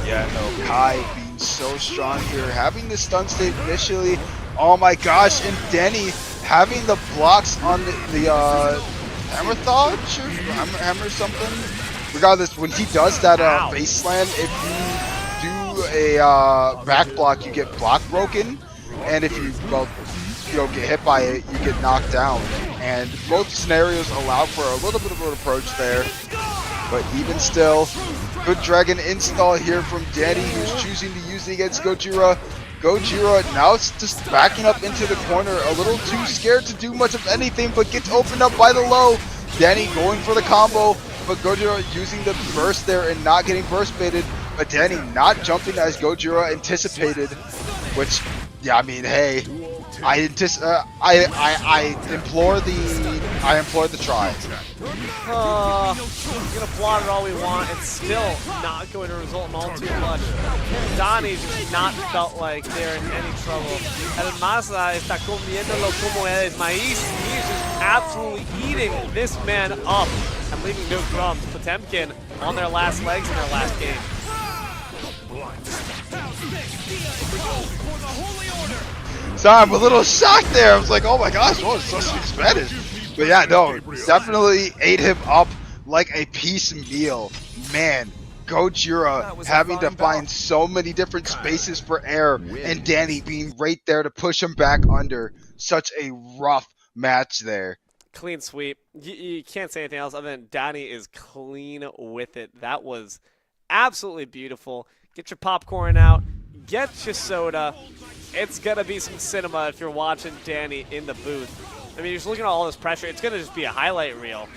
[SPEAKER 11] Yeah, no, Kai being so strong here, having the stun state initially. Oh my gosh, and Denny having the blocks on the hammer dodge or hammer something. Regardless, when he does that base slam, if you do a back block, you get block broken, and if you don't get hit by it, you get knocked down. And both scenarios allow for a little bit of an approach there, but even still, good dragon install here from Danny, who's choosing to use it against Gojira. Gojira now just backing up into the corner, a little too scared to do much of anything, but gets opened up by the low. Danny going for the combo, but Gojira using the burst there and not getting burst baited, but Danny not jumping as Gojira anticipated, which, yeah, I mean, hey, I implore the try.
[SPEAKER 10] We're gonna plot it all we want. It's still not going to result in all too much. Donnie just not felt like they're in any trouble. El Maza está comiéndolo como el maíz. He's just absolutely eating this man up and leaving no crumbs. Potemkin on their last legs in their last game.
[SPEAKER 11] So I'm a little shocked there. I was like, oh my gosh, whoa, it's supposed to be Spanish. But yeah, no, definitely ate him up like a piece meal. Man, Gojira having to find so many different spaces for air and Danny being right there to push him back under. Such a rough match there.
[SPEAKER 10] Clean sweep. You can't say anything else other than Danny is clean with it. That was absolutely beautiful. Get your popcorn out. Get your soda. It's going to be some cinema if you're watching Danny in the booth. I mean, you're just looking at all this pressure. It's going to just be a highlight reel.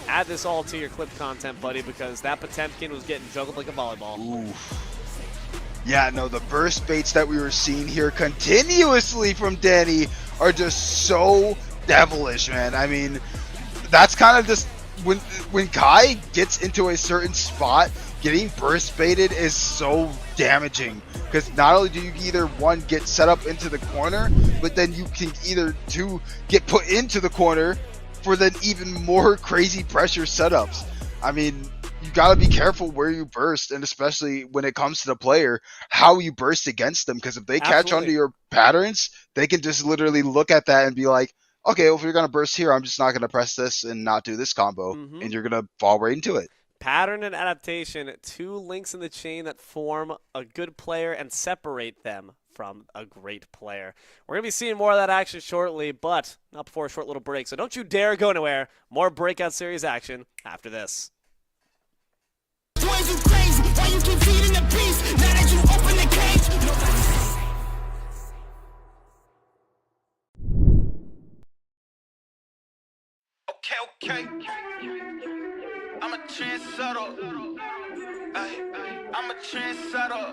[SPEAKER 10] Add this all to your clip content, buddy, because that Potemkin was getting juggled like a volleyball.
[SPEAKER 11] Oof. Yeah, no, the burst baits that we were seeing here continuously from Danny are just so devilish, man. I mean, that's kind of just when Kai gets into a certain spot, getting burst baited is so damaging, because not only do you either one get set up into the corner, but then you can either two get put into the corner for then even more crazy pressure setups. I mean, you gotta be careful where you burst, and especially when it comes to the player, how you burst against them, because if they catch onto your patterns, they can just literally look at that and be like, okay, well, if you're gonna burst here, I'm just not gonna press this and not do this combo, and you're gonna fall right into it.
[SPEAKER 10] Pattern and adaptation, two links in the chain that form a good player and separate them from a great player. We're going to be seeing more of that action shortly, but not before a short little break. So don't you dare go anywhere. More Breakout Series action after this.
[SPEAKER 2] Why you crazy? Why you keep feeding the beast? Now that you open the cage,
[SPEAKER 8] Okay. I'm a trendsetter. I'm a trendsetter.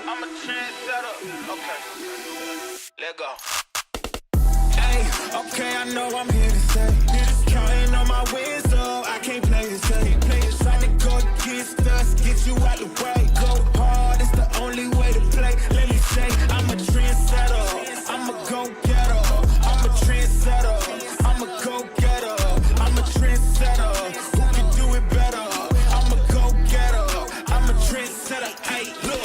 [SPEAKER 8] I'm a trendsetter. Okay. Let go. Hey, okay, I know I'm here to stay. Counting on my wins, so I can't play this game. Trying to go against us, get you out the way. Go hard, it's the only way to play. Let me say, I'm a trendsetter. I'm a go-getter. I'm a trendsetter. I'm a go-getter. I'm a trendsetter. Who can do it better? I'm a go-getter. I'm a trendsetter. Hey, look,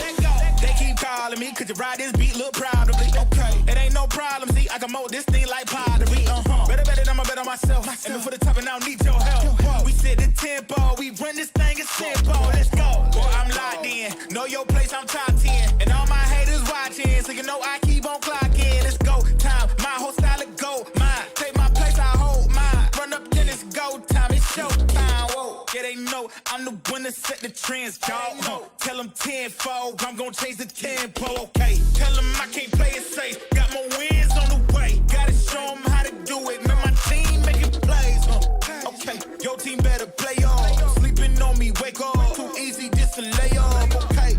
[SPEAKER 8] they keep calling me, could you ride this beat, look proud of me? Okay, it ain't no problem, see, I can mold this thing like pottery, Better than I'ma bet on myself. And before the top, and I don't need your help. We set the tempo, we run this thing as simple. Let's go. Boy, I'm locked in. Know your place, I'm top 10. And all my haters watching, so you know I keep on clocking. Let's go. Time, my whole style of go. Mine, take my place, I hold mine. Run up, then it's go time. It's show time. Whoa. Yeah, they know I'm the one that set the trends, y'all. Tell them tenfold, I'm gonna change the tempo. Okay. Tell them I can't play it safe. Got more wins on the way. Gotta show them how to do it. Man, my team making plays. Okay, your team better play off. Sleeping on me, wake up. Too easy just to lay off. Okay,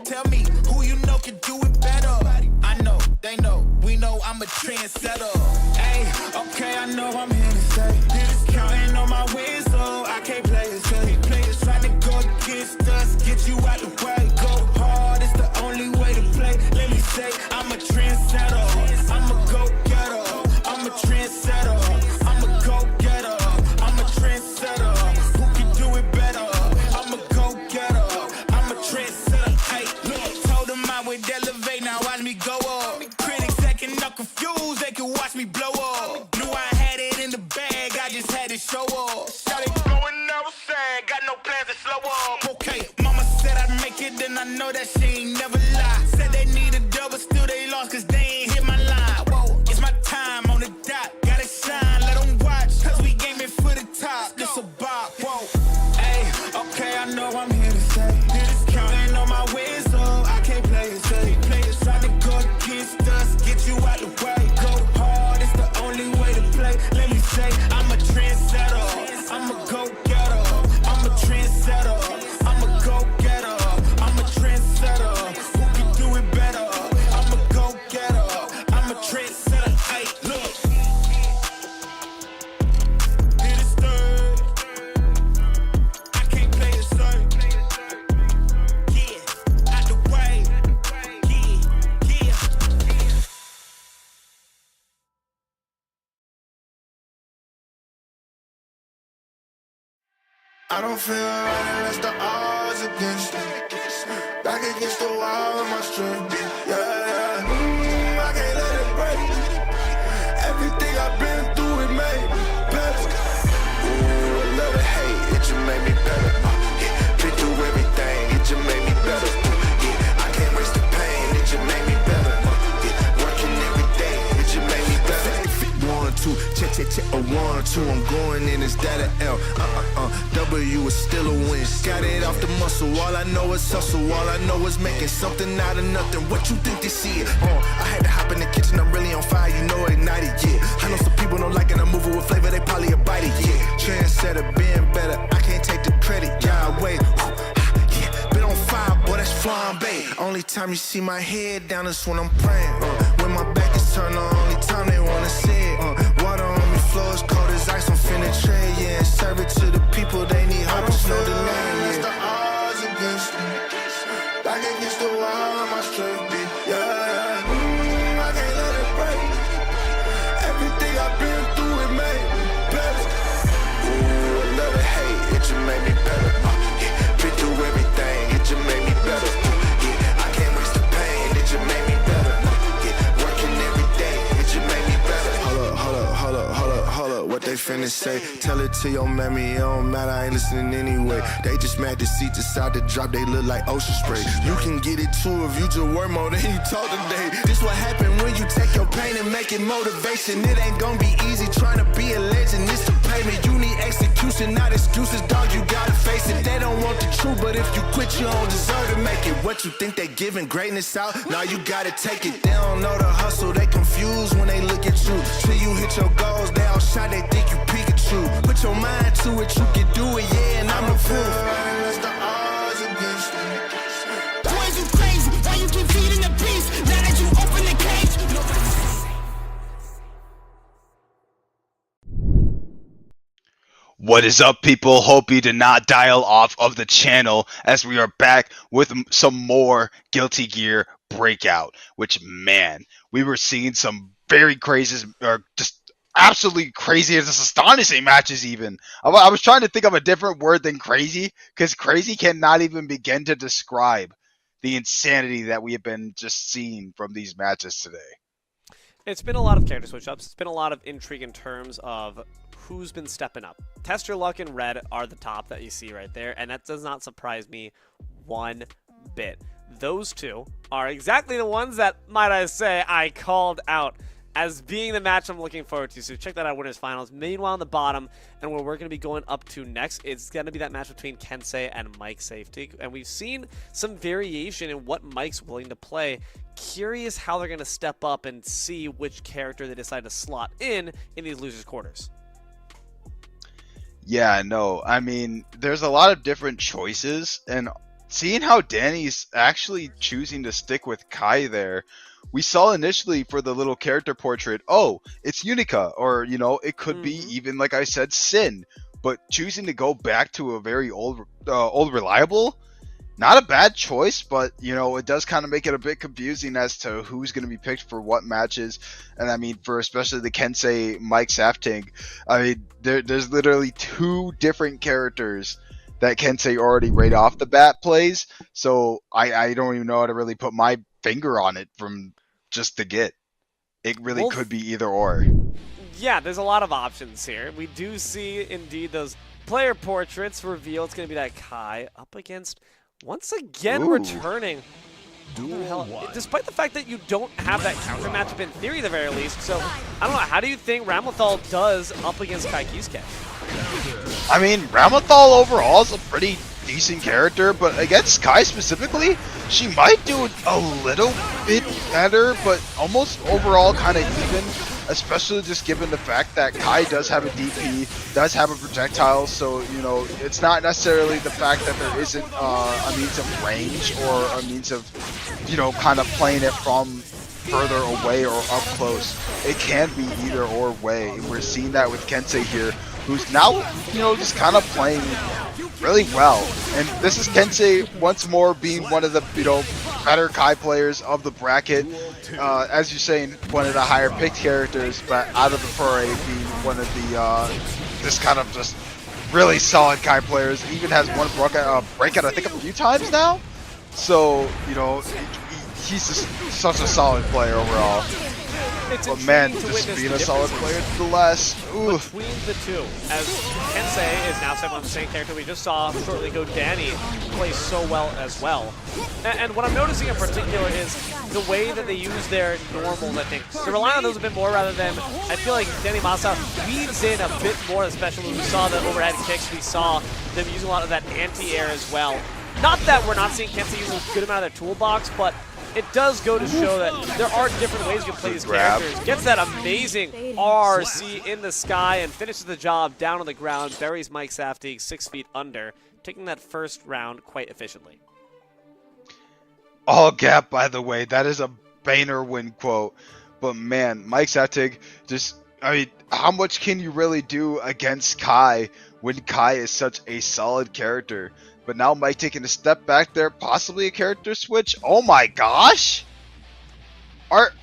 [SPEAKER 8] tell me who you know can do it better. I know, they know, we know I'm a trendsetter. Hey, okay, I know I'm here to stay. Counting on my wins, so I can't play it safe. Players trying to go against us, get you out the way. Go hard, it's the only way to play. Let me say, I'm a trendsetter. I'm a go-getter. I'm a trendsetter. I'm a go-getter. I'm a trendsetter. Who can do it better? I'm a go-getter. I'm a trendsetter. Hey, look, told them I would elevate, now watch me go up. Critics acting up confused, they can watch me blow up. Knew I had it in the bag, I just had to show up. Shot it going outside, got no plans to slow up. Okay, mama said I'd make it, then I know that she ain't never lie. Said they need a double, still they lost, cause they ain't hit my line. Whoa, it's my time on the dot, gotta shine, let them watch, cause we gaming for the top, this a bop, whoa. Hey, okay, I know I'm here to stay. Counting on my wins, so I can't play it safe. Players trying to go against us, get you out the way. Go hard, it's the only way to play. Let me say, I'm a trendsetter. I'm a go-getter. I'm a trendsetter. I'm a go-getter. I'm a trendsetter. Who can do it better?
[SPEAKER 2] I don't feel right unless the odds against me. Back against the wall with my strength. Yeah, I can't let it break. Everything I've been through, it made me better. Ooh, I love the hate, it just made me better. Yeah, been through everything, it just made me better. Yeah, I can't waste the pain, it just made me better. Yeah, working every day, it just made me better. 1, 2, check, a 1, 2, I'm going in, is that an L? W is still a win. Got it off the muscle, all I know is hustle. All I know is making something out of nothing. What you think they see it? I had to hop in the kitchen, I'm really on fire, you know, ignited, yeah. I know some people don't like it, I'm moving with flavor, they probably a bite it, yeah. Trendsetter, being better, I can't take the credit, yeah, wait. Yeah, been on fire, boy, that's flambe. Only time you see my head down is when I'm praying. When my back is turned, the only time they wanna see it. Water on me, floor is cold as ice, I'm finna trade, yeah. And serve it to the people, they need hope, it's no delay, yeah. The odds against me. Back against the wall, my strength, yeah. I can't let it break. Everything I've been through, it made me better. Ooh, I love the hate, it just made me better. Yeah, been through everything, it just made me better. Yeah, I can't waste the pain, it just made me better. Yeah, working every day, it just made me better. Hold up, what they finna say? Tell it to your mammy, it don't matter, I ain't listening anyway. They just mad to see decide to drop, they look like ocean spray. You can get it too if you just work more than you talk today. This what happen when you take your pain and make it motivation. It ain't gonna be easy trying to be a legend, it's the payment. You need execution, not excuses, dog, you gotta face it. They don't want the truth, but if you quit, you don't deserve to make it. What you think they giving greatness out? Now you gotta take it. They don't know the hustle, they confused when they look at you. Till you hit your goals, they all shot, they think you Pikachu. Put your mind to it, you can do it, yeah, and I'm the proof.
[SPEAKER 5] Boys, you crazy, why you keep feeding the beast? Now that you open the cage,
[SPEAKER 11] What is up, people? Hope you did not dial off of the channel as we are back with some more Guilty Gear Breakout, which, man, we were seeing some very crazy, or just absolutely crazy, it's astonishing matches even. I was trying to think of a different word than crazy, because crazy cannot even begin to describe the insanity that we have been just seeing from these matches today.
[SPEAKER 10] It's been a lot of character switch-ups. It's been a lot of intrigue in terms of who's been stepping up. Test Your Luck and Red are the top that you see right there, and that does not surprise me one bit. Those two are exactly the ones that, might I say, I called out as being the match I'm looking forward to. So check that out, Winners Finals. Meanwhile, on the bottom, and where we're going to be going up to next, it's going to be that match between Kensei and Mike Safety. And we've seen some variation in what Mike's willing to play. Curious how they're going to step up and see which character they decide to slot in these losers' quarters.
[SPEAKER 11] Yeah, no, I mean, there's a lot of different choices, and seeing how Danny's actually choosing to stick with Kai there, we saw initially for the little character portrait, oh, it's Unica, or, you know, it could be even, like I said, Sin, but choosing to go back to a very old reliable, not a bad choice, but, you know, it does kind of make it a bit confusing as to who's going to be picked for what matches. And I mean, for especially the Kensei Mike Safting, I mean, there's literally two different characters that Kensei already right off the bat plays. So I don't even know how to really put my finger on it from just the get. It really could be either or.
[SPEAKER 10] Yeah, there's a lot of options here. We do see, indeed, those player portraits reveal. It's going to be that Kai up against, once again, returning. Despite the fact that you don't have that counter matchup in theory, at the very least. So, I don't know. How do you think Ramathal does up against Kai Kisuke?
[SPEAKER 11] I mean, Ramathal overall is a pretty decent character, but against Kai specifically, she might do it a little bit better, but almost overall kind of even, especially just given the fact that Kai does have a DP, does have a projectile, so, you know, it's not necessarily the fact that there isn't a means of range or a means of, you know, kind of playing it from further away or up close. It can be either or way. We're seeing that with Kensei here, who's now, you know, just kind of playing really well. And this is Kensei once more being one of the, you know, better Kai players of the bracket. As you're saying, one of the higher picked characters, but out of the foray being one of the just kind of just really solid Kai players. Even has won breakout I think a few times now. So you know, he's just such a solid player overall. But man, just being a solid player to the last. Ooh.
[SPEAKER 10] Between the two, as Kensei is now second on the same character we just saw shortly ago, Danny plays so well as well. And what I'm noticing in particular is the way that they use their normals, I think. They rely on those a bit more rather than, I feel like Danny Masa leads in a bit more, especially when we saw the overhead kicks, we saw them using a lot of that anti-air as well. Not that we're not seeing Kensei use a good amount of their toolbox, but it does go to show that there are different ways you can play these characters. Gets that amazing RC in the sky and finishes the job down on the ground. Buries Mike Safdie 6 feet under, taking that first round quite efficiently.
[SPEAKER 11] All gap, by the way. That is a Boehner win quote. But man, Mike Safdie just, I mean, how much can you really do against Kai when Kai is such a solid character? But now Mike taking a step back there, possibly a character switch. Oh my gosh! What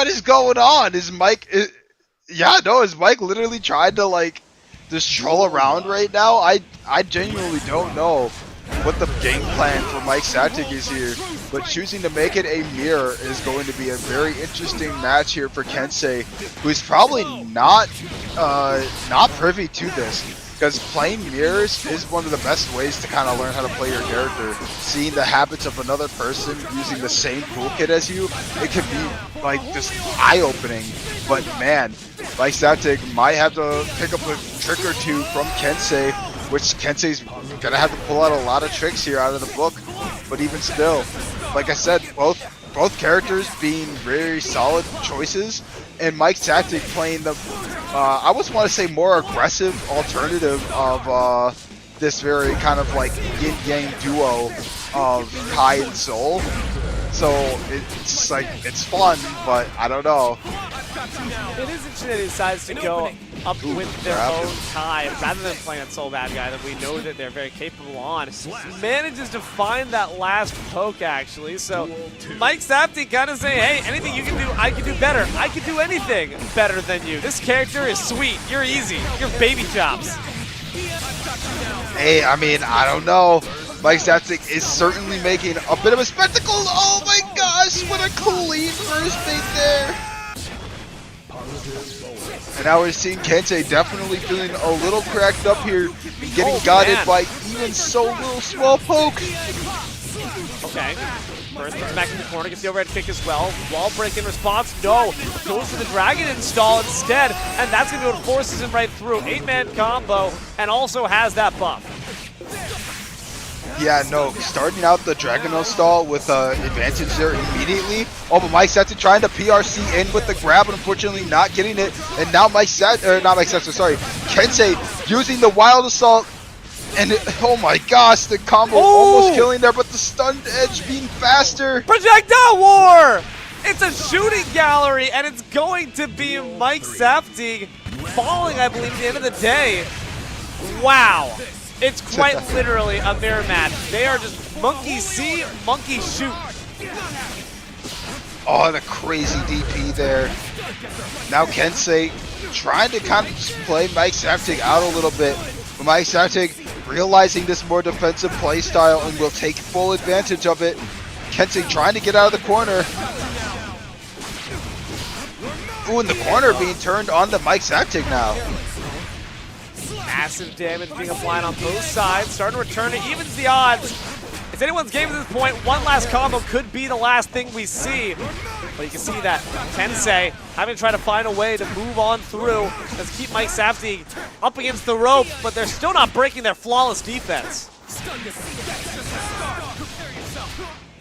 [SPEAKER 11] is going on? Is Mike? Is Mike literally trying to like just troll around right now? I genuinely don't know what the game plan for Mike Safdie is here. But choosing to make it a mirror is going to be a very interesting match here for Kensei, who's probably not privy to this. Because playing mirrors is one of the best ways to kind of learn how to play your character. Seeing the habits of another person using the same toolkit as you, it can be like just eye-opening. But man, Mike Safdie might have to pick up a trick or two from Kensei, which Kensei's gonna have to pull out a lot of tricks here out of the book. But even still, like I said, both characters being very solid choices, and Mike Safdie playing the I almost want to say more aggressive alternative of this very kind of like yin-yang duo of Kai and Soul. So it's just like, it's fun, but I don't know.
[SPEAKER 10] It is interesting that he decides to go up with their own Kai rather than playing a Soul Bad Guy that we know that they're very capable on. Manages to find that last poke actually. So Mike Safdie kind of saying, hey, anything you can do, I can do better. I can do anything better than you. This character is sweet. You're easy. You're baby chops.
[SPEAKER 11] Hey, I mean, I don't know. Mike Safdie is certainly making a bit of a spectacle. Oh my gosh, what a clean first bait there. And now we're seeing Kensei definitely feeling a little cracked up here and getting guided by even so little small poke.
[SPEAKER 10] Okay. First comes back in the corner, gets the overhead kick as well. Wall break in response, no. Goes for the dragon install instead, and that's going to go and forces him right through. 8-man combo, and also has that buff.
[SPEAKER 11] Yeah, no, starting out the Dragon stall with advantage there immediately. Oh, but Mike Safdie trying to PRC in with the grab, but unfortunately not getting it. And now Kensei using the Wild Assault. And oh my gosh, the combo almost killing there, but the stunned edge being faster.
[SPEAKER 10] Projectile war! It's a shooting gallery, and it's going to be Mike Safdie falling, I believe, at the end of the day. Wow. It's quite literally a mirror match. They are just monkey see, monkey shoot.
[SPEAKER 11] Oh, and a crazy DP there. Now Kensei trying to kind of just play Mike Safdie out a little bit. But Mike Safdie realizing this more defensive play style and will take full advantage of it. Kensei trying to get out of the corner. Ooh, and the corner being turned on to Mike Safdie now.
[SPEAKER 10] Massive damage being applied on both sides. Starting to return, it evens the odds. It's anyone's game at this point. One last combo could be the last thing we see. But you can see that Kensei having to try to find a way to move on through. Let's keep Mike Safdie up against the rope, but they're still not breaking their flawless defense.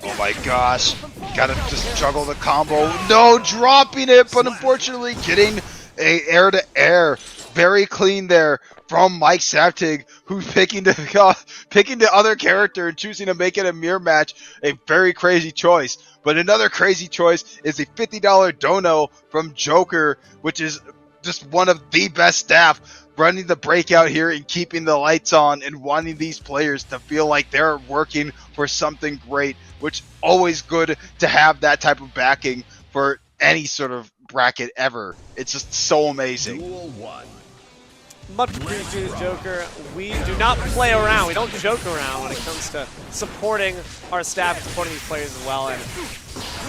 [SPEAKER 11] Oh my gosh. Gotta just juggle the combo. No, dropping it, but unfortunately getting a air-to-air. Very clean there from Mike Safdie, who's picking the other character and choosing to make it a mirror match. A very crazy choice. But another crazy choice is a $50 dono from Joker, which is just one of the best staff running the breakout here and keeping the lights on and wanting these players to feel like they're working for something great, which always good to have that type of backing for any sort of bracket ever. It's just so amazing.
[SPEAKER 12] Duel 1.
[SPEAKER 10] Much appreciated, Joker. We do not play around. We don't joke around when it comes to supporting our staff and supporting these players as well. And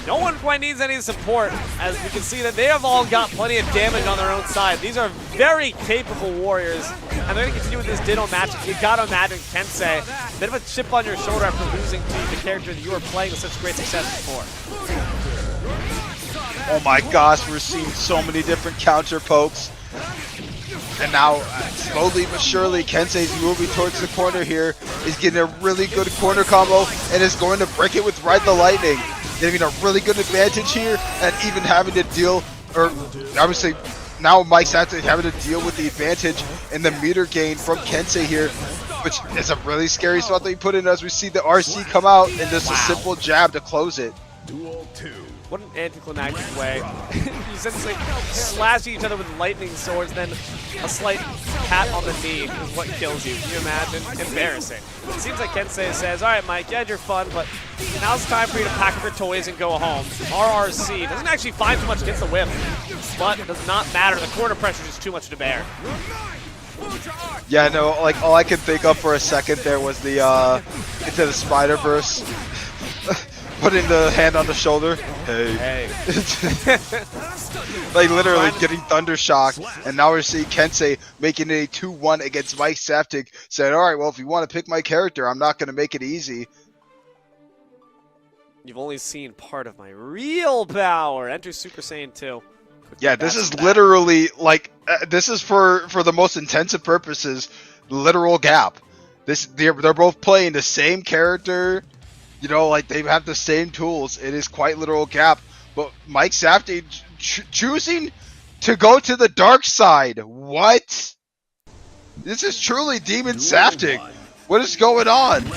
[SPEAKER 10] no one quite needs any support, as we can see that they have all got plenty of damage on their own side. These are very capable warriors, and they're going to continue with this Ditto match. You gotta imagine Kensei, a bit of a chip on your shoulder after losing to the character that you were playing with such great success before.
[SPEAKER 11] Oh my gosh, we're seeing so many different counter pokes. And now, slowly but surely, Kensei's moving towards the corner here. He's getting a really good corner combo and is going to break it with Ride the Lightning. Getting a really good advantage here and even having to deal, or I would say now Mike's actually having to deal with the advantage and the meter gain from Kensei here, which is a really scary spot that he put in as we see the RC come out and just a simple jab to close it.
[SPEAKER 12] Duel 2.
[SPEAKER 10] What an anticlimactic way. You essentially slash each other with lightning swords, then a slight pat on the knee is what kills you. Can you imagine? Embarrassing. It seems like Kensei says, alright Mike, you had your fun, but now's the time for you to pack up your toys and go home. RRC doesn't actually find too much against the whip, but it does not matter. The corner pressure is just too much to bear.
[SPEAKER 11] Yeah, no, like all I could think of for a second there was the into the Spider-Verse. Putting the hand on the shoulder. Hey. Like literally getting thunder shocked. And now we're seeing Kensei making it a 2-1 against Mike Saptic. Saying, alright, well, if you want to pick my character, I'm not going to make it easy.
[SPEAKER 10] You've only seen part of my real power. Enter Super Saiyan 2.
[SPEAKER 11] Yeah, this is literally like this is for the most intensive purposes, literal gap. They're both playing the same character. You know, like they have the same tools. It is quite literal gap. But Mike Safdie choosing to go to the dark side. What? This is truly Demon Safdie. What is going on?
[SPEAKER 10] Made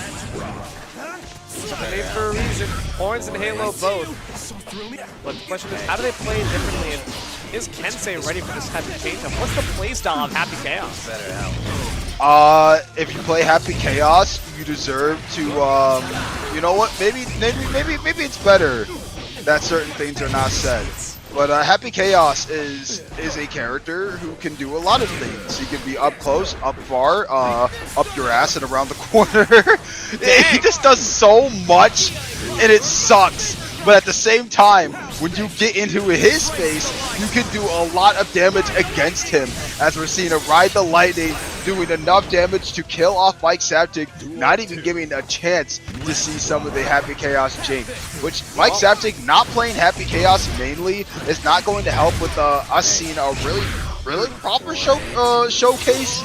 [SPEAKER 10] for a reason. Horns and Halo both. But the question is, how do they play differently? And is Kensei ready for this type of change-up? What's the playstyle of Happy Chaos?
[SPEAKER 9] Better help.
[SPEAKER 11] If you play Happy Chaos, you deserve to, you know what? Maybe it's better that certain things are not said. But Happy Chaos is a character who can do a lot of things. He can be up close, up far, up your ass, and around the corner. He just does so much, and it sucks. But at the same time, when you get into his space, you can do a lot of damage against him. As we're seeing a Ride the Lightning doing enough damage to kill off Mike Saptic, not even giving a chance to see some of the Happy Chaos Jink. Which Mike Saptic not playing Happy Chaos mainly is not going to help with us seeing a really proper showcase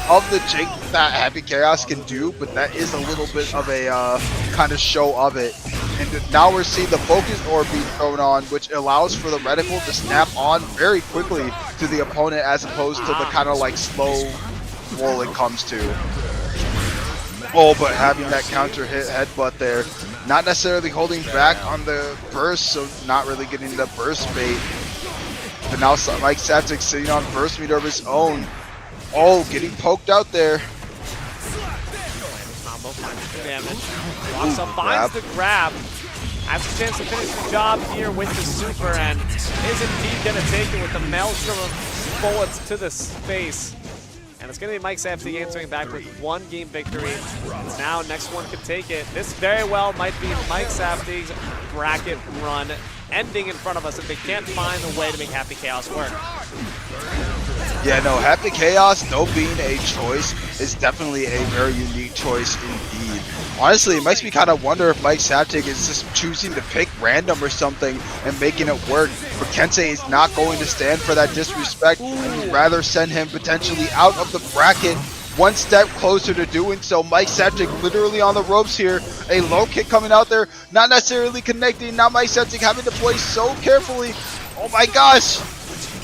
[SPEAKER 11] of the Jink that Happy Chaos can do, but that is a little bit of a kind of show of it. And now we're seeing the focus orb being thrown on, which allows for the reticle to snap on very quickly to the opponent as opposed to the kind of like slow roll it comes to. Oh, but having that counter hit headbutt there, not necessarily holding back on the burst, so not really getting the burst bait. But now Mike Saptic sitting on burst meter of his own. Oh, getting poked out there.
[SPEAKER 10] Damage. Walks up, finds the grab. Has a chance to finish the job here with the super, and is indeed going to take it with the maelstrom of bullets to the face. And it's going to be Mike Saptic answering back with one game victory. Now next one could take it. This very well might be Mike Saptic's bracket run ending in front of us if they can't find a way to make Happy Chaos work.
[SPEAKER 11] Yeah, no, Happy Chaos, no being a choice, is definitely a very unique choice indeed. Honestly, it makes me kind of wonder if Mike Saptic is just choosing to pick random or something and making it work. But Kensei is not going to stand for that disrespect and would rather send him potentially out of the bracket one step closer to doing so. Mike Saptic literally on the ropes here. A low kick coming out there, not necessarily connecting. Now Mike Saptic having to play so carefully. Oh my gosh.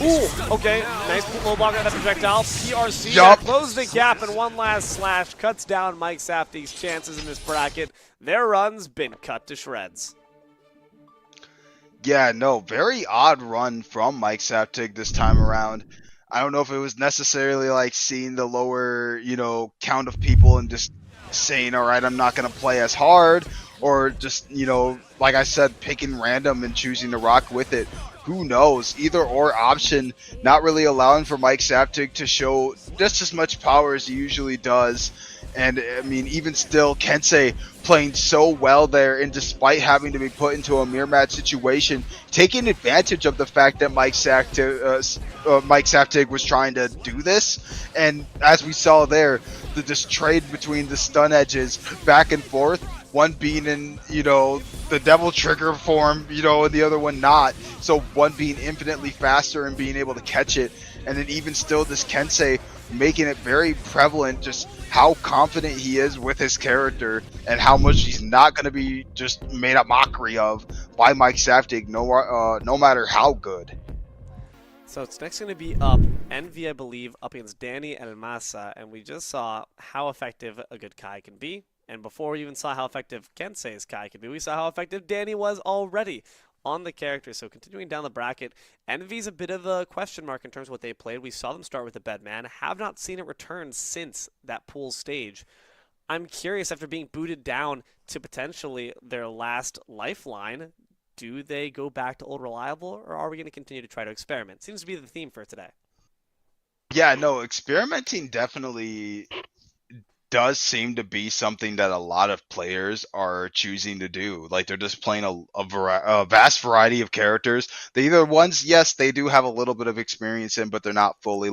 [SPEAKER 10] Ooh, okay, nice low block on that projectile. PRC close the gap, and one last slash cuts down Mike Saptic's chances in this bracket. Their run's been cut to shreds.
[SPEAKER 11] Yeah, no, very odd run from Mike Saptic this time around. I don't know if it was necessarily like seeing the lower, you know, count of people and just saying, all right, I'm not going to play as hard, or just, you know, like I said, picking random and choosing to rock with it. who knows? Either or option, not really allowing for Mike Saptic to show just as much power as he usually does. And I mean, even still, Kensei playing so well there, and despite having to be put into a mirror match situation, taking advantage of the fact that Mike Saptic was trying to do this. And as we saw there, this trade between the stun edges back and forth, one being in, the devil trigger form, and the other one not. So one being infinitely faster and being able to catch it. And then even still, this Kensei making it very prevalent just how confident he is with his character and how much he's not going to be just made a mockery of by Mike Saptic, no matter how good.
[SPEAKER 10] So it's next going to be up Envy, I believe, up against Danny El Masa, and we just saw how effective a good Kai can be. And before we even saw how effective Kensei's Kai can be, we saw how effective Danny was already on the character. So continuing down the bracket, Envy's a bit of a question mark in terms of what they played. We saw them start with the Bedman, have not seen it return since that pool stage. I'm curious, after being booted down to potentially their last lifeline, do they go back to old reliable, or are we going to continue to try to experiment? Seems to be the theme for today.
[SPEAKER 11] Yeah, no, experimenting definitely does seem to be something that a lot of players are choosing to do. Like, they're just playing a vast variety of characters. They either ones, yes, they do have a little bit of experience in, but they're not fully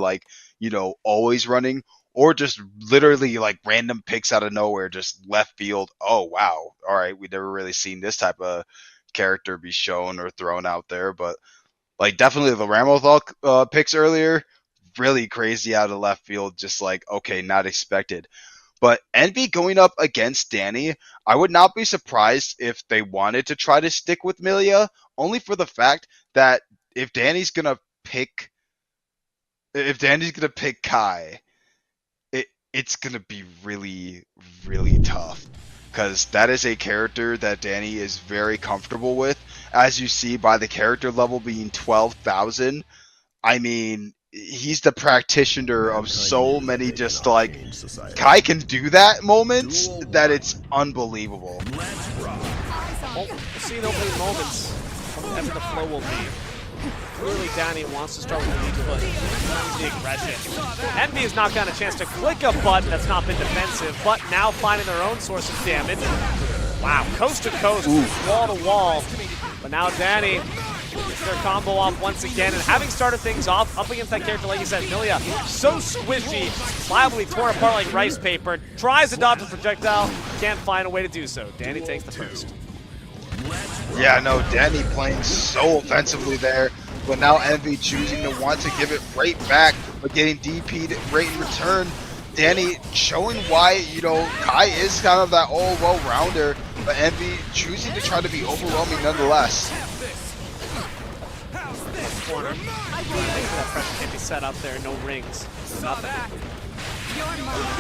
[SPEAKER 11] always running, or just literally random picks out of nowhere, just left field. Oh, wow. All right. We've never really seen this type of character be shown or thrown out there, but definitely the Ramothal picks earlier, really crazy out of left field. Just okay, not expected. But Envy going up against Danny, I would not be surprised if they wanted to try to stick with Milia, only for the fact that if Danny's gonna pick Kai, it's gonna be really, really tough, because that is a character that Danny is very comfortable with, as you see by the character level being 12,000. I mean, he's the practitioner of so many just Kai can do that moments that it's unbelievable.
[SPEAKER 10] We'll see in opening moments whatever the flow will be. Clearly Danny wants to start with the lead foot. The aggression. Envy has not gotten a chance to click a button that's not been defensive, but now finding their own source of damage. Wow, coast to coast, wall to wall. But now Danny gets their combo off once again, and having started things off up against that character, like you said, Milia, so squishy, liably torn apart like rice paper, tries to dodge the projectile, can't find a way to do so. Danny takes the first.
[SPEAKER 11] Yeah, no, Danny playing so offensively there, but now Envy choosing to want to give it right back, but getting DP'd right in return. Danny showing why, Kai is kind of that all-well-rounder, but Envy choosing to try to be overwhelming nonetheless.
[SPEAKER 10] Corner. That pressure can't be set up there. No rings. Nothing.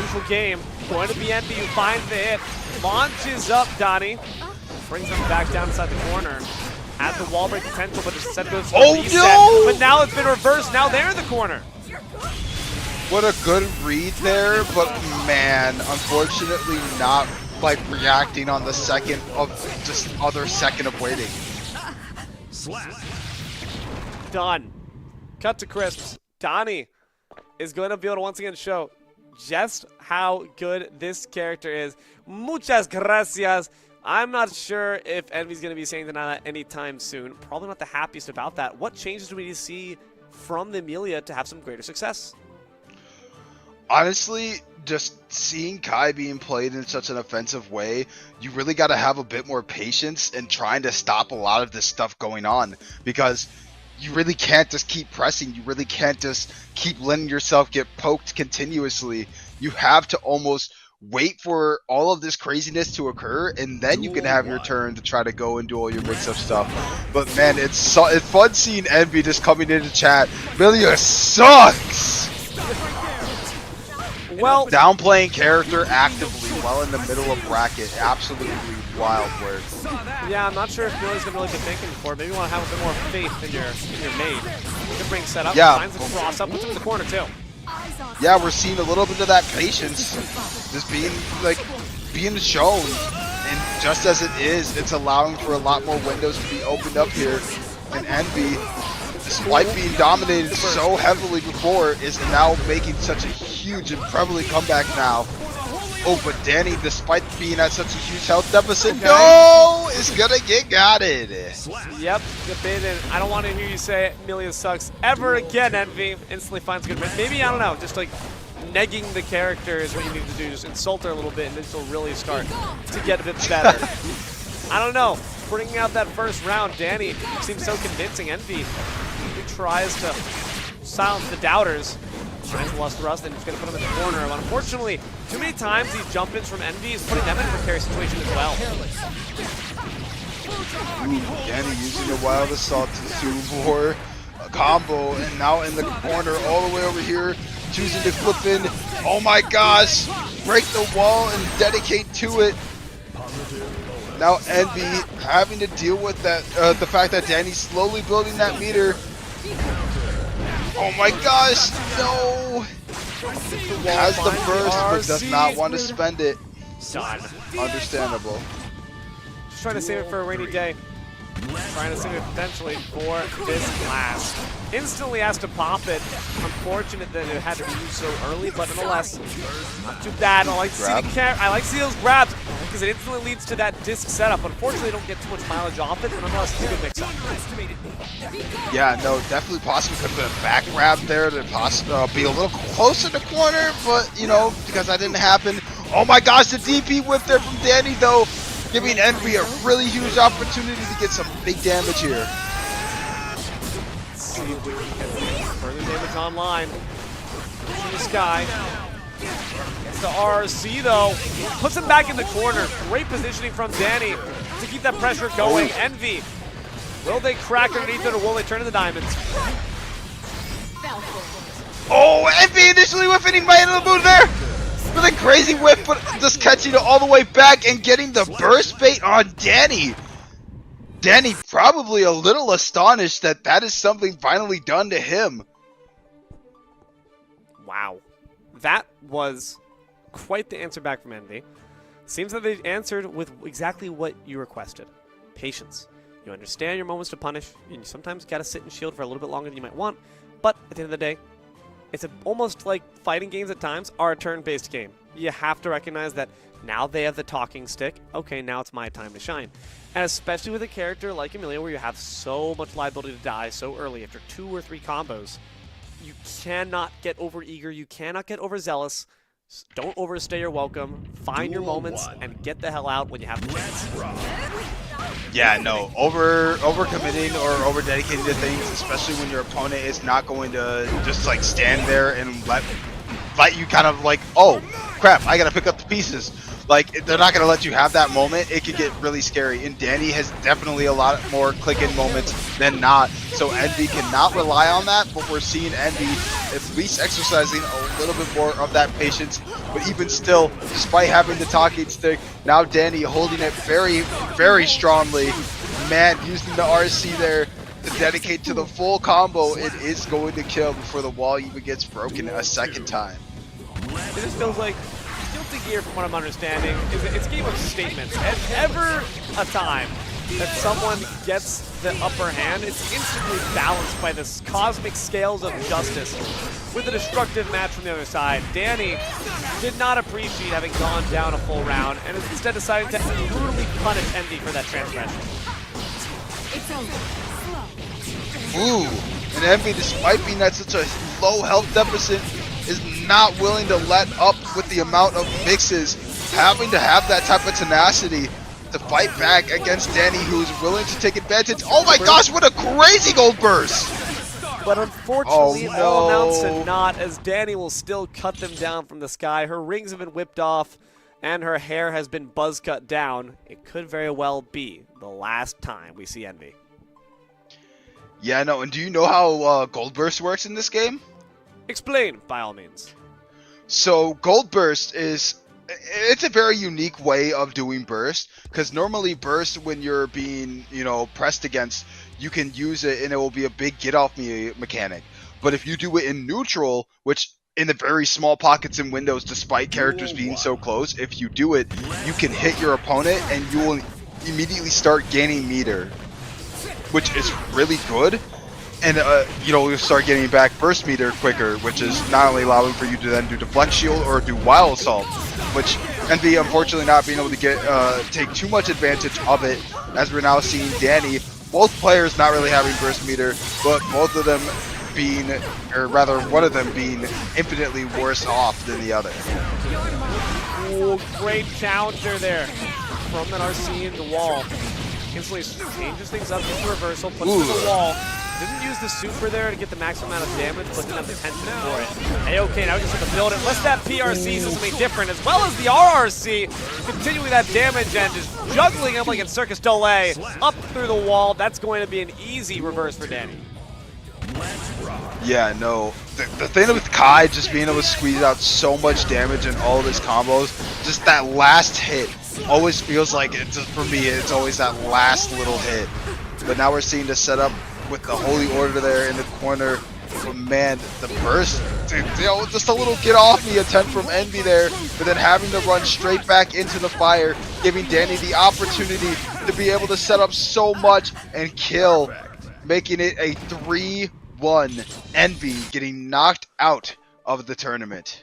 [SPEAKER 10] Usual game. Going to be Envy who finds the hit. Launches up Donnie. Brings him back down inside the corner. Has the wall break potential, but instead goes for the reset. No! But now it's been reversed. Now they're in the corner.
[SPEAKER 11] What a good read there, but man, unfortunately not reacting on the second of waiting.
[SPEAKER 10] Done. Cut to crisps. Donnie is going to be able to once again show just how good this character is. Muchas gracias. I'm not sure if Envy's going to be saying that anytime soon. Probably not the happiest about that. What changes do we need to see from the Amelia to have some greater success?
[SPEAKER 11] Honestly, just seeing Kai being played in such an offensive way, you really got to have a bit more patience in trying to stop a lot of this stuff going on, because you really can't just keep pressing. You really can't just keep letting yourself get poked continuously. You have to almost wait for all of this craziness to occur, and then you can have your turn to try to go and do all your mix-up stuff. But man, it's fun seeing Envy just coming into chat. Milia sucks!
[SPEAKER 10] Well,
[SPEAKER 11] downplaying character actively while in the middle of bracket, absolutely wild work.
[SPEAKER 10] Yeah, I'm not sure if Milia's gonna really be thinking for it. Maybe you want to have a bit more faith in your maid. Good ring set up.
[SPEAKER 11] Yeah.
[SPEAKER 10] Finds the cross up, puts him in the corner too.
[SPEAKER 11] Yeah, we're seeing a little bit of that patience just being shown, and just as it is, it's allowing for a lot more windows to be opened up here. And Envy despite being dominated so heavily before, is now making such a huge and prevalent comeback now. Oh, but Danny, despite being at such a huge health deficit, no, is gonna get gotted.
[SPEAKER 10] Yep, get bit, and I don't want to hear you say Amelia sucks ever again, Envy. Instantly finds good win. Maybe, I don't know, just like negging the character is what you need to do. Just insult her a little bit, and then she'll really start to get a bit better. I don't know. Bringing out that first round, Danny seems so convincing. Envy, he tries to silence the doubters. Tries to lost Rust, and he's going to put him in the corner. But unfortunately, too many times these jump-ins from Envy is putting them in a precarious situation as well.
[SPEAKER 11] Ooh, Danny using the Wild Assault to do more combo, and now in the corner all the way over here, choosing to flip in. Oh my gosh! Break the wall and dedicate to it. Now Envy having to deal with that, the fact that Danny's slowly building that meter. Oh my gosh, no! Has the burst, but does not want to spend it.
[SPEAKER 10] Done.
[SPEAKER 11] Understandable.
[SPEAKER 10] Just trying to save it for a rainy day. Trying to save it potentially for this last. Instantly has to pop it. Unfortunate that it had to be used so early, but nonetheless, not too bad. I like to see those grabs because it instantly leads to that disc setup. Unfortunately, don't get too much mileage off it, but nonetheless, it's a good mix-up.
[SPEAKER 11] Yeah, no, definitely possibly could have been a back grab there to be a little closer to corner, but, you know, because that didn't happen. Oh my gosh, the DP whip there from Danny, though, giving Envy a really huge opportunity to get some big damage here.
[SPEAKER 10] See if we can get further damage online. From the sky. Gets the RC, though. Puts him back in the corner. Great positioning from Danny to keep that pressure going. Envy. Will they crack underneath it, or will they turn to the diamonds?
[SPEAKER 11] Oh, Envy initially whipping right into the boot there. With a crazy whip, but just catching it all the way back and getting the burst bait on Danny. Danny probably a little astonished that that is something finally done to him.
[SPEAKER 10] Wow. That was quite the answer back from Envy. Seems that they answered with exactly what you requested. Patience. You understand your moments to punish, and you sometimes gotta sit and shield for a little bit longer than you might want, but at the end of the day, it's almost like fighting games at times are a turn-based game. You have to recognize that now they have the talking stick. Okay, now it's my time to shine. And especially with a character like Amelia, where you have so much liability to die so early after 2 or 3 combos, you cannot get over-eager, you cannot get overzealous. Don't overstay your welcome. Find your moments and get the hell out when you have the chance.
[SPEAKER 11] Yeah, no, over-committing or over-dedicating to things, especially when your opponent is not going to just like stand there and let you kind of like, oh crap, I gotta pick up the pieces. Like, they're not gonna let you have that moment. It could get really scary, and Danny has definitely a lot more click-in moments than not. So Envy cannot rely on that, but we're seeing Envy at least exercising a little bit more of that patience. But even still, despite having the talking stick, now Danny holding it very, very strongly. Man, using the RC there to dedicate to the full combo, it is going to kill before the wall even gets broken a second time.
[SPEAKER 10] It just feels like Guilty Gear, from what I'm understanding, it's a game of statements. And ever a time that someone gets the upper hand, it's instantly balanced by this cosmic scales of justice with a destructive match from the other side. Danny did not appreciate having gone down a full round and is instead deciding to brutally punish Envy for that transgression.
[SPEAKER 11] Ooh, and Envy, despite being at such a low health deficit, is not willing to let up with the amount of mixes, having to have that type of tenacity to fight back against Danny, who is willing to take advantage. Oh my gosh, what a crazy gold burst!
[SPEAKER 10] But unfortunately, all amounts to naught, as Danny will still cut them down from the sky. Her rings have been whipped off, and her hair has been buzz cut down. It could very well be the last time we see Envy.
[SPEAKER 11] Yeah, no, and do you know how gold burst works in this game?
[SPEAKER 10] Explain, by all means.
[SPEAKER 11] So gold burst it's a very unique way of doing burst, because normally burst, when you're being, pressed against, you can use it and it will be a big get off me mechanic. But if you do it in neutral, which in the very small pockets and windows, despite characters being so close, if you do it, you can hit your opponent and you will immediately start gaining meter, which is really good. and you'll start getting back burst meter quicker, which is not only allowing for you to then do deflect shield or do wild assault, which Envy unfortunately not being able to get take too much advantage of it, as we're now seeing Danny, both players not really having burst meter, but both of them being, or rather one of them being infinitely worse off than the other.
[SPEAKER 10] Ooh, great counter there from an RC in the wall. Instantly changes things up, gets the reversal, puts it to the wall. Didn't use the super there to get the maximum amount of damage, but didn't have the tension for it. Hey, okay, now we just have to build it. Unless that PRC says something different, as well as the RRC, continuing that damage and just juggling him like in Circus Delay up through the wall. That's going to be an easy reverse for Danny.
[SPEAKER 11] Yeah, no. The thing with Kai just being able to squeeze out so much damage in all of his combos, just that last hit always feels like, for me, it's always that last little hit. But now we're seeing the setup with the Holy Order there in the corner. But man, the burst, just a little get off me attempt from Envy there, but then having to run straight back into the fire, giving Danny the opportunity to be able to set up so much and kill, making it a 3-1. Envy getting knocked out of the tournament.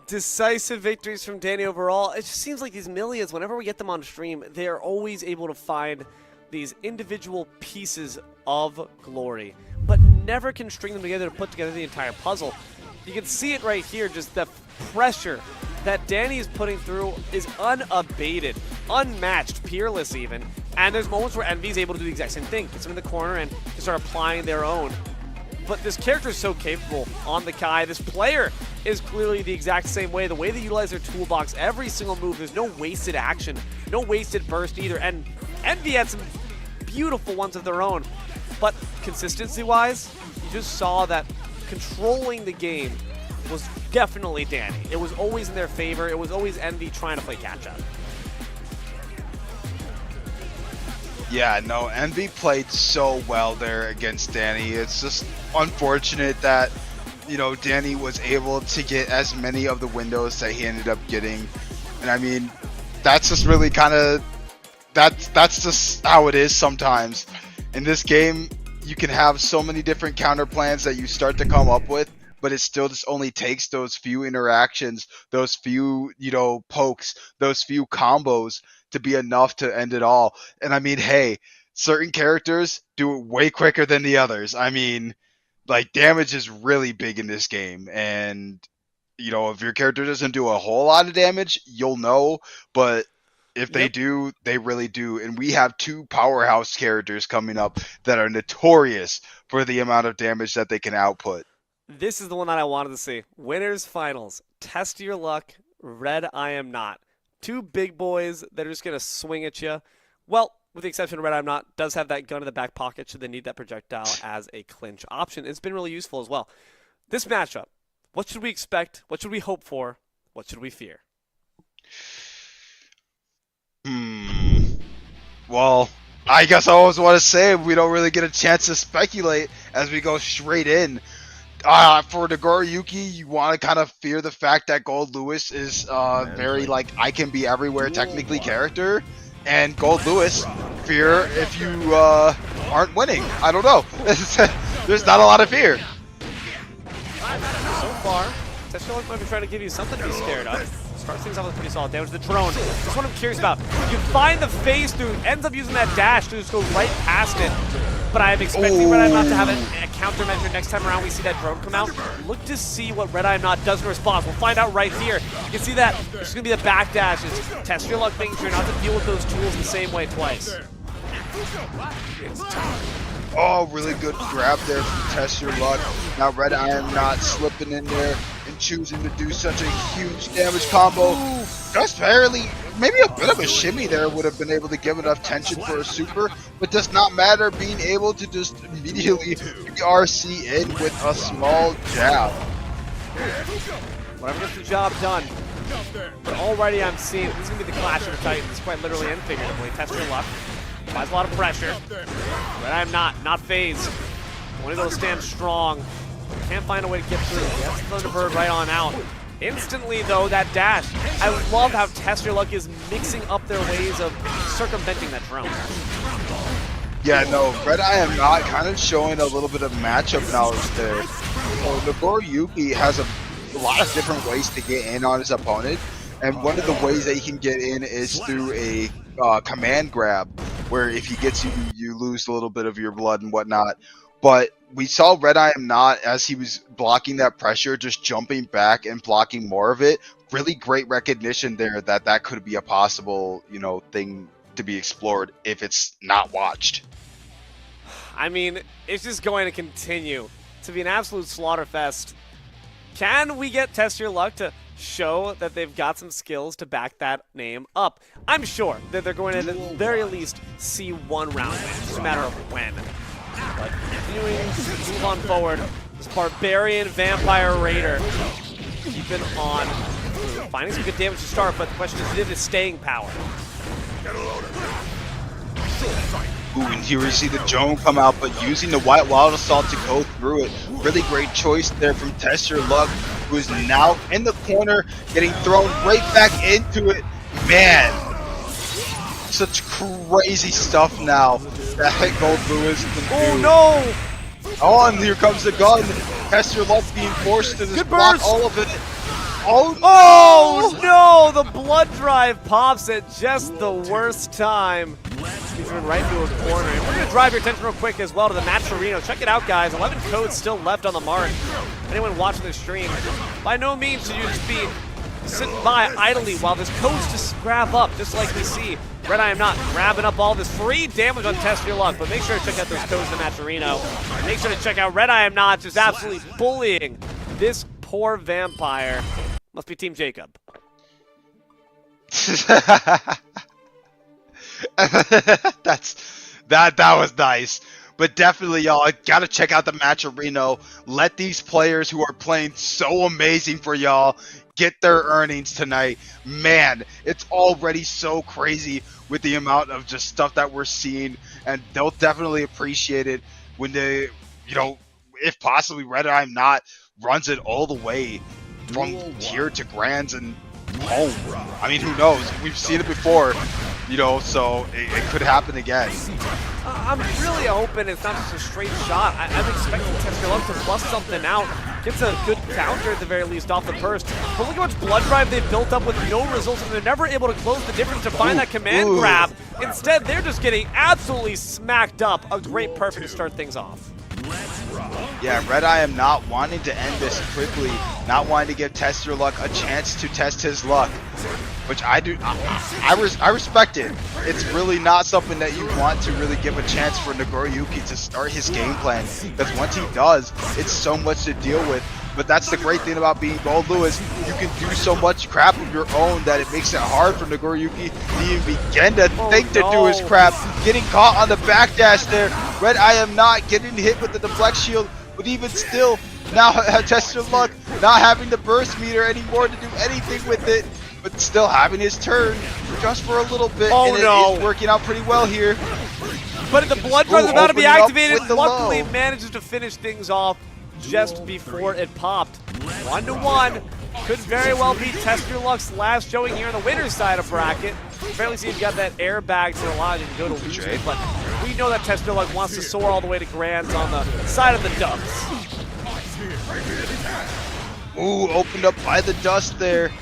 [SPEAKER 10] Decisive victories from Danny overall. It just seems like these Millions, whenever we get them on stream, they're always able to find these individual pieces of glory, but never can string them together to put together the entire puzzle. You can see it right here, just the pressure that Danny is putting through is unabated, unmatched, peerless even, and there's moments where Envy is able to do the exact same thing, gets them in the corner and can start applying their own. But this character is so capable on the Kai. This player is clearly the exact same way. The way they utilize their toolbox, every single move, there's no wasted action, no wasted burst either. And Envy had some beautiful ones of their own. But consistency-wise, you just saw that controlling the game was definitely Danny. It was always in their favor. It was always Envy trying to play catch-up.
[SPEAKER 11] Yeah, no, Envy played so well there against Danny. It's just unfortunate that, you know, Danny was able to get as many of the windows that he ended up getting. And I mean, that's just really kind of, that's just how it is sometimes. In this game, you can have so many different counter plans that you start to come up with, but it still just only takes those few interactions, those few, you know, pokes, those few combos to be enough to end it all. And I mean, hey, certain characters do it way quicker than the others. I mean, like, damage is really big in this game, and you know, if your character doesn't do a whole lot of damage, you'll know, but if they do, they really do. And we have two powerhouse characters coming up that are notorious for the amount of damage that they can output.
[SPEAKER 10] This is the one that I wanted to see. Winners finals. Test your luck. Red I Am Not. Two big boys that are just going to swing at you. Well, with the exception of Red I'm Not, does have that gun in the back pocket should they need that projectile as a clinch option. It's been really useful as well. This matchup, what should we expect? What should we hope for? What should we fear?
[SPEAKER 11] Well, I guess I always want to say we don't really get a chance to speculate as we go straight in. For Nagoriyuki, you want to kind of fear the fact that Gold Lewis is very, like, I can be everywhere technically character. And Gold Lewis, fear if you aren't winning. I don't know. There's not a lot of fear.
[SPEAKER 10] So far, Tesla might be trying to give you something to be scared of. Starts things off with pretty solid damage. The drone, that's what I'm curious about. You find the phase through, ends up using that dash to just go right past it. But I'm expecting Red I'm Not to have a countermeasure next time around we see that drone come out. Look to see what Red I'm Not does in response. We'll find out right here. You can see that it's going to be the back dash. It's test your luck, making sure not to deal with those tools the same way twice.
[SPEAKER 11] Oh, really good grab there from Test Your Luck. Now Red I Am Not slipping in there and choosing to do such a huge damage combo. Just barely, maybe a bit of a shimmy there would have been able to give enough tension for a super, but does not matter, being able to just immediately RC in with a small jab.
[SPEAKER 10] Whatever gets the job done. But already I'm seeing this is going to be the clash of the Titans, quite literally and figuratively. Test Your Luck. Applies a lot of pressure. Red I'm Not phased. Want to go stand strong. Can't find a way to get through. Yes, Thunderbird right on out. Instantly, though, that dash. I love how Test Your Luck is mixing up their ways of circumventing that drone.
[SPEAKER 11] Yeah, no, Red I Am Not kind of showing a little bit of matchup knowledge there. So Nagoriyuki has a lot of different ways to get in on his opponent, and one of the ways that he can get in is through a command grab, where if he gets you, you lose a little bit of your blood and whatnot. But we saw Red I Am Not, as he was blocking that pressure, just jumping back and blocking more of it. Really great recognition there that that could be a possible, you know, thing to be explored if it's not watched.
[SPEAKER 10] I mean, it's just going to continue to be an absolute slaughterfest. Can we get Test Your Luck to show that they've got some skills to back that name up? I'm sure that they're going to at the very least see one round win. It's just a matter of when. But continuing to move on forward, this Barbarian Vampire Raider keeping on, finding some good damage to start, but the question is his staying power.
[SPEAKER 11] Ooh, and here we see the Joan come out, but using the White Wild Assault to go through it. Really great choice there from Test Your Luck, who is now in the corner, getting thrown right back into it. Man, such crazy stuff now that Gold Lewis can do.
[SPEAKER 10] Oh no!
[SPEAKER 11] Oh, and here comes the gun. Test Your Luck being forced to just block all of it.
[SPEAKER 10] Oh no! The blood drive pops at just the worst time. He's running right into a corner. And we're going to drive your attention real quick as well to the match arena. Check it out, guys. 11 codes still left on the mark. Anyone watching this stream, by no means should you just be sitting by idly while this codes just grab up, just like we see Red I Am Not grabbing up all this free damage on Test Your Luck. But make sure to check out those codes in the match arena. And make sure to check out Red I Am Not just absolutely bullying this poor vampire. Must be Team Jacob.
[SPEAKER 11] that was nice, but definitely y'all gotta check out the match arena. Let these players who are playing so amazing for y'all get their earnings tonight. Man, it's already so crazy with the amount of just stuff that we're seeing, and they'll definitely appreciate it when they, you know, if possibly Red I Am Not runs it all the way from here to Grands and home. I mean, who knows? We've seen it before, you know, so it could happen again.
[SPEAKER 10] I'm really hoping it's not just a straight shot. I'm expecting Test Your Luck to bust something out. Gets a good counter at the very least off the burst. But look how much blood drive they've built up with no results, and they're never able to close the difference to find that command grab. Instead, they're just getting absolutely smacked up. A great perfect to start things off.
[SPEAKER 11] Yeah, Red I Am Not wanting to end this quickly, not wanting to give Test Your Luck a chance to test his luck, which I do. I respect it. It's really not something that you want to really give a chance for Nagoriyuki to start his game plan, because once he does, it's so much to deal with. But that's the great thing about being Gold Lewis. You can do so much crap of your own that it makes it hard for Nagoriyuki to even begin to think to do his crap. Getting caught on the backdash there. Red I Am Not getting hit with the deflect shield, but even still, now Test Your Luck not having the burst meter anymore to do anything with it, but still having his turn just for a little bit, and it is working out pretty well here.
[SPEAKER 10] But the blood drive is about to be activated. Luckily manages to finish things off just before it popped. 1-1. Could very well be Test Your Luck's last showing here on the winner's side of bracket. Apparently see you've got that airbag to allow you to go to lose it, but we know that Test Your Luck wants to soar all the way to Grands on the side of the Dubs.
[SPEAKER 11] Ooh, opened up by the dust there.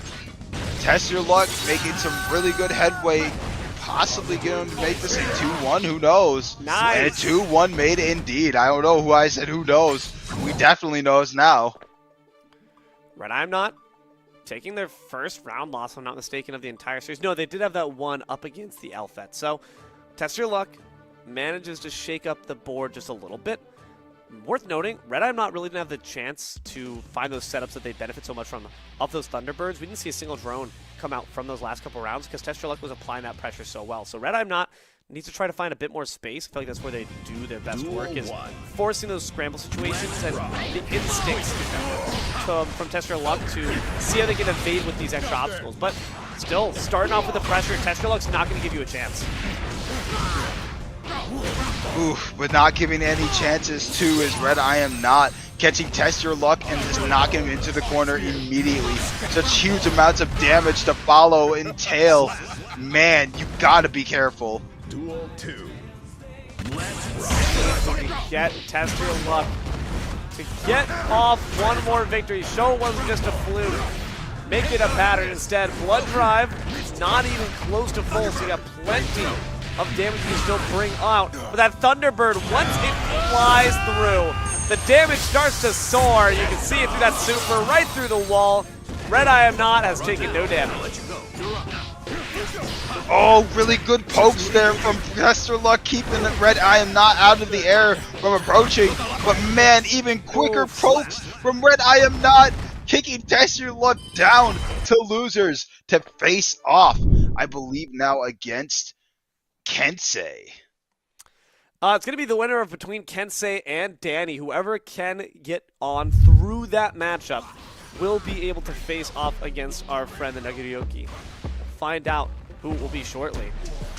[SPEAKER 11] Test Your Luck making some really good headway. Possibly going to make this a 2-1, who knows?
[SPEAKER 10] Nice.
[SPEAKER 11] And a 2-1 made it indeed. I don't know who I said who knows. We definitely knows now.
[SPEAKER 10] Red I Am Not taking their first round loss, if I'm not mistaken, of the entire series. No, they did have that one up against the Elfet. So, Test Your Luck manages to shake up the board just a little bit. Worth noting, Red I Am Not really didn't have the chance to find those setups that they benefit so much from of those Thunderbirds. We didn't see a single drone come out from those last couple rounds because Test Your Luck was applying that pressure so well. So Red I Am Not needs to try to find a bit more space. I feel like that's where they do their best work, is forcing those scramble situations and the instincts from Test Your Luck to see how they can evade with these extra obstacles. But still, starting off with the pressure, Test Your Luck's not going to give you a chance.
[SPEAKER 11] Oof, but not giving any chances too is Red I Am Not catching Test Your Luck and just knocking him into the corner immediately. Such huge amounts of damage to follow and tail. Man, you gotta be careful.
[SPEAKER 12] Duel 2.
[SPEAKER 10] Test your luck to get off one more victory. Show it wasn't just a fluke. Make it a pattern instead. Blood Drive, not even close to full, so you got plenty of damage you can still bring out. But that Thunderbird, once it flies through, the damage starts to soar. You can see it through that super, right through the wall. Red I Am Not has taken no damage.
[SPEAKER 11] Oh, really good pokes there from Professor Luck, keeping the Red I Am Not out of the air from approaching. But man, even quicker pokes from Red I Am Not, kicking Tester Luck down to losers to face off, I believe now against Kensei.
[SPEAKER 10] It's going to be the winner of between Kensei and Danny. Whoever can get on through that matchup will be able to face off against our friend the Nagiryoki. Find out who it will be shortly.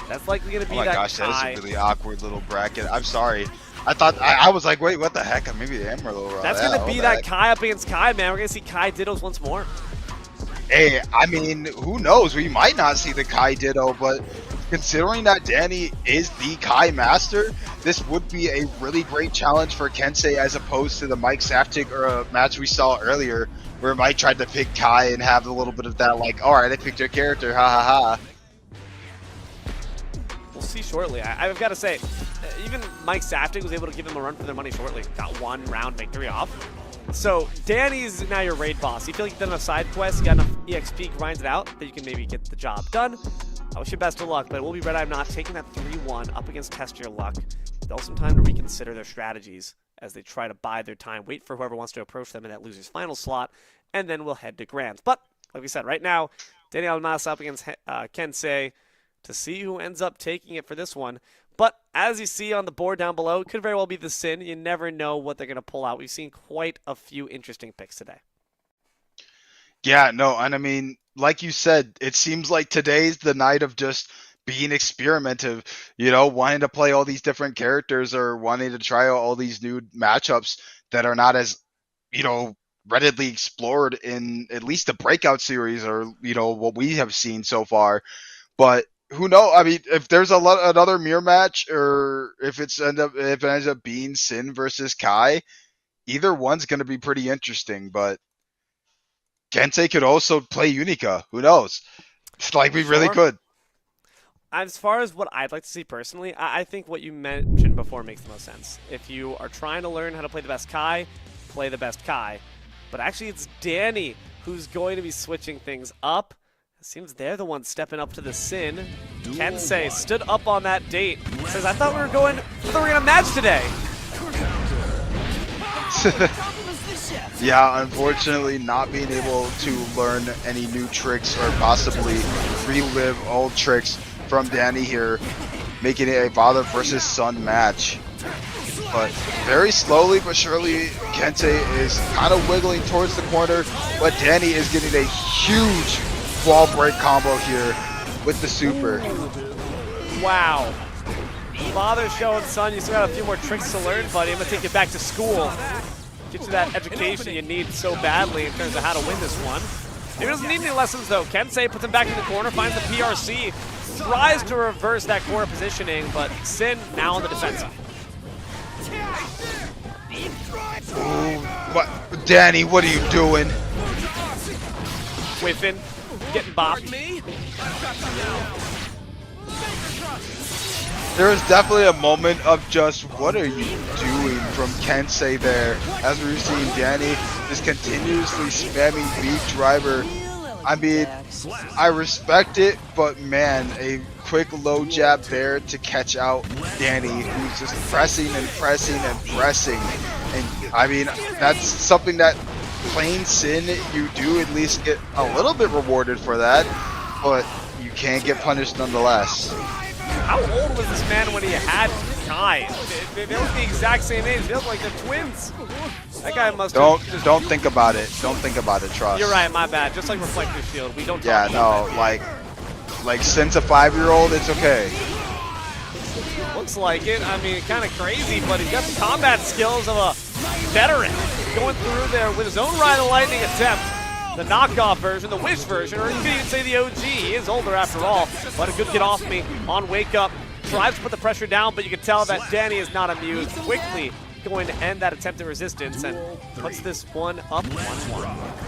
[SPEAKER 10] That's likely going to be that Kai.
[SPEAKER 11] Oh my gosh, that is a really awkward little bracket. I'm sorry. I thought, I was like, wait, what the heck? Maybe the Amarillo.
[SPEAKER 10] That's going to be that Kai up against Kai, man. We're going to see Kai Dittos once more.
[SPEAKER 11] Hey, I mean, who knows? We might not see the Kai Ditto, but considering that Danny is the Kai master, this would be a really great challenge for Kensei as opposed to the Mike Saftig match we saw earlier, where Mike tried to pick Kai and have a little bit of that, like, alright, I picked your character, ha ha ha.
[SPEAKER 10] We'll see shortly. I've got to say, even Mike Saftig was able to give him a run for their money shortly. Got one round victory off. So Danny's now your raid boss. You feel like you've done enough side quests, you got enough EXP grinded out that you can maybe get the job done. I wish you best of luck, but it will be Red I'm Not taking that 3-1 up against Test Your Luck. They'll have some time to reconsider their strategies as they try to bide their time, wait for whoever wants to approach them in that loser's final slot, and then we'll head to Grands. But, like we said, right now, Danny Almas up against Kensei to see who ends up taking it for this one. But as you see on the board down below, it could very well be the Sin. You never know what they're going to pull out. We've seen quite a few interesting picks today.
[SPEAKER 11] Yeah, no, and I mean, like you said, it seems like today's the night of just being experimentative, you know, wanting to play all these different characters or wanting to try out all these new matchups that are not as, you know, readily explored in at least the Breakout series or, you know, what we have seen so far. But who knows? I mean, if there's another mirror match, or if it ends up being Sin versus Kai, either one's going to be pretty interesting. But Kensei could also play Unica. Who knows? Like, we really could.
[SPEAKER 10] As far as what I'd like to see personally, I think what you mentioned before makes the most sense. If you are trying to learn how to play the best Kai, play the best Kai. But actually, it's Danny who's going to be switching things up. It seems they're the ones stepping up to the Sin. Kensei stood up on that date. Says, I thought we were going to match today.
[SPEAKER 11] Yeah, unfortunately, not being able to learn any new tricks or possibly relive old tricks from Danny here, making it a father versus son match. But very slowly but surely, Kensei is kind of wiggling towards the corner, but Danny is getting a huge wall break combo here with the super.
[SPEAKER 10] Wow. Father showing son, you still got a few more tricks to learn, buddy. I'm going to take you back to school. Get you that education you need so badly in terms of how to win this one. He doesn't need any lessons, though. Kensei puts him back in the corner, finds the PRC, tries to reverse that corner positioning, but Sin now on the defensive.
[SPEAKER 11] Ooh, what? Danny, what are you doing?
[SPEAKER 10] Whiffing, getting bopped.
[SPEAKER 11] There was definitely a moment of just, what are you doing from Kensei there, as we've seen Danny just continuously spamming beat driver. I mean, I respect it, but man, a quick low jab there to catch out Danny, who's just pressing and pressing and pressing. And I mean, that's something that plain Sin, you do at least get a little bit rewarded for that, but you can't get punished nonetheless.
[SPEAKER 10] How old was this man when he had Kai? They look the exact same age. They look like they're twins. That guy must
[SPEAKER 11] don't think about it. Don't think about it. Trust.
[SPEAKER 10] You're right. My bad. Just like Reflective Shield, we don't.
[SPEAKER 11] Yeah. No. Like since a 5-year-old, it's okay.
[SPEAKER 10] Looks like it. I mean, kind of crazy, but he's got the combat skills of a veteran. Going through there with his own Ride of Lightning attempt. The knockoff version, the Wish version, or you could even say the OG. He is older after all, but a good get off me on Wake Up. tries to put the pressure down, but you can tell that Danny is not amused. Quickly going to end that attempted resistance and puts this one up 1-1.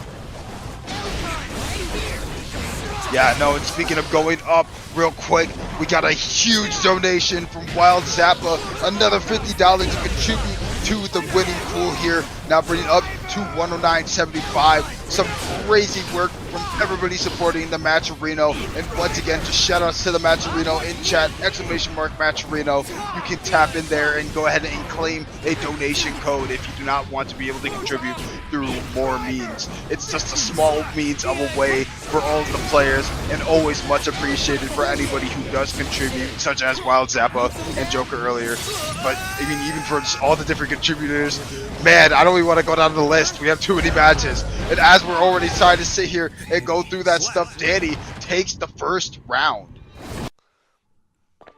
[SPEAKER 11] Yeah, no, and speaking of going up real quick, we got a huge donation from Wild Zappa. Another $50 to contribute to the winning pool here. Now bringing up to 109.75. Some crazy work from everybody supporting the Matcherino. And once again, just shout outs to the Matcherino in chat, !Matcherino. You can tap in there and go ahead and claim a donation code if you do not want to be able to contribute through more means. It's just a small means of a way for all of the players, and always much appreciated for anybody who does contribute, such as Wild Zappa and Joker earlier. But I mean, even for just all the different contributors, man, I don't even want to go down the list. We have too many matches. And as we're already trying to sit here and go through that stuff, Danny takes the first round.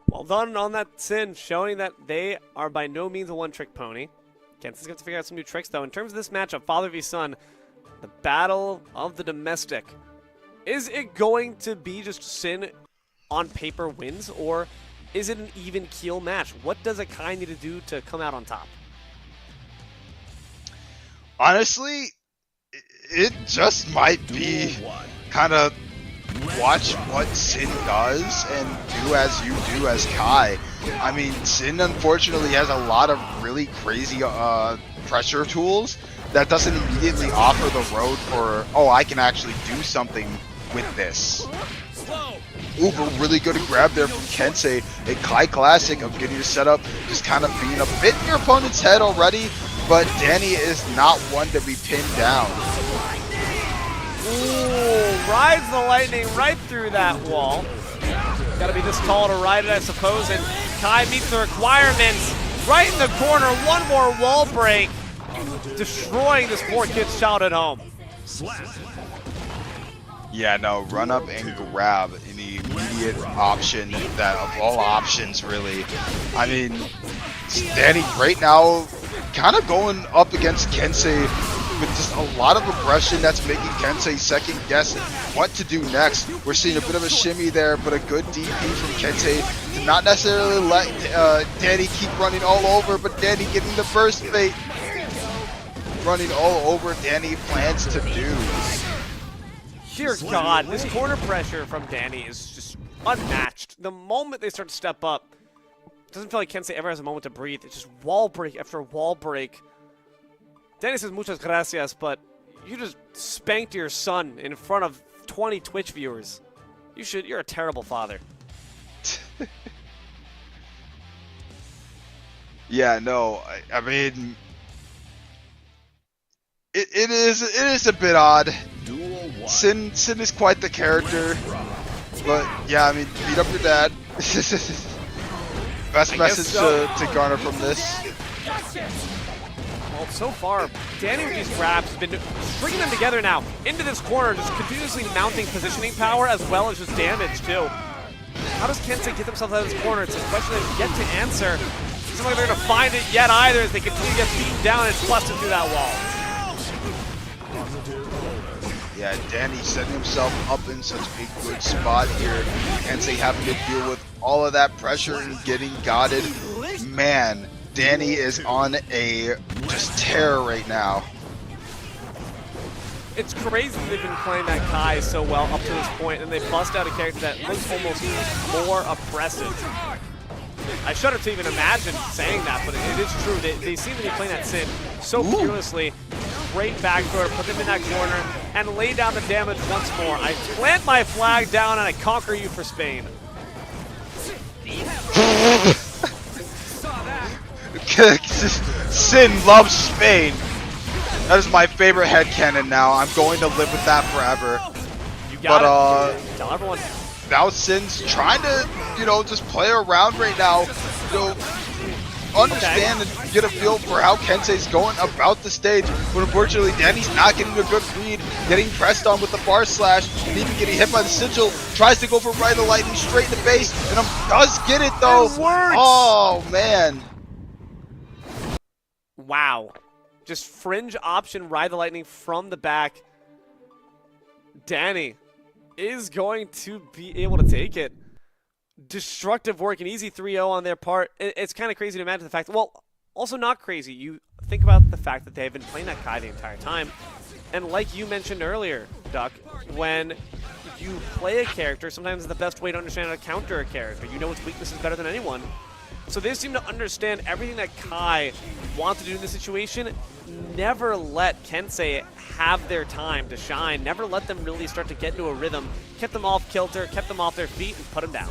[SPEAKER 10] Well done on that Sin, showing that they are by no means a one-trick pony. Kansas gets to figure out some new tricks, though. In terms of this matchup, father v son, the battle of the domestic. Is it going to be just Sin on paper wins, or is it an even keel match? What does Akai need to do to come out on top?
[SPEAKER 11] Honestly, it just might be kind of watch what Sin does and do as you do as Kai. I mean, Sin unfortunately has a lot of really crazy pressure tools that doesn't immediately offer the road for, oh, I can actually do something with this. Ooh, but really good grab there from Kensei. A Kai classic of getting your setup, just kind of being a bit in your opponent's head already, but Danny is not one to be pinned down.
[SPEAKER 10] Ooh, rides the lightning right through that wall. Gotta be this tall to ride it, I suppose, and Kai meets the requirements. Right in the corner, one more wall break. Destroying this poor kid's childhood home.
[SPEAKER 11] Yeah, no, run up and grab in the immediate option that of all options, really. I mean, Danny right now kind of going up against Kensei with just a lot of aggression that's making Kensei second guess what to do next. We're seeing a bit of a shimmy there, but a good DP from Kensei to not necessarily let Danny keep running all over, but Danny getting the burst bait. Running all over Danny plans to do.
[SPEAKER 10] Dear God, this corner pressure from Danny is just unmatched. The moment they start to step up, it doesn't feel like Kensei ever has a moment to breathe. It's just wall break after wall break. Danny says muchas gracias, but you just spanked your son in front of 20 Twitch viewers. You're a terrible father.
[SPEAKER 11] Yeah, no, I mean, it is a bit odd. Sin is quite the character, but yeah, I mean, beat up your dad. Best message to garner from this.
[SPEAKER 10] Well, so far, Danny with these grabs has been bringing them together now into this corner, just continuously mounting positioning power as well as just damage too. How does Kensei get themselves out of this corner? It's a question they've yet to answer. It doesn't look like they're going to find it yet either as they continue to get beaten down and busted through that wall.
[SPEAKER 11] Yeah, Danny setting himself up in such a good spot here. Kensei having to deal with all of that pressure and getting gotted. Man, Danny is on a just tear right now.
[SPEAKER 10] It's crazy they've been playing that Kai so well up to this point, and they bust out a character that looks almost more oppressive. I shudder to even imagine saying that, but it is true. They seem to be playing that Sin so fearlessly. Great backdoor, put them in that corner, and lay down the damage once more. I plant my flag down and I conquer you for Spain.
[SPEAKER 11] Sin loves Spain. That is my favorite headcanon now. I'm going to live with that forever.
[SPEAKER 10] You got it. Tell everyone.
[SPEAKER 11] Now Sin's trying to, just play around right now. Understand and get a feel for how Kensei's going about the stage, but unfortunately Danny's not getting a good read, getting pressed on with the bar slash, and even getting hit by the sigil. Tries to go for Ride the Lightning straight in the base, and does get it though.
[SPEAKER 10] It works.
[SPEAKER 11] Oh man.
[SPEAKER 10] Wow. Just fringe option Ride the Lightning from the back. Danny is going to be able to take it. destructive work, an easy 3-0 on their part. It's kind of crazy to imagine the fact, well, also not crazy. You think about the fact that they've been playing that Kai the entire time. And like you mentioned earlier, Duck, when you play a character, sometimes the best way to understand how to counter a character. You know its weaknesses better than anyone. So they seem to understand everything that Kai wants to do in this situation. Never let Kensei have their time to shine. Never let them really start to get into a rhythm. Kept them off kilter, kept them off their feet, and put them down.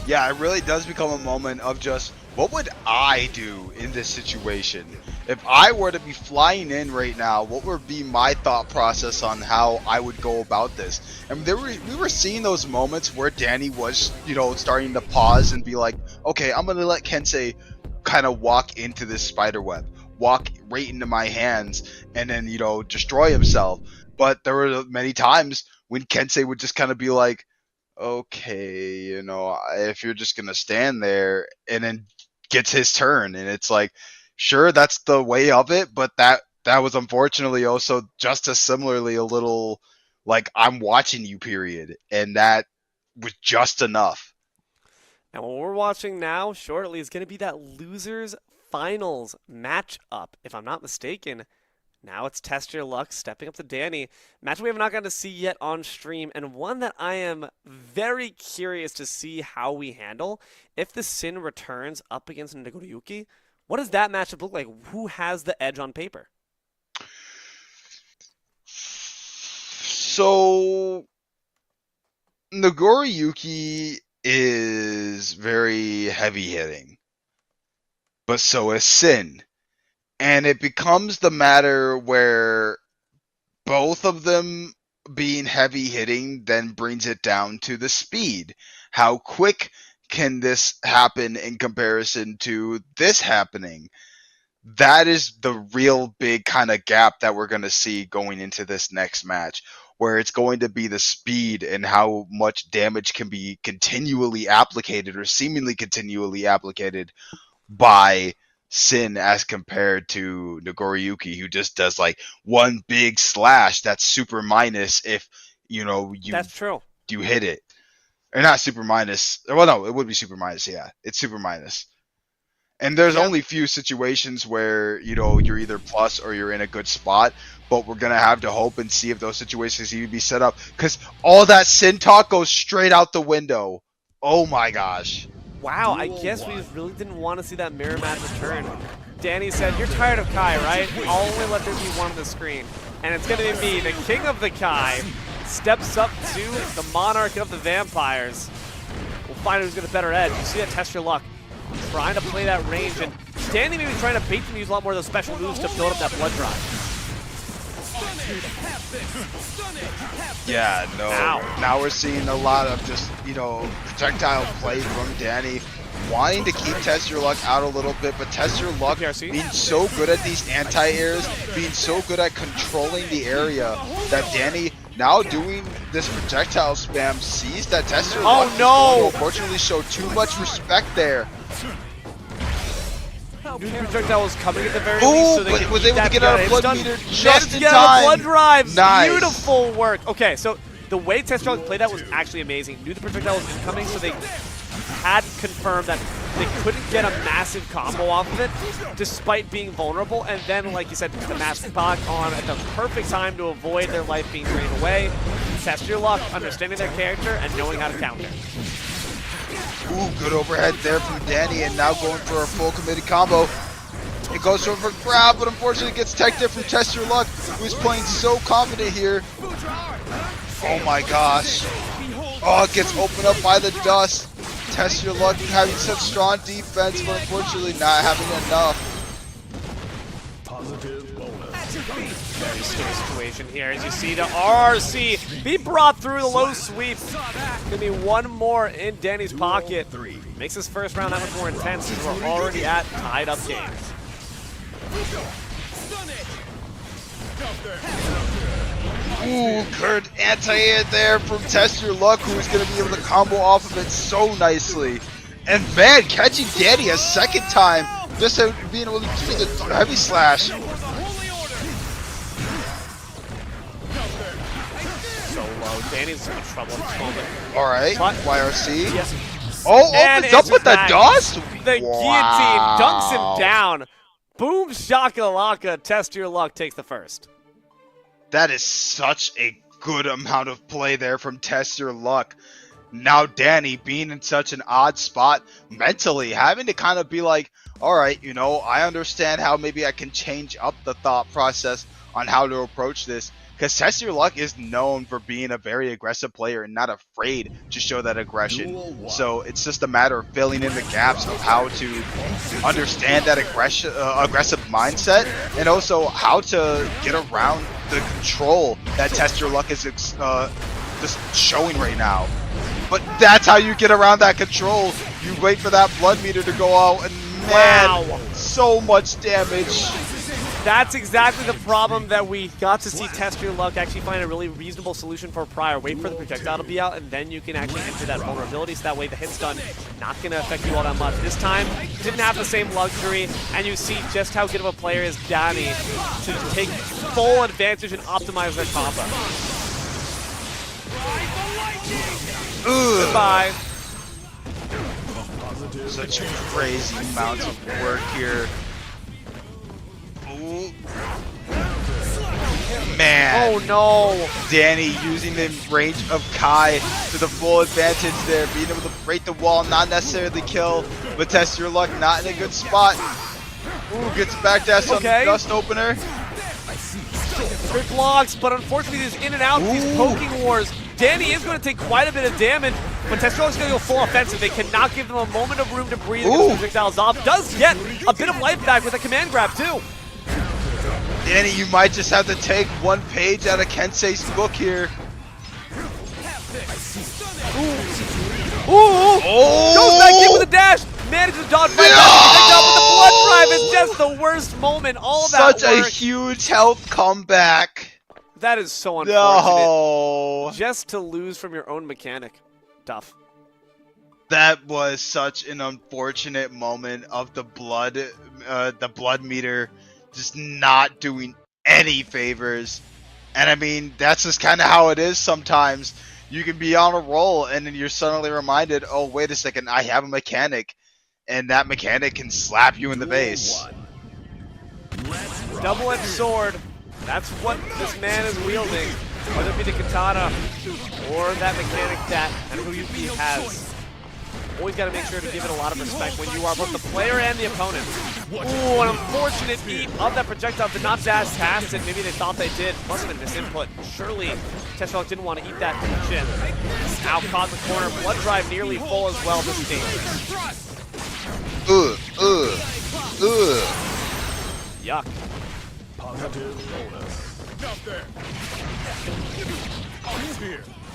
[SPEAKER 11] Yeah, it really does become a moment of just, what would I do in this situation? If I were to be flying in right now, what would be my thought process on how I would go about this? And we were seeing those moments where Danny was, starting to pause and be like, okay, I'm going to let Kensei kind of walk into this spider web, walk right into my hands, and then, destroy himself. But there were many times when Kensei would just kind of be like, okay, if you're just going to stand there, and then gets his turn, and it's like, sure, that's the way of it, but that was unfortunately also just as similarly a little like, I'm watching you, period, and that was just enough.
[SPEAKER 10] And what we're watching now shortly is going to be that losers finals matchup, if I'm not mistaken. Now it's Test Your Luck stepping up to Danny. Match we have not gotten to see yet on stream, and one that I am very curious to see how we handle. If the Sin returns up against Nagoriyuki, what does that matchup look like? Who has the edge on paper?
[SPEAKER 11] So, Nagoriyuki is very heavy-hitting, but so is Sin. And it becomes the matter where both of them being heavy-hitting then brings it down to the speed. How quick can this happen in comparison to this happening? That is the real big kind of gap that we're going to see going into this next match, where it's going to be the speed and how much damage can be continually applicated or seemingly continually applicated by Sin as compared to Nagoriyuki, who just does like one big slash that's super minus if
[SPEAKER 10] That's true.
[SPEAKER 11] You hit it. Or not super minus. Well, no, it would be super minus. Yeah, it's super minus. And there's only few situations where you're either plus or you're in a good spot, but we're gonna have to hope and see if those situations even be set up, because all that Sin talk goes straight out the window. Oh my gosh.
[SPEAKER 10] Wow, I guess we just really didn't want to see that mirror match return. Danny said, you're tired of Kai, right? I'll only let there be one on the screen. And it's going to be me, the king of the Kai, steps up to the monarch of the vampires. We'll find who's got a better edge. You see that Test Your Luck. Trying to play that range, and Danny maybe trying to bait them to use a lot more of those special moves to build up that blood drive.
[SPEAKER 11] Yeah, no.
[SPEAKER 10] Ow.
[SPEAKER 11] Now we're seeing a lot of just, projectile play from Danny, wanting to keep Test Your Luck out a little bit, but Test Your Luck being so good at these anti-airs, being so good at controlling the area, that Danny, now doing this projectile spam, sees that Test Your Luck is going to unfortunately show too much respect there.
[SPEAKER 10] New projectile was coming at the very least, so they
[SPEAKER 11] was able to get out of blood meter just in
[SPEAKER 10] time. Blood drive.
[SPEAKER 11] Nice.
[SPEAKER 10] Beautiful work. Okay, so the way Test Your Luck played that was actually amazing. Knew the projectile was incoming, so they had confirmed that they couldn't get a massive combo off of it, despite being vulnerable. And then, like you said, the massive block on at the perfect time to avoid their life being drained away. Test Your Luck, understanding their character and knowing how to counter.
[SPEAKER 11] Ooh, good overhead there from Danny, and now going for a full committed combo. It goes for a grab, but unfortunately gets tech there from Test Your Luck, who's playing so confident here. Oh my gosh. Oh, it gets opened up by the dust. Test Your Luck having such strong defense, but unfortunately not having enough.
[SPEAKER 10] Very scary situation here, as you see the RC be brought through the low sweep. Gonna be one more in Danny's pocket. Makes this first round that much more intense, as we're already at tied up games.
[SPEAKER 11] Ooh, good anti-air there from Test Your Luck, who's going to be able to combo off of it so nicely. And man, catching Danny a second time, just being able to do the heavy slash.
[SPEAKER 10] So Danny's in trouble at this moment.
[SPEAKER 11] All right,
[SPEAKER 10] But-
[SPEAKER 11] YRC.
[SPEAKER 10] Yes.
[SPEAKER 11] Oh,
[SPEAKER 10] And
[SPEAKER 11] opens up
[SPEAKER 10] answers
[SPEAKER 11] with the
[SPEAKER 10] back.
[SPEAKER 11] dust.
[SPEAKER 10] The guillotine dunks him down. Boom shakalaka. Test your luck takes the first.
[SPEAKER 11] That is such a good amount of play there from Test Your Luck. Now Danny being in such an odd spot mentally, having to kind of be like, all right, you know, I understand how maybe I can change up the thought process on how to approach this. Because Test Your Luck is known for being a very aggressive player and not afraid to show that aggression. So it's just a matter of filling in the gaps of how to understand that aggressive mindset, and also how to get around the control that Test Your Luck is just showing right now. But that's how you get around that control. You wait for that blood meter to go out, and man,
[SPEAKER 10] Wow.
[SPEAKER 11] so much damage.
[SPEAKER 10] That's exactly the problem that we got to see Test Your Luck actually find a really reasonable solution for prior. Wait for the projectile to be out, and then you can actually enter that vulnerability, so that way the hit stun not going to affect you all that much. This time, didn't have the same luxury, and you see just how good of a player is Danny to take full advantage and optimize their combo. Goodbye.
[SPEAKER 11] Such crazy amounts of work here. Ooh. Man.
[SPEAKER 10] Oh no.
[SPEAKER 11] Danny using the range of Kai to the full advantage there, being able to break the wall, not necessarily kill, but Test Your Luck not in a good spot. Ooh, gets back dash on the dust opener.
[SPEAKER 10] Good blocks, but unfortunately he's in and out of these poking wars. Danny is going to take quite a bit of damage, but Test Your Luck's going to go full offensive. They cannot give them a moment of room to breathe against the projectiles off. Does get a bit of life back with a command grab too.
[SPEAKER 11] Danny, you might just have to take one page out of Kensei's book here.
[SPEAKER 10] Ooh! Goes back in with a dash! Manages to dodge right back, but the blood drive is just the worst moment. All that
[SPEAKER 11] Such a huge health comeback.
[SPEAKER 10] That is so unfortunate.
[SPEAKER 11] No.
[SPEAKER 10] Just to lose from your own mechanic. Tough.
[SPEAKER 11] That was such an unfortunate moment of the blood meter just not doing any favors. And I mean, that's just kind of how it is sometimes. You can be on a roll and then you're suddenly reminded, oh, wait a second, I have a mechanic. And that mechanic can slap you in the face.
[SPEAKER 10] Double-edged sword. That's what this man is wielding. Whether it be the katana or that mechanic that Who has. Always got to make sure to give it a lot of respect when you are both the player and the opponent. Ooh, an unfortunate eat of that projectile. Did not dash past it. Maybe they thought they did. Must have been misinput. Surely Test Your Luck didn't want to eat that chin. Now caught the corner. Blood drive nearly full as well this game. Yuck.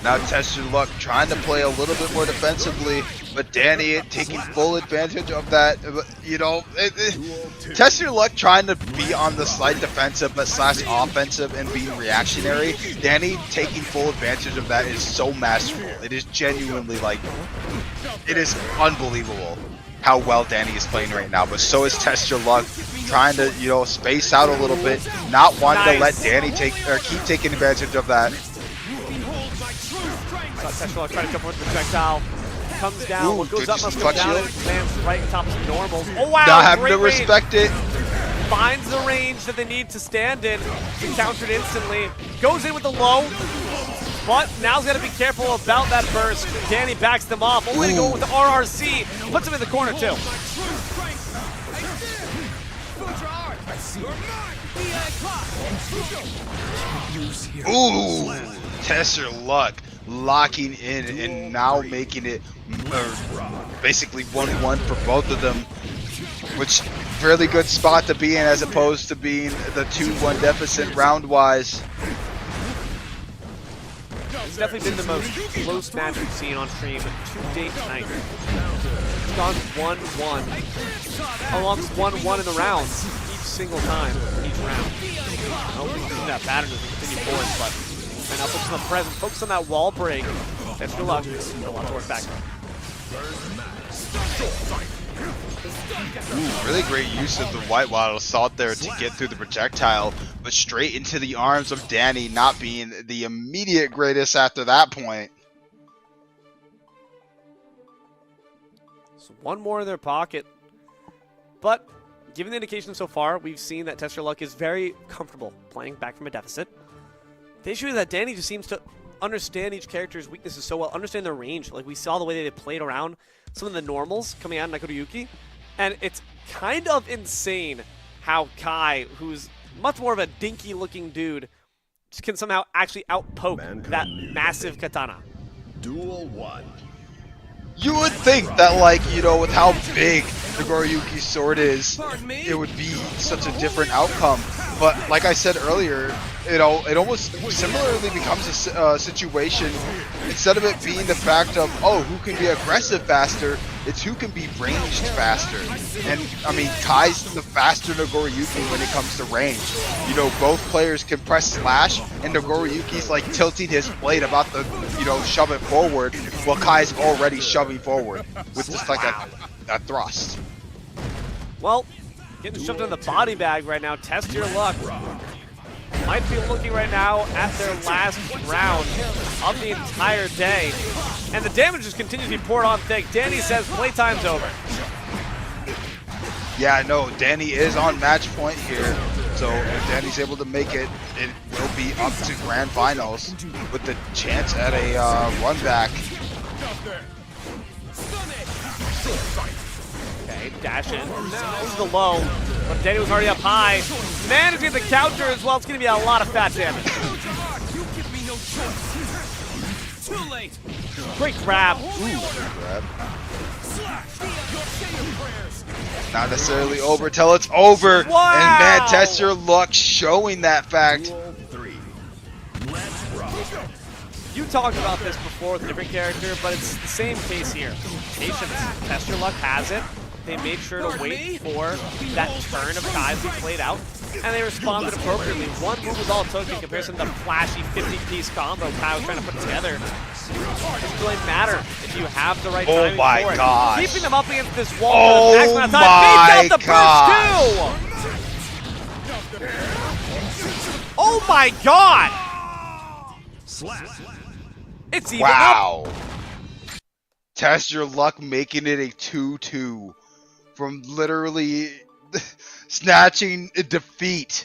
[SPEAKER 11] Now Test Your Luck trying to play a little bit more defensively, but Danny taking full advantage of that. You know, Test Your Luck trying to be on the slight defensive but slash offensive and being reactionary. Danny taking full advantage of that is so masterful. It is genuinely like, it is unbelievable how well Danny is playing right now. But so is Test Your Luck, trying to, you know, space out a little bit, not wanting to let Danny keep taking advantage of that.
[SPEAKER 10] Test Your Luck trying to jump with the projectile. Comes down.
[SPEAKER 11] Ooh,
[SPEAKER 10] what goes
[SPEAKER 11] good
[SPEAKER 10] up must go down.
[SPEAKER 11] shield.
[SPEAKER 10] It lands right on top of normals. Oh wow!
[SPEAKER 11] Not having to
[SPEAKER 10] range.
[SPEAKER 11] respect it.
[SPEAKER 10] Finds the range that they need to stand in. He countered instantly. Goes in with the low. But now's got to be careful about that burst. Danny backs them off. Only to go with the RRC. Puts him in the corner too.
[SPEAKER 11] Ooh, Test Your Luck locking in and now making it basically 1-1 for both of them, which really good spot to be in as opposed to being the 2-1 deficit round-wise.
[SPEAKER 10] It's definitely been the most close match we've seen on stream to date tonight. It's gone 1-1. Almost 1-1 in the rounds each single time, each round. I don't think we've seen that pattern as we continue forward, but and now focus on the present, focus on that wall break. That's good luck. A lot to work back.
[SPEAKER 11] Ooh, really great use of the White Waddle Assault there to get through the projectile, but straight into the arms of Danny, not being the immediate greatest after that point.
[SPEAKER 10] So one more in their pocket. But given the indication so far, we've seen that Test Your Luck is very comfortable playing back from a deficit. The issue is that Danny just seems to understand each character's weaknesses so well, understand their range. Like, we saw the way they played around some of the normals coming out in Nakoruyuki, and it's kind of insane how Kai, who's much more of a dinky-looking dude, can somehow actually outpoke that massive katana.
[SPEAKER 12] Duel 1.
[SPEAKER 11] You would think that, like, you know, with how big Nagoriyuki's sword is, it would be such a different outcome. But like I said earlier, you know, it almost similarly becomes a situation, instead of it being the fact of, oh, who can be aggressive faster, it's who can be ranged faster. And, I mean, Kai's the faster Nagoriyuki when it comes to range. You know, both players can press slash, and Nagoriyuki's, like, tilting his blade about to, you know, shove it forward, while Kai's already shoving forward with just, like, a thrust.
[SPEAKER 10] Well, getting shoved in the body bag right now. Test Your Luck might be looking right now at their last round of the entire day. And the damage just continues to be poured on thick. Danny says playtime's over.
[SPEAKER 11] Yeah, no, Danny is on match point here. So if Danny's able to make it, it will be up to grand finals with the chance at a run back.
[SPEAKER 10] Okay, dash in. This is the low, but Danny was already up high. Managing the counter as well. It's going to be a lot of fat damage. Great grab. Ooh.
[SPEAKER 11] Grab. Not necessarily over till it's over.
[SPEAKER 10] Wow.
[SPEAKER 11] And man, Test Your Luck showing that fact.
[SPEAKER 10] You talked about this before with a different character, but it's the same case here. Patience. Test Your Luck has it. They made sure to wait for that turn of Kai's to be played out, and they responded appropriately. One move was all it took in comparison to the flashy 50-piece combo Kai was trying to put together. It doesn't really matter if you have the right timing for it.
[SPEAKER 11] Gosh.
[SPEAKER 10] Keeping them up against this wall
[SPEAKER 11] Oh
[SPEAKER 10] for the maximum amount of time. They got the burst too! Oh my god! It's even
[SPEAKER 11] Wow.
[SPEAKER 10] up.
[SPEAKER 11] Test Your Luck making it a 2-2 from literally snatching a defeat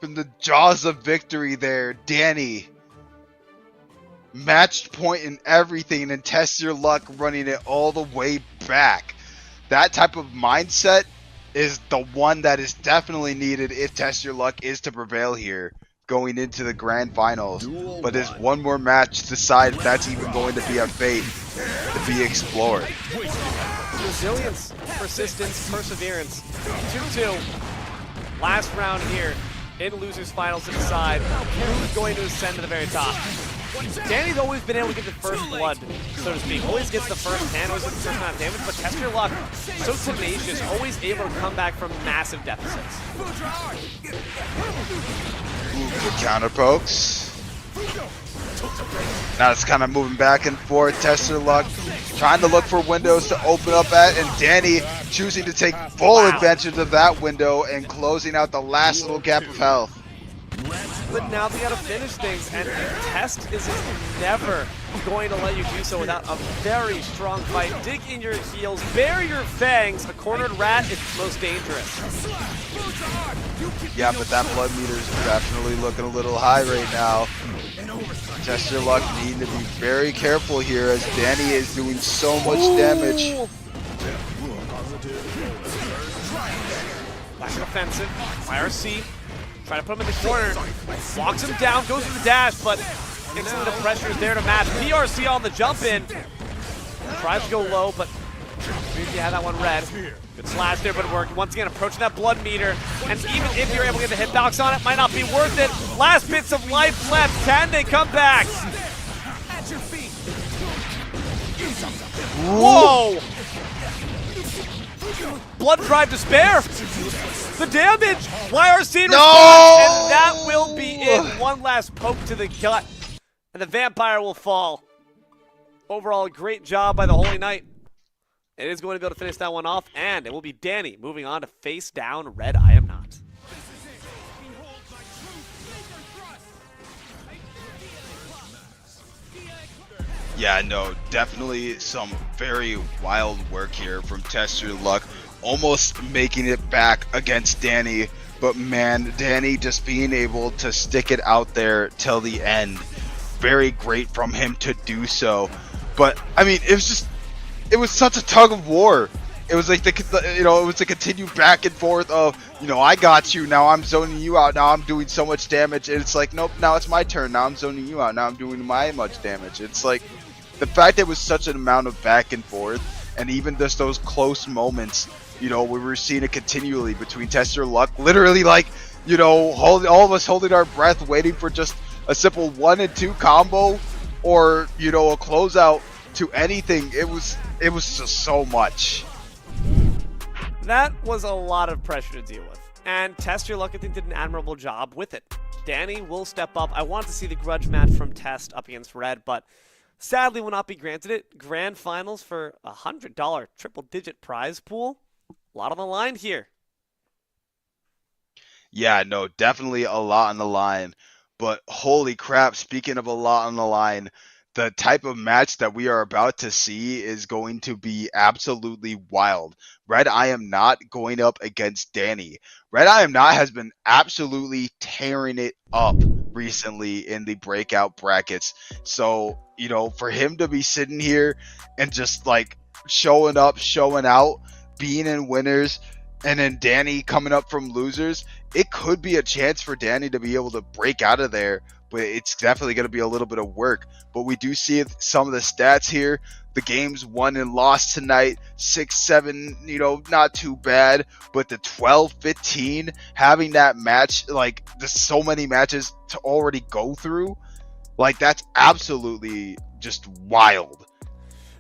[SPEAKER 11] from the jaws of victory there. Danny, matched point in everything, and Test Your Luck running it all the way back. That type of mindset is the one that is definitely needed if Test Your Luck is to prevail here going into the grand finals. But there's one more match to decide if that's even going to be a fate to be explored.
[SPEAKER 10] Resilience, persistence, perseverance. 2-2. Last round here in losers finals to decide who's going to ascend to the very top. Danny's always been able to get the first blood, so to speak. Always gets the first hand, always gets the first amount of damage, but Test Your Luck, so tenacious, always able to come back from massive deficits.
[SPEAKER 11] Ooh, good counter pokes. Now it's kind of moving back and forth. Test Your Luck trying to look for windows to open up at, and Danny choosing to take full advantage of that window and closing out the last little gap of health.
[SPEAKER 10] But now they gotta finish things, and Test is never going to let you do so without a very strong fight. Dig in your heels, bare your fangs. A cornered rat is most dangerous.
[SPEAKER 11] Yeah, but that blood meter is definitely looking a little high right now. Test Your Luck needing to be very careful here as Danny is doing so much damage.
[SPEAKER 10] Back offensive. IRC. Trying to put him in the corner. Walks him down, goes to the dash, but instantly the pressure is there to match. PRC on the jump in. Tries to go low, but Ricky had that one red. Good slash there, but it worked. Once again, approaching that blood meter. And even if you're able to get the hitbox on it, might not be worth it. Last bits of life left. Can they come back? Whoa! Blood Drive to spare. The damage. YRC responds, and that will be it. One last poke to the gut, and the vampire will fall. Overall, a great job by the Holy Knight. It is going to be able to finish that one off, and it will be Danny moving on to face down Red I Am Not.
[SPEAKER 11] Yeah, no, definitely some very wild work here from Tester Luck, almost making it back against Danny, but man, Danny just being able to stick it out there till the end. Very great from him to do so. But I mean, it was such a tug of war. It was like it was a continued back and forth of, I got you, now I'm zoning you out, now I'm doing so much damage, and it's like, nope, now it's my turn, now I'm zoning you out, now I'm doing my much damage. It's like, the fact that it was such an amount of back and forth, and even just those close moments, we were seeing it continually between Tester Luck, literally like, all of us holding our breath, waiting for just a simple 1 and 2 combo, or, a closeout to anything. It was just so much.
[SPEAKER 10] That was a lot of pressure to deal with, and Tester Luck, I think, did an admirable job with it. Danny will step up. I want to see the grudge match from Test up against Red, but sadly will not be granted it. Grand finals for a $100 triple-digit prize pool. A lot on the line here.
[SPEAKER 11] Yeah, no, definitely a lot on the line. But holy crap, speaking of a lot on the line, the type of match that we are about to see is going to be absolutely wild. Red I Am Not going up against Danny. Red I Am Not has been absolutely tearing it up recently in the breakout brackets. So, for him to be sitting here and just like showing up, showing out, being in winners, and then Danny coming up from losers, it could be a chance for Danny to be able to break out of there, but it's definitely going to be a little bit of work. But we do see some of the stats here. The games won and lost tonight, 6-7, not too bad. But the 12-15, having that match, like, there's so many matches to already go through. Like, that's absolutely just wild.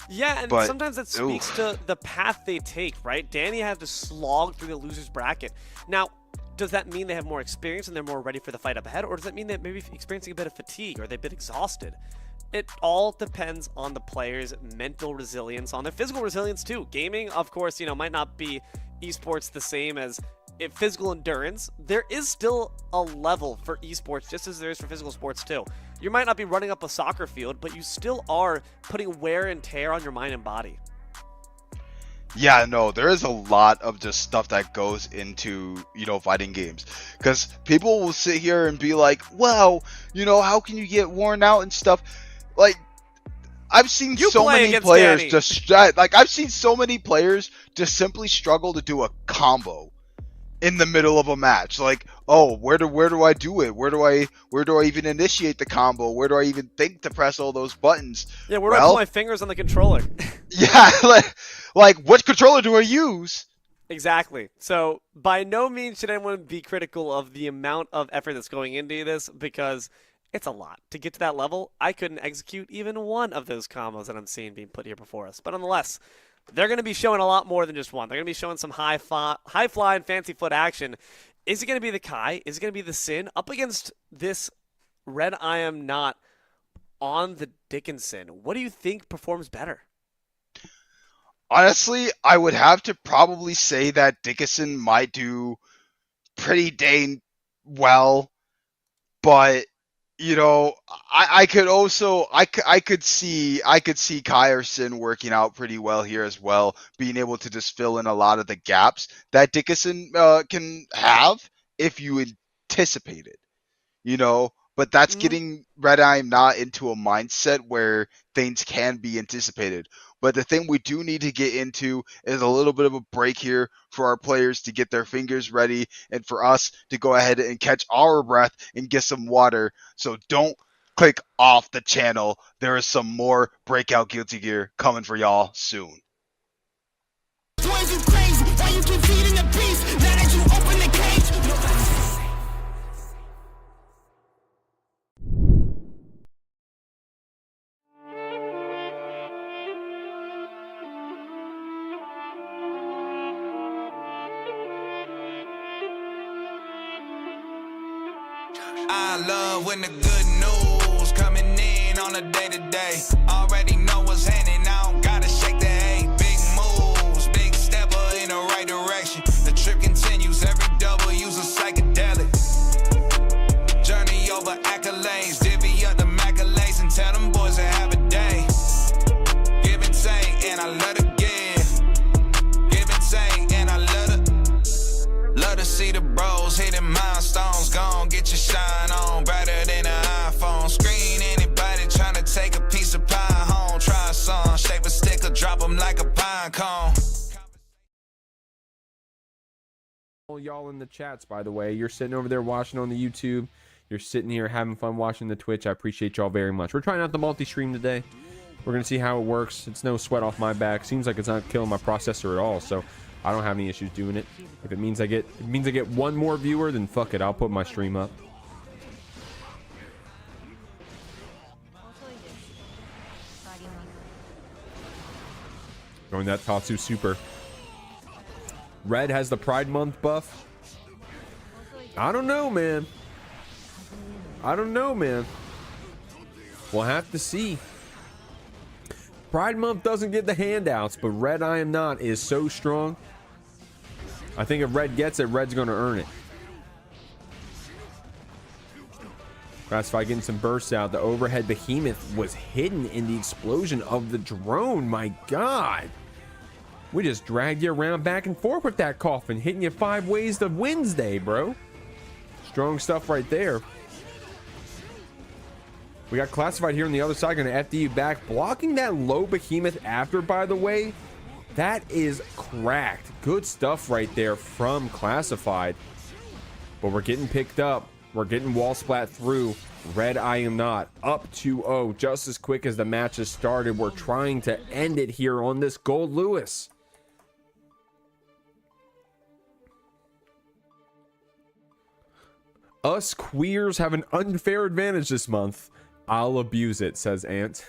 [SPEAKER 10] Yeah, and sometimes that speaks to the path they take, right? Danny had to slog through the loser's bracket. Now, does that mean they have more experience and they're more ready for the fight up ahead? Or does that mean that maybe experiencing a bit of fatigue or they've been exhausted? It all depends on the player's mental resilience, on their physical resilience too. Gaming, of course, might not be esports the same as physical endurance. There is still a level for esports just as there is for physical sports too. You might not be running up a soccer field, but you still are putting wear and tear on your mind and body.
[SPEAKER 11] Yeah, no, there is a lot of just stuff that goes into, fighting games. Because people will sit here and be like, well, how can you get worn out and stuff? Like, I've seen so many players I've seen so many players just simply struggle to do a combo in the middle of a match. Like, oh, where do I do it? Where do I even initiate the combo? Where do I even think to press all those buttons?
[SPEAKER 10] Yeah, where do I put my fingers on the controller?
[SPEAKER 11] Yeah, like what controller do I use?
[SPEAKER 10] Exactly. So by no means should anyone be critical of the amount of effort that's going into this, because it's a lot. To get to that level, I couldn't execute even one of those combos that I'm seeing being put here before us. But nonetheless, they're going to be showing a lot more than just one. They're going to be showing some high fly and fancy foot action. Is it going to be the Kai? Is it going to be the Sin up against this Red I Am Not on the Dickinson? What do you think performs better?
[SPEAKER 11] Honestly, I would have to probably say that Dickinson might do pretty dang well, but I could see Kai or Sin working out pretty well here as well, being able to just fill in a lot of the gaps that Dickinson can have if you anticipate it, but that's getting Red I Am Not into a mindset where things can be anticipated. But the thing we do need to get into is a little bit of a break here for our players to get their fingers ready and for us to go ahead and catch our breath and get some water. So don't click off the channel. There is some more Breakout Guilty Gear coming for y'all soon.
[SPEAKER 3] I love when the good news coming in on a day-to-day. Already know what's happening, I don't gotta shake the 8 big move. the right direction. The trip continues, every W's a psychedelic. Journey over accolades, divvy up the accolades and tell them boys to have a day. Give and take, and I love to give. Give and take, and I love to see the bros hitting milestones. Gone, get your shine on, brighter than an iPhone screen. Anybody trying to take a piece of pie home, try a song, shape a stick or drop them like a pine cone.
[SPEAKER 13] All y'all in the chats, by the way, you're sitting over there watching on the YouTube. You're sitting here having fun watching the Twitch. I appreciate y'all very much. We're trying out the multi-stream today. We're going to see how it works. It's no sweat off my back. Seems like it's not killing my processor at all, so I don't have any issues doing it. If it means I get one more viewer, then fuck it. I'll put my stream up. Going that Tatsu super. Red has the Pride Month buff. I don't know, man. I don't know, man. We'll have to see. Pride Month doesn't get the handouts, but Red I Am Not is so strong. I think if Red gets it, Red's going to earn it. Classified getting some bursts out. The overhead behemoth was hidden in the explosion of the drone. My God. We just dragged you around back and forth with that coffin, hitting you 5 ways to Wednesday, bro. Strong stuff right there. We got Classified here on the other side, going to FD you back. Blocking that low behemoth after, by the way. That is cracked. Good stuff right there from Classified. But we're getting picked up. We're getting wall splat through. Red I Am Not up 2-0 just as quick as the match has started. We're trying to end it here on this Gold Lewis. Us queers have an unfair advantage this month. I'll abuse it, says Ant.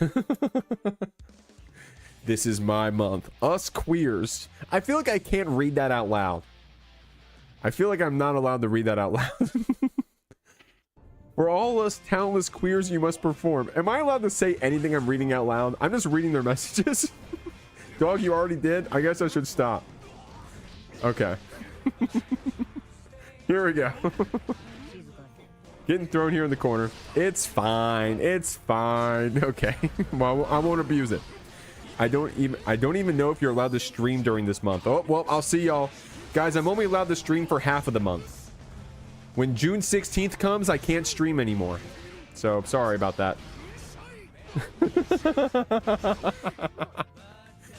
[SPEAKER 13] This is my month. Us queers. I feel like I can't read that out loud. I feel like I'm not allowed to read that out loud. For all us talentless queers, you must perform. Am I allowed to say anything I'm reading out loud? I'm just reading their messages. Dog, you already did? I guess I should stop. Okay. Here we go. Getting thrown here in the corner. It's fine. It's fine. Okay. Well, I won't abuse it. I don't even know if you're allowed to stream during this month. Oh, well, I'll see y'all. Guys, I'm only allowed to stream for half of the month. When June 16th comes, I can't stream anymore. So, sorry about that.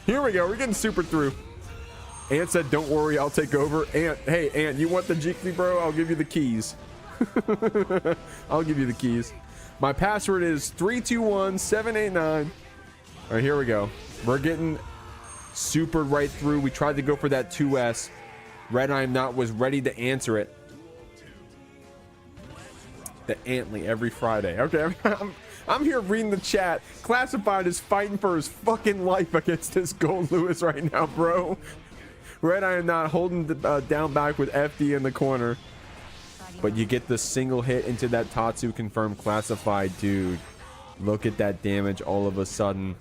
[SPEAKER 13] Here we go. We're getting super through. Ant said, don't worry, I'll take over. Ant, hey, Ant, you want the Jeekly, bro? I'll give you the keys. I'll give you the keys. My password is 321789. All right, here we go. We're getting super right through. We tried to go for that 2S. Red I Am Not was ready to answer it. The Antley every Friday. Okay, I'm here reading the chat. Classified is fighting for his fucking life against this Gold Lewis right now, bro. Red I Am Not holding the, down back with FD in the corner. But you get the single hit into that Tatsu confirmed Classified, dude. Look at that damage all of a sudden.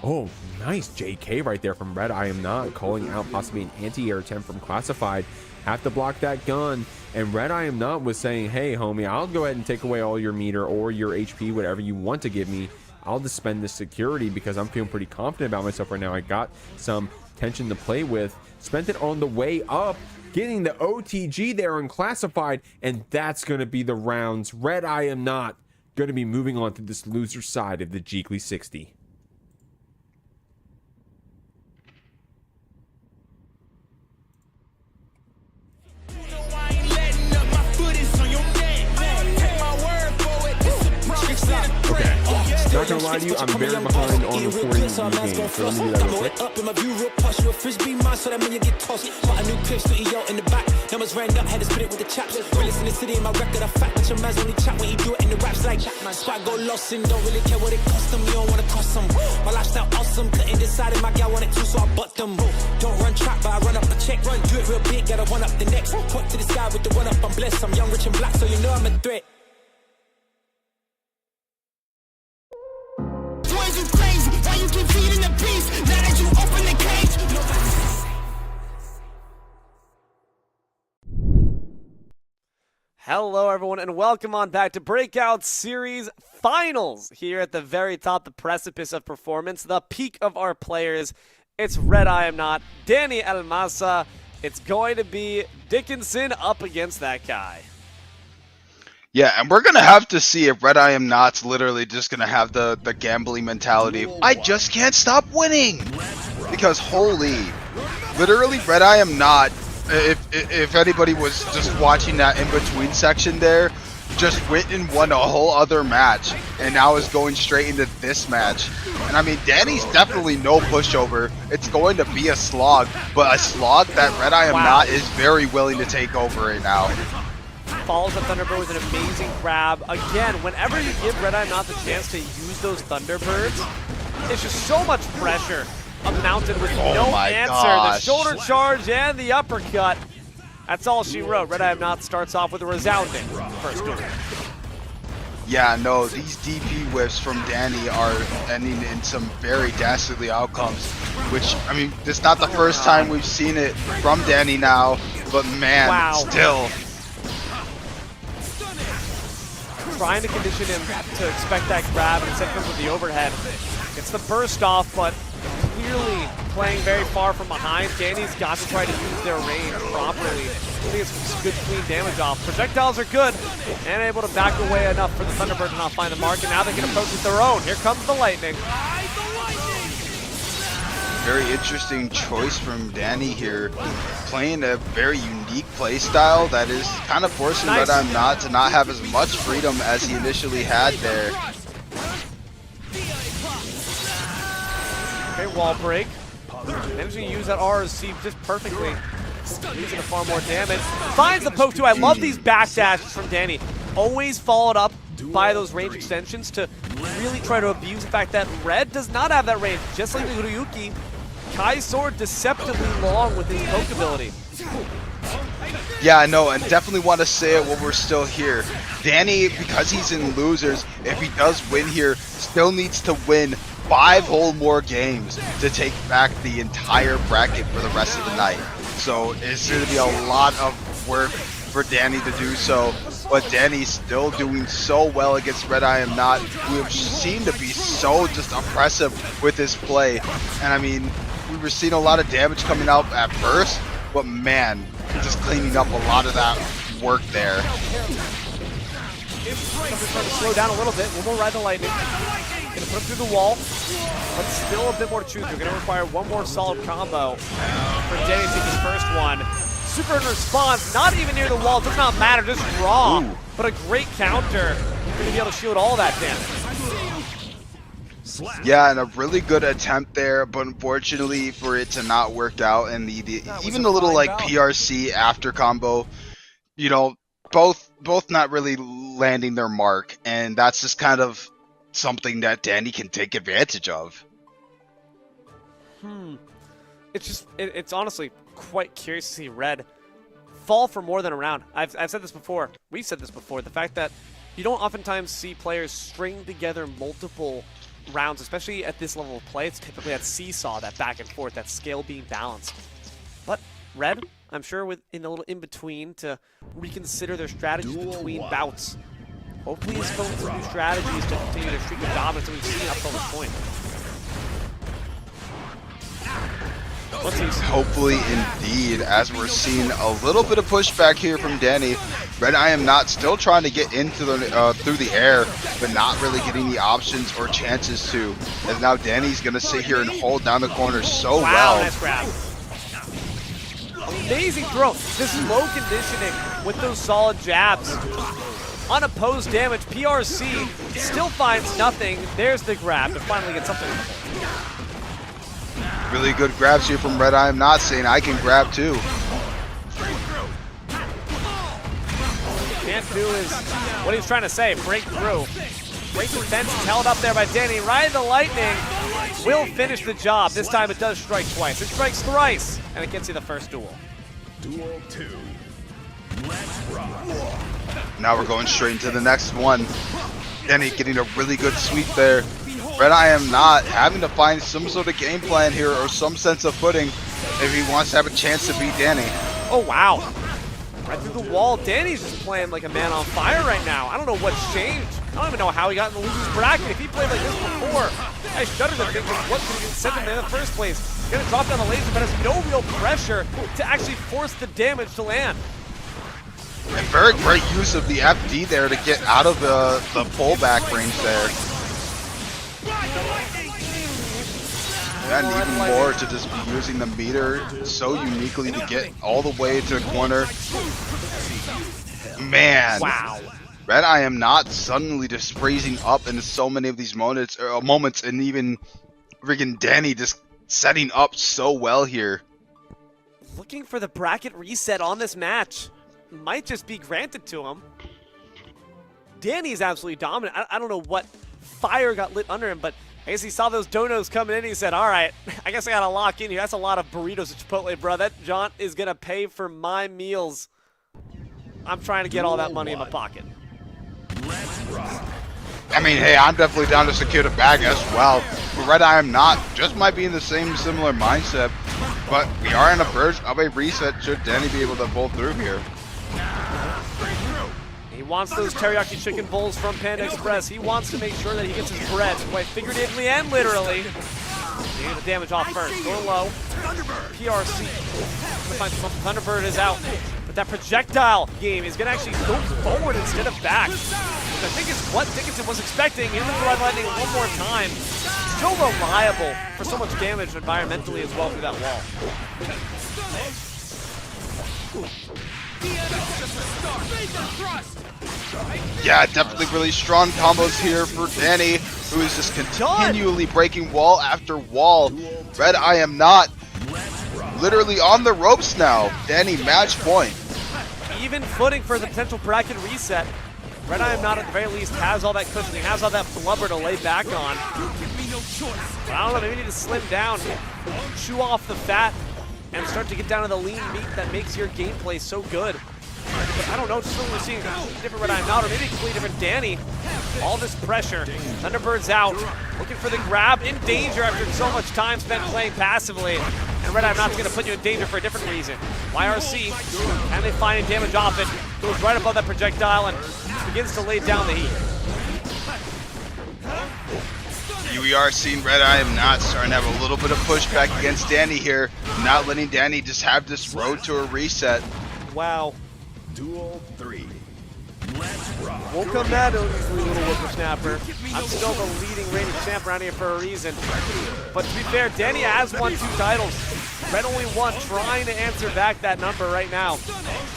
[SPEAKER 13] Oh, nice JK right there from Red I Am Not, calling out possibly an anti-air attempt from Classified. Have to block that gun. And Red I Am Not was saying, hey, homie, I'll go ahead and take away all your meter or your HP, whatever you want to give me. I'll just spend this security because I'm feeling pretty confident about myself right now. I got some tension to play with. Spent it on the way up, getting the OTG there on Classified, and that's going to be the rounds. Red I Am Not going to be moving on to this loser side of the Jeekly 60. Okay, not gonna lie to you, I'm very behind on recording these games, so let me do that real quick. Up in my view, real posh, you a frisbee man, so that mean you get tossed. Got a new clip, studio in the back. Numbers ran up, had to split it with the chaps. Realest in the city, in my record, I fact, but your man's only chat when he do it in the raps like spot go lost and don't really care what it cost them. You don't wanna cost them. My lifestyle awesome, couldn't decide if my gal want it too, so I butt them. Don't run track, but I run up a check. Run, do it real big, gotta one up the next. Point to the sky with the one up, I'm blessed. I'm young, rich, and black, so you know I'm a threat.
[SPEAKER 2] You crazy, why you keep feeding the beast? Now that you open the cage,
[SPEAKER 10] Hello, everyone, and welcome on back to Breakout Series Finals here at the very top, the precipice of performance, the peak of our players. It's Red I Am Not, Danny Almasa. It's going to be Dickinson up against that guy.
[SPEAKER 11] Yeah, and we're going to have to see if Red I Am Not's literally just going to have the gambling mentality of, I just can't stop winning. Because holy, literally Red I Am Not, if anybody was just watching that in-between section there, just went and won a whole other match, and now is going straight into this match. And I mean, Danny's definitely no pushover. It's going to be a slog, but a slog that Red I Am Not is very willing to take over right now.
[SPEAKER 10] Follows the Thunderbird with an amazing grab. Again, whenever you give Red I Am Not the chance to use those Thunderbirds, it's just so much pressure mounted with no answer.
[SPEAKER 11] Gosh.
[SPEAKER 10] The shoulder charge and the uppercut. That's all she wrote. Red I Am Not starts off with a resounding first duel.
[SPEAKER 11] Yeah, no, these DP whiffs from Danny are ending in some very dastardly outcomes, which, I mean, this is not the first time we've seen it from Danny now, but man, still.
[SPEAKER 10] Trying to condition him to expect that grab, and instead comes with the overhead. Gets the burst off, but clearly playing very far from behind. Danny's got to try to use their range properly. I think it's good, clean damage off. Projectiles are good, and able to back away enough for the Thunderbird to not find the mark, and now they can approach with their own. Here comes the Lightning.
[SPEAKER 11] Very interesting choice from Danny here, playing a very unique play style that is kind of forcing Red I Am Not to not have as much freedom as he initially had there.
[SPEAKER 10] Okay, wall break. Managing to use that RC just perfectly. Using far more damage. Finds the poke too. I love these backdashes from Danny. Always followed up by those range extensions to really try to abuse the fact that Red does not have that range. Just like the Ryuki, Kai's sword deceptively long with his poke ability.
[SPEAKER 11] Yeah, I know, and definitely want to say it while we're still here. Danny, because he's in losers, if he does win here, still needs to win 5 whole more games to take back the entire bracket for the rest of the night. So it's going to be a lot of work for Danny to do so, but Danny's still doing so well against Red I Am Not, who seem to be so just oppressive with his play. And I mean, we were seeing a lot of damage coming out at first, but man, just cleaning up a lot of that work there.
[SPEAKER 10] Trying to slow down a little bit. One more Ride the Lightning. Gonna put him through the wall, but still a bit more to choose. They're gonna require one more solid combo for Danny to take his first one. Super in response, not even near the wall, does not matter, just raw. Ooh. But a great counter. You're gonna be able to shield all that damage.
[SPEAKER 11] Yeah, and a really good attempt there, but unfortunately for it to not work out, and even the little like PRC after combo, you know, both not really landing their mark, and that's just kind of something that Danny can take advantage of.
[SPEAKER 10] It's just, it's honestly quite curious to see Red fall for more than a round. I've said this before. We've said this before. The fact that you don't oftentimes see players string together multiple rounds, especially at this level of play. It's typically that seesaw, that back and forth, that scale being balanced. But Red, I'm sure in a little in between to reconsider their strategies between bouts. Hopefully he's going through new strategies to continue their streak of dominance that we've seen up till this point.
[SPEAKER 11] Hopefully indeed, as we're seeing a little bit of pushback here from Danny. Red I Am Not still trying to get into the through the air, but not really getting the options or chances to. As now Danny's gonna sit here and hold down the corner so well.
[SPEAKER 10] Nice grab. Amazing throw. This low conditioning with those solid jabs. Unopposed damage. PRC still finds nothing. There's the grab to finally get something.
[SPEAKER 11] Really good grabs here from Red I Am Not, saying I can grab too.
[SPEAKER 10] Can't do is what he's trying to say, break through. Great defense is held up there by Danny. Ride the Lightning will finish the job. This time it does strike twice. It strikes thrice, and it gets you the first duel.
[SPEAKER 12] Duel 2. Let's rock.
[SPEAKER 11] Now we're going straight into the next one. Danny getting a really good sweep there. Red I Am Not having to find some sort of game plan here or some sense of footing if he wants to have a chance to beat Danny.
[SPEAKER 10] Oh, wow. Right through the wall. Danny's just playing like a man on fire right now. I don't know what's changed. I don't even know how he got in the loser's bracket. If he played like this before, I shudder to think what could have sent him there in the first place. He's gonna drop down the laser, but has no real pressure to actually force the damage to land.
[SPEAKER 11] And very great use of the FD there to get out of the pullback range there. And even more to just be using the meter so uniquely to get all the way to the corner. Man.
[SPEAKER 10] Wow.
[SPEAKER 11] Red I Am Not suddenly just raising up into so many of these moments, and even freaking Danny just setting up so well here.
[SPEAKER 10] Looking for the bracket reset on this match. Might just be granted to him. Danny's absolutely dominant. I don't know what fire got lit under him, but I guess he saw those donos coming in. He said, all right, I guess I got to lock in here. That's a lot of burritos at Chipotle, bro. That jaunt is going to pay for my meals. I'm trying to get all that money in my pocket.
[SPEAKER 11] I mean, hey, I'm definitely down to secure the bag as well. But Red I Am Not just might be in the same similar mindset. But we are on the verge of a reset should Danny be able to pull through here.
[SPEAKER 10] He wants those teriyaki chicken bowls from Panda Express. He wants to make sure that he gets his bread, quite figuratively and literally. Get the damage off first. Going low. PRC. Thunderbird is out. But that projectile game is going to actually go forward instead of back. Which I think is what Dickinson was expecting. He's going to ride lightning one more time. Still reliable for so much damage environmentally as well through that wall.
[SPEAKER 11] Yeah, definitely really strong combos here for Danny, who is just continually breaking wall after wall. Red I Am Not literally on the ropes now. Danny, match point.
[SPEAKER 10] Even footing for the potential bracket reset. Red I Am Not at the very least has all that cushioning, has all that blubber to lay back on. But I don't know, maybe we need to slim down, chew off the fat, and start to get down to the lean meat that makes your gameplay so good. But I don't know, just we're seeing a different Red I Am Not, or maybe a completely different Danny. All this pressure. Thunderbird's out, looking for the grab, in danger after so much time spent playing passively. And Red I Am Not's going to put you in danger for a different reason. YRC, and they find damage off it, goes right above that projectile and begins to lay down the heat.
[SPEAKER 11] We are seeing Red I Am Not starting to have a little bit of pushback against Danny here, not letting Danny just have this road to a reset.
[SPEAKER 10] Wow.
[SPEAKER 12] Duel 3. Let's rock.
[SPEAKER 10] Won't come that easily, little whippersnapper. I'm still the leading reigning champ around here for a reason. But to be fair, Danny has won 2 titles. Red only one, trying to answer back that number right now.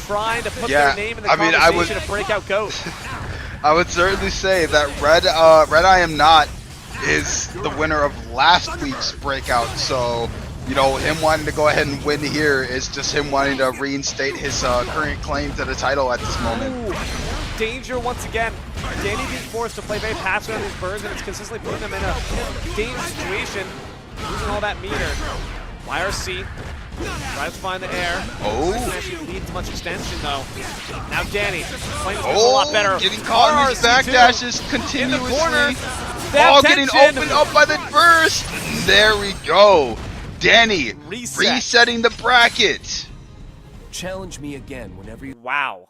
[SPEAKER 10] Trying to put their name in the conversation of Breakout GOAT.
[SPEAKER 11] I would certainly say that Red I Am Not is the winner of last week's Breakout, so you know, him wanting to go ahead and win here is just him wanting to reinstate his current claim to the title at this moment.
[SPEAKER 10] Ooh, danger once again. Danny being forced to play very passive on these burns, and it's consistently putting them in a dangerous situation, losing all that meter. YRC tries to find the air.
[SPEAKER 11] Oh.
[SPEAKER 10] Doesn't actually lead to much extension though. Now Danny playing this a lot better.
[SPEAKER 11] Getting caught on his backdashes continuously.
[SPEAKER 10] In the corner.
[SPEAKER 11] All getting opened up by the burst. There we go. Danny resetting the bracket.
[SPEAKER 14] Challenge me again whenever you.
[SPEAKER 10] Wow.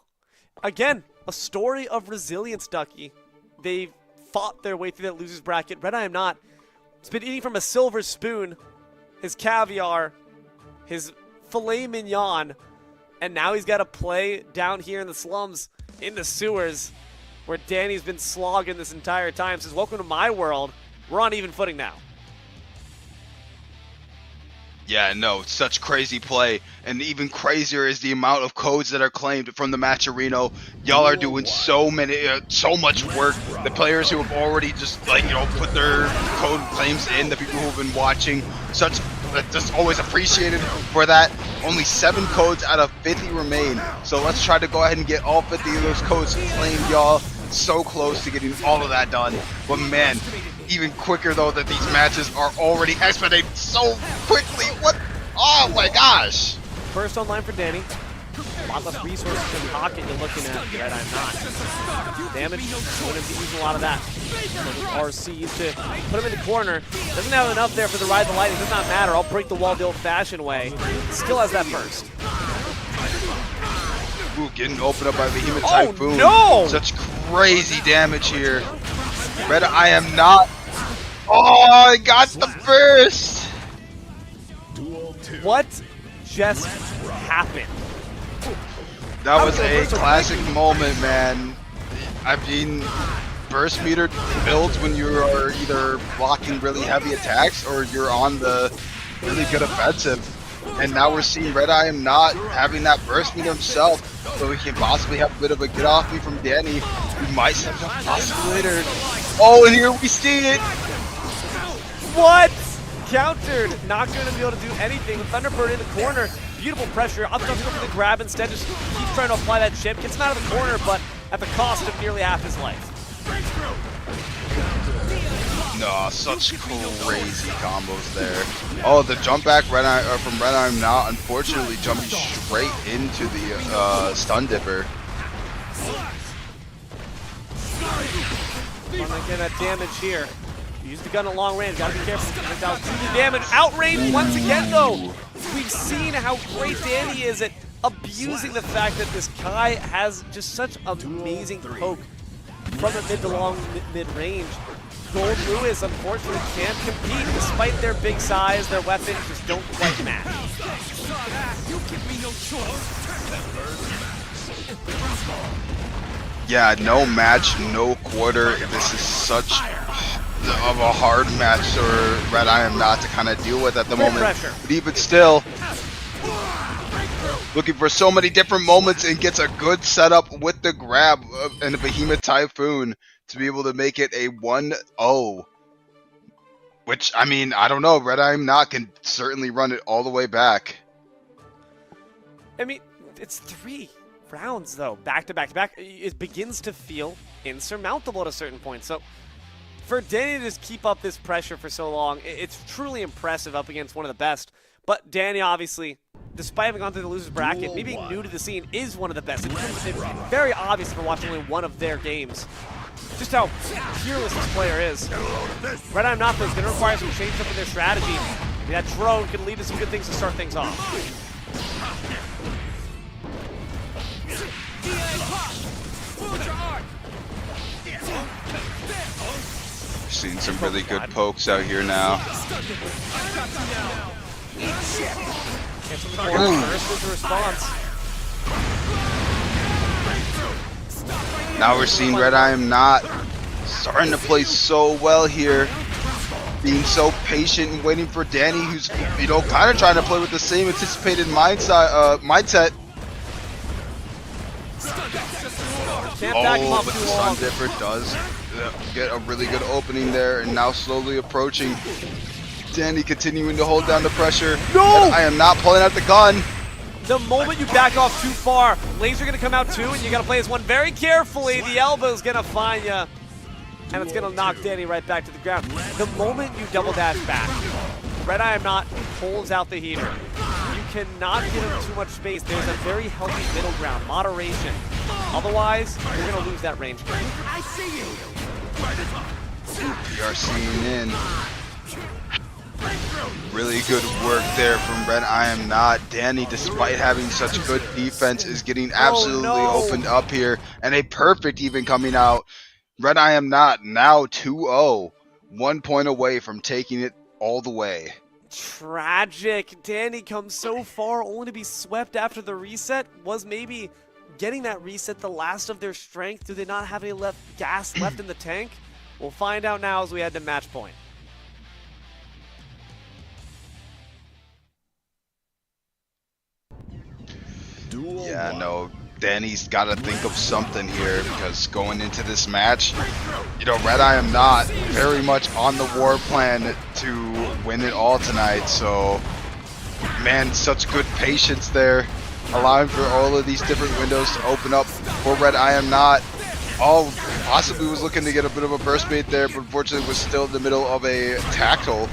[SPEAKER 10] Again, a story of resilience, Ducky. They've fought their way through that loser's bracket. Red I Am Not has been eating from a silver spoon, his caviar, his filet mignon, and now he's got to play down here in the slums, in the sewers, where Danny's been slogging this entire time. Says, welcome to my world. We're on even footing now.
[SPEAKER 11] Yeah, no, such crazy play, and even crazier is the amount of codes that are claimed from the match arena. Y'all are doing so much work. The players who have already just put their code claims in, the people who have been watching, just always appreciated for that. Only 7 codes out of 50 remain, so let's try to go ahead and get all 50 of those codes claimed, y'all. So close to getting all of that done, but man, even quicker though that these matches are already expedited so quickly. What? Oh my gosh!
[SPEAKER 10] First online for Danny. A lot less resources in pocket you're looking at. Red I'm Not. Damage, wouldn't be using a lot of that. So RC used to put him in the corner. Doesn't have enough there for the ride the lightning. Does not matter. I'll break the wall the old-fashioned way. Still has that burst.
[SPEAKER 11] Ooh, getting opened up by Behemoth Typhoon.
[SPEAKER 10] No!
[SPEAKER 11] Such crazy damage here. Red I am not. Oh, I got the first.
[SPEAKER 10] What just happened?
[SPEAKER 11] That was a classic moment, man. I mean, burst meter builds when you are either blocking really heavy attacks or you're on the really good offensive. And now we're seeing Red I am not having that burst meter himself, so he can possibly have a bit of a get off me from Danny, who might set up possibly later. Oh, and here we see it.
[SPEAKER 10] What? Countered. Not going to be able to do anything. Thunderbird in the corner. Beautiful pressure. Up doesn't go for the grab. Instead, just keeps trying to apply that chip. Gets him out of the corner, but at the cost of nearly half his life.
[SPEAKER 11] No, such crazy combos there. Oh, the jump back from Red I am not, unfortunately, jumping straight into the stun dipper.
[SPEAKER 10] Trying to get that damage here. Use the gun at long range. Gotta be careful. Do the damage. Outrange once again, though. We've seen how great Danny is at abusing the fact that this Kai has just such amazing poke from the mid to long mid range. Gold Lewis, unfortunately, can't compete despite their big size. Their weapons just don't quite match.
[SPEAKER 11] Yeah, no match, no quarter. This is such of a hard match for Red I am not to kind of deal with at the moment.
[SPEAKER 10] Pressure.
[SPEAKER 11] But even still, looking for so many different moments and gets a good setup with the grab and the Behemoth Typhoon to be able to make it a 1-0. Which, I mean, I don't know. Red I am not can certainly run it all the way back.
[SPEAKER 10] I mean, it's 3 rounds, though, back to back to back. It begins to feel insurmountable at a certain point. So for Danny to just keep up this pressure for so long, it's truly impressive up against one of the best. But Danny, obviously, despite having gone through the loser's bracket, me being new to the scene, is one of the best. It's very obvious if we're watching only one of their games just how fearless this player is. Red I'm Not, though, is going to require some change up in their strategy. Maybe that drone could lead to some good things to start things off.
[SPEAKER 11] Seeing some really good pokes out here now.
[SPEAKER 10] First is the response.
[SPEAKER 11] Now we're seeing Red I am not starting to play so well here. Being so patient and waiting for Danny, who's, you know, kind of trying to play with the same anticipated mindset. Oh, but the Stun Dipper does get a really good opening there, and now slowly approaching. Danny continuing to hold down the pressure.
[SPEAKER 10] No!
[SPEAKER 11] And I am not pulling out the gun.
[SPEAKER 10] The moment you back off too far, laser gonna come out too, and you gotta play this one very carefully. The elbow's gonna find you, and it's gonna knock Danny right back to the ground. The moment you double dash back, Red I am Not pulls out the heater. You cannot give him too much space. There's a very healthy middle ground, moderation. Otherwise, you're gonna lose that range. I see you.
[SPEAKER 11] We are seeing in. Really good work there from Red I am Not. Danny, despite having such good defense, is getting absolutely opened up here. And a perfect even coming out. Red I am Not now 2-0. 1 point away from taking it all the way.
[SPEAKER 10] Tragic. Danny comes so far only to be swept after the reset. Was maybe getting that reset the last of their strength? Do they not have any gas left in the tank? We'll find out now as we head to match point.
[SPEAKER 11] Yeah, no, Danny's got to think of something here, because going into this match, you know, Red I am Not very much on the war plan to win it all tonight. So, man, such good patience there, allowing for all of these different windows to open up for Red I am Not. Oh, possibly was looking to get a bit of a burst bait there, but unfortunately was still in the middle of a tactile.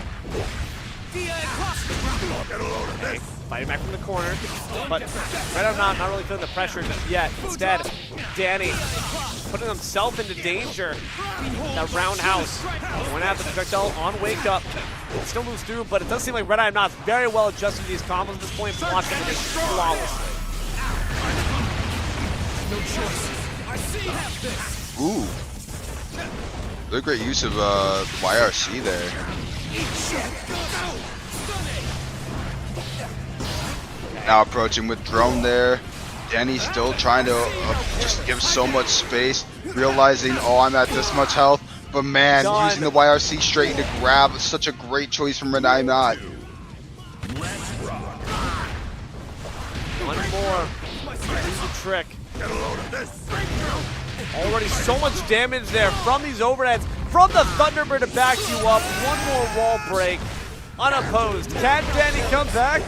[SPEAKER 10] Fighting back from the corner, but Red I'm Not really feeling the pressure just yet. Instead, Danny putting himself into danger. That roundhouse went out the projectile on wake up. It still moves through, but it does seem like Red I'm Not very well adjusted to these combos at this point. Watch him just flawlessly.
[SPEAKER 11] Ooh. Really great use of YRC there. Now approaching with drone there. Danny still trying to just give so much space, realizing, oh, I'm at this much health. But man, using the YRC straight into grab, such a great choice from Red I'm Not.
[SPEAKER 10] One more. Here's the trick. Already so much damage there from these overheads, from the Thunderbird to back you up. One more wall break, unopposed. Can Danny come back?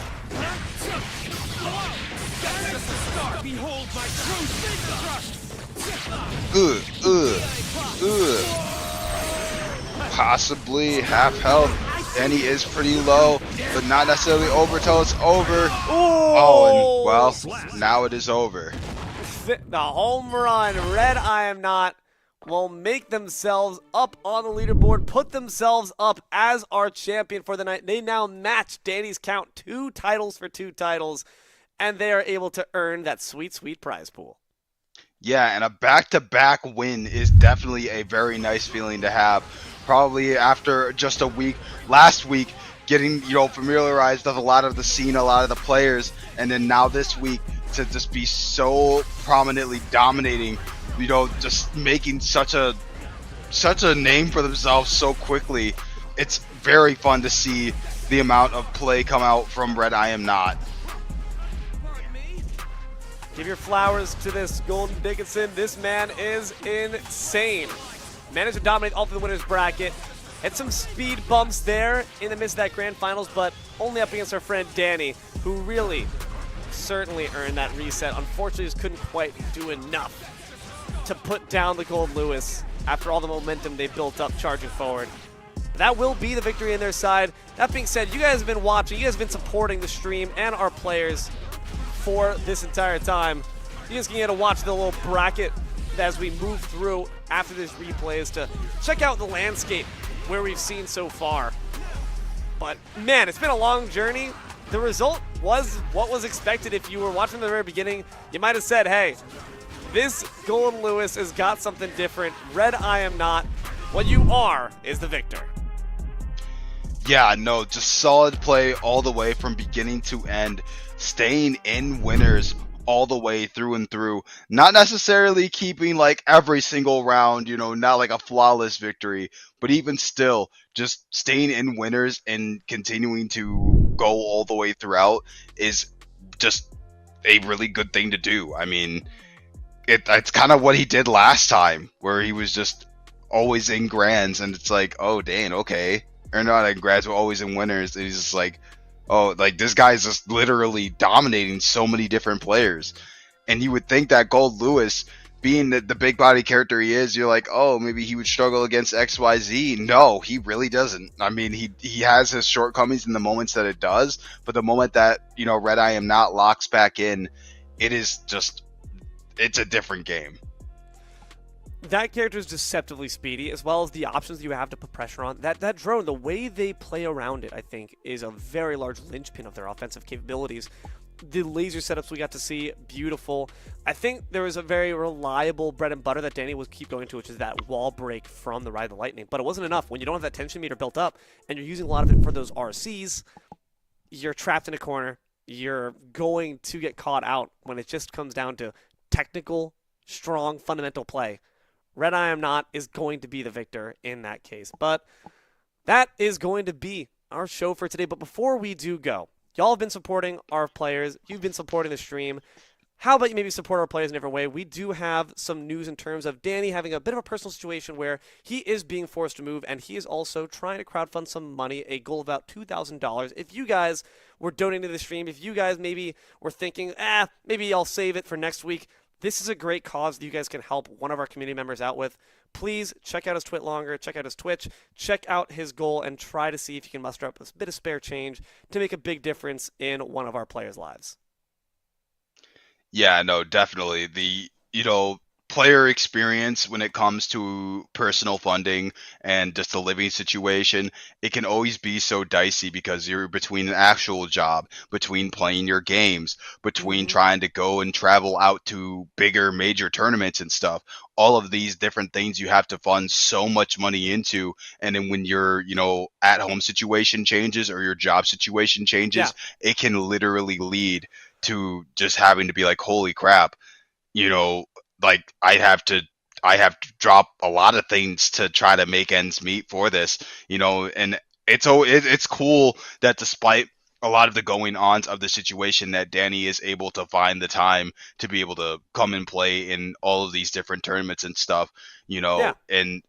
[SPEAKER 11] Possibly half health. Danny is pretty low, but not necessarily over till it's over. Oh, and well, now it is over.
[SPEAKER 10] The home run. Red I Am Not will make themselves up on the leaderboard, put themselves up as our champion for the night. They now match Danny's count, 2 titles for 2 titles, and they are able to earn that sweet, sweet prize pool.
[SPEAKER 11] Yeah, and a back-to-back win is definitely a very nice feeling to have. Probably after just a week, last week, getting, familiarized with a lot of the scene, a lot of the players, and then now this week to just be so prominently dominating, just making such a name for themselves so quickly. It's very fun to see the amount of play come out from Red I Am Not.
[SPEAKER 10] Give your flowers to this Golden Dickinson. This man is insane. Managed to dominate all through the winner's bracket. Had some speed bumps there in the midst of that grand finals, but only up against our friend Danny, who really certainly earned that reset. Unfortunately, just couldn't quite do enough to put down the Gold Lewis after all the momentum they built up charging forward. That will be the victory in their side. That being said, you guys have been watching, you guys have been supporting the stream and our players for this entire time. You guys can get to watch the little bracket as we move through after this replays to check out the landscape where we've seen so far. But man, it's been a long journey. The result was what was expected. If you were watching the very beginning, you might have said, hey, this Golden Lewis has got something different. Red I Am Not. What you are is the victor.
[SPEAKER 11] Yeah, no, just solid play all the way from beginning to end. Staying in winners all the way through and through. Not necessarily keeping like every single round, not like a flawless victory, but even still just staying in winners and continuing to go all the way throughout is just a really good thing to do. I mean, it's kind of what he did last time, where he was just always in grands, and it's like, oh, dang, okay. Or not in grands, but always in winners. And he's just like, oh, like this guy's just literally dominating so many different players. And you would think that Gold Lewis, being the big body character he is, you're like, oh, maybe he would struggle against XYZ. No, he really doesn't. I mean, he has his shortcomings in the moments that it does, but the moment that, Red I Am Not locks back in, it is just, it's a different game.
[SPEAKER 10] That character is deceptively speedy, as well as the options you have to put pressure on. That drone, the way they play around it, I think, is a very large linchpin of their offensive capabilities. The laser setups we got to see, beautiful. I think there was a very reliable bread and butter that Danny would keep going to, which is that wall break from the Ride the Lightning. But it wasn't enough. When you don't have that tension meter built up, and you're using a lot of it for those RCs, you're trapped in a corner. You're going to get caught out when it just comes down to technical, strong, fundamental play. Red I Am Not is going to be the victor in that case. But that is going to be our show for today. But before we do go, y'all have been supporting our players. You've been supporting the stream. How about you maybe support our players in a different way? We do have some news in terms of Danny having a bit of a personal situation where he is being forced to move, and he is also trying to crowdfund some money, a goal of about $2,000. If you guys were donating to the stream, if you guys maybe were thinking, maybe I'll save it for next week, this is a great cause that you guys can help one of our community members out with. Please check out his Twitlonger, check out his Twitch, check out his goal, and try to see if you can muster up a bit of spare change to make a big difference in one of our players' lives.
[SPEAKER 11] Yeah, no, definitely. The, player experience when it comes to personal funding and just the living situation, it can always be so dicey because you're between an actual job, between playing your games, between trying to go and travel out to bigger major tournaments and stuff. All of these different things you have to fund so much money into. And then when your, at home situation changes or your job situation changes, it can literally lead to just having to be like, holy crap, like I have to drop a lot of things to try to make ends meet for this, and it's cool that despite a lot of the going ons of the situation, that Danny is able to find the time to be able to come and play in all of these different tournaments and stuff, and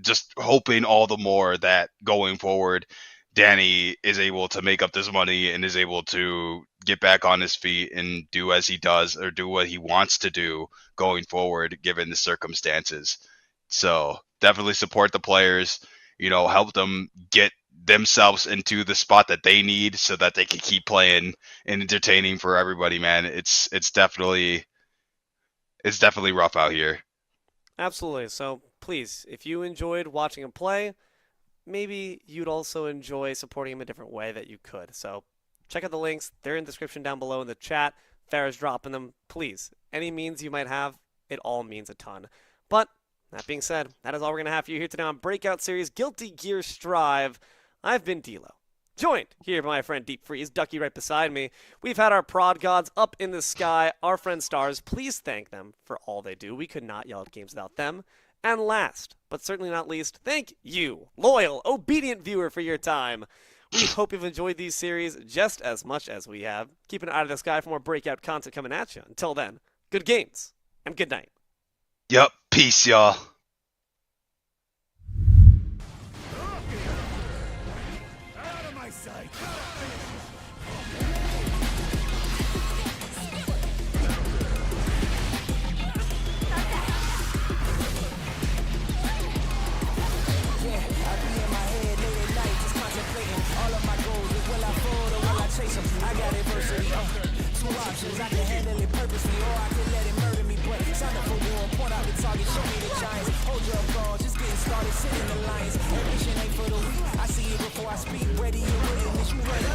[SPEAKER 11] just hoping all the more that going forward, Danny is able to make up this money and is able to get back on his feet and do as he does or do what he wants to do going forward, given the circumstances. So definitely support the players, help them get themselves into the spot that they need so that they can keep playing and entertaining for everybody, man. It's definitely rough out here.
[SPEAKER 10] Absolutely. So please, if you enjoyed watching him play, maybe you'd also enjoy supporting him a different way that you could. So check out the links. They're in the description down below in the chat. Farrah's dropping them. Please, any means you might have, it all means a ton. But that being said, that is all we're going to have for you here today on Breakout Series Guilty Gear Strive. I've been D-Lo, joined here by my friend Deep Freeze, Ducky right beside me. We've had our prod gods up in the sky, our friend stars. Please thank them for all they do. We could not yell at games without them. And last, but certainly not least, thank you, loyal, obedient viewer, for your time. We hope you've enjoyed these series just as much as we have. Keep an eye to the sky for more Breakout content coming at you. Until then, good games and good night.
[SPEAKER 11] Yep, peace, y'all.
[SPEAKER 3] Out of my sight.
[SPEAKER 8] I got adversity, two options. I can handle it purposely, or I can let it murder me. But sign up for war, point out the target, show me the giants. Hold your applause, just getting started, sitting the lions. Ambition ain't for the weak. I see it before I speak. Ready and willing, is you ready?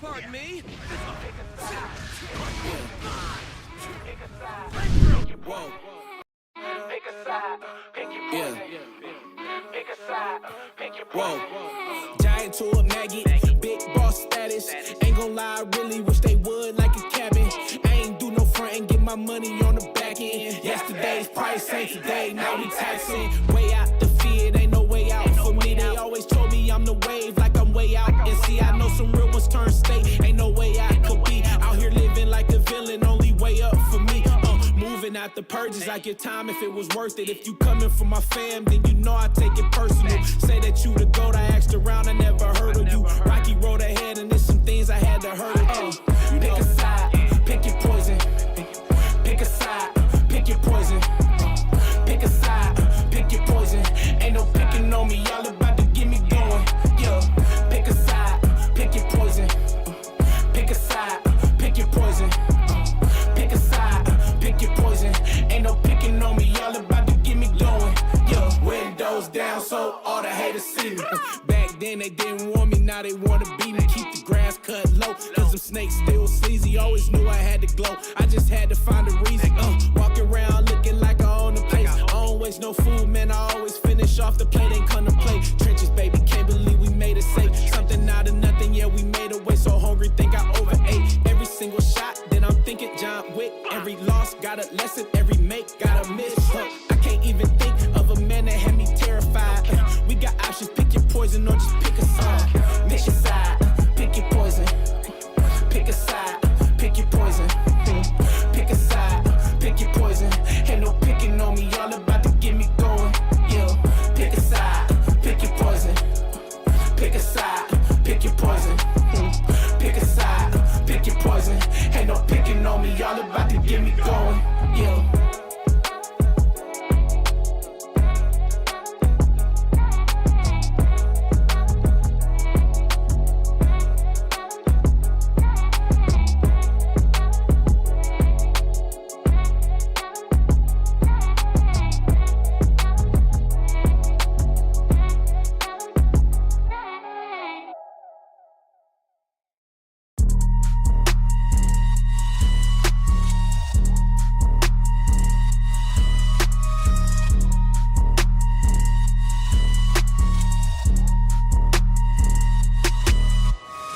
[SPEAKER 3] Pardon me? Whoa. Yeah. Whoa. Giant to a Maggie, big boss status. Ain't gon' lie, I really wish they would like a cabin. I ain't do no front and get my money on the back end. Yesterday's price ain't today, now we taxing. Way out the fear, ain't no way out for me. They always told me I'm the wave, like I'm way out. And see, I know some real ones turn state, ain't no way I could be out here living like a villain, only way up for me. Moving out
[SPEAKER 7] after purges, I give time if it was worth it. If you coming for my fam, then you know I take it personal. Say that you the GOAT, I asked around, I never heard of you. Rocky road ahead, and there's some things I had to hurdle through. Pick a side, pick your poison. Pick a side, pick your poison. Pick a side, pick your poison. Ain't no picking on me, y'all about to get me going. Yeah, pick a side, pick your poison. Pick a side, pick your poison. Pick a side, pick your poison. Ain't no picking on me, y'all about to get me going. Yeah, windows down so all the haters see me. Back then they didn't want me, now they wanna beat me. Keep the grass cut low, cause them snakes still sleazy. Always knew I had to glow, I just had to find a reason. Walking around looking like I own the place. I don't waste no food, man, I always finish off the plate. Ain't come to play, trenches baby, can't believe we made it safe. Something out of nothing, yeah, we made a way. So hungry, think I overate. Every single shot, then I'm thinking John Wick. Every loss got a lesson, every make got a miss. I can't even think of a man that had me terrified. We got options, pick your poison or just pick a side. Pick a side, pick your poison. Pick a side, pick your poison. Pick a side, pick your poison. Ain't no picking on me, y'all about to get me going. Yeah, pick a side, pick your poison. Pick a side, pick your poison. Pick a side, pick your poison. Ain't no picking on me, y'all about to get me going. Yeah.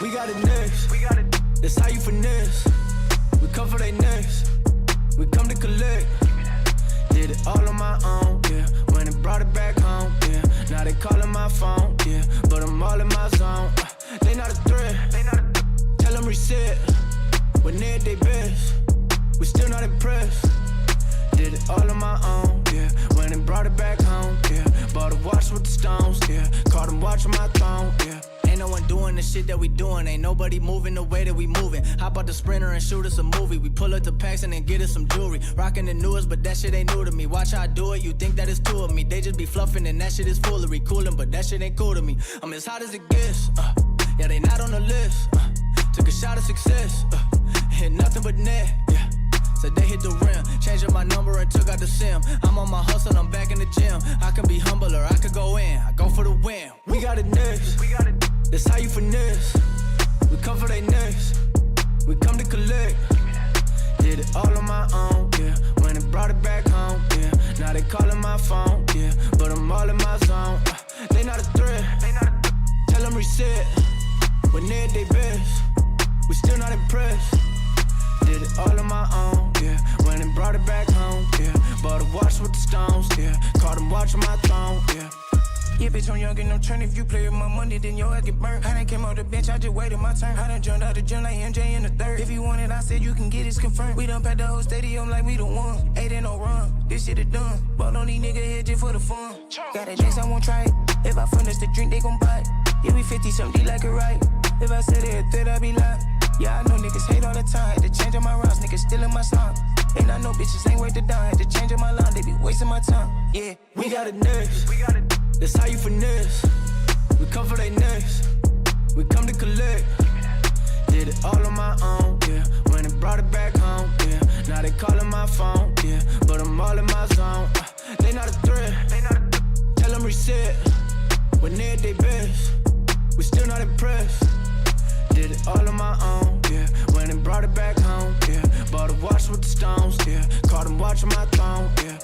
[SPEAKER 8] We got it next. That's how you finesse. We come for they next. We come to collect. Did it all on my own, yeah. When it brought it back home, yeah. Now they calling my phone, yeah. But I'm all in my zone. They not a threat. Tell them reset. When they're at their best, we still not impressed. Did it all on my own, yeah. When it brought it back home, yeah. Bought a watch with the stones, yeah. Caught them watching my throne, yeah. Ain't no one doing the shit that we doing. Ain't nobody moving the way that we moving. Hop out the Sprinter and shoot us a movie. We pull up to Paxton and get us some jewelry. Rocking the newest, but that shit ain't new to me. Watch how I do it, you think that it's two of me. They just be fluffing and that shit is foolery. Coolin', but that shit ain't cool to me. I'm as hot as it gets, yeah, they not on the list. Took a shot of success, hit nothing but net, yeah. Said they hit the rim, changing my number and took out the sim. I'm on my hustle, I'm back in the gym. I can be humble or I could go in. I go for the win. We got it next. That's how you finesse. We come for they next. We come to collect. Did it all on my own, yeah. When it brought it back home, yeah. Now they calling my phone, yeah. But I'm all in my zone. They not a threat. Tell them reset. When they're at their best, we still not impressed. Did it all on my own, yeah. When it brought it back home, yeah. Bought a watch with the stones, yeah. Caught them watching my throne, yeah.
[SPEAKER 15] Yeah, bitch, I'm young and no turn. If you play with my money, then your ass get burnt. I done came off the bench, I just waited my turn. I done jumped out the gym like MJ in the third. If you want it, I said you can get it, confirmed. We done packed the whole stadium like we the one. Ain't in no run, this shit is done. Ball on these niggas here just for the fun. Got a drinks, I won't try it. If I furnish the drink, they gon' buy it. Yeah, we 50 something like it right. If I said it, then I be lying. Yeah, I know niggas hate all the time. Had to change up my routes, niggas stealing my song. And I know bitches ain't worth the dime. Had to change up my line, they be wasting my time. Yeah,
[SPEAKER 8] we got it next. That's how you finesse. We come for they next. We come to collect. Did it all on my own, yeah. When it brought it back home, yeah. Now they calling my phone, yeah. But I'm all in my zone. They not a threat. Tell them reset. When they're at their best, we still not impressed. Did it all on my own, yeah. When it brought it back home, yeah. Bought a watch with the stones, yeah. Caught them watching my throne, yeah.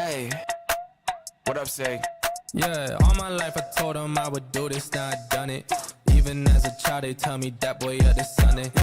[SPEAKER 9] Hey, what up, say?
[SPEAKER 6] Yeah, all my life I told them I would do this, now I done it. Even as a child, they tell me that boy, you're the Sunday.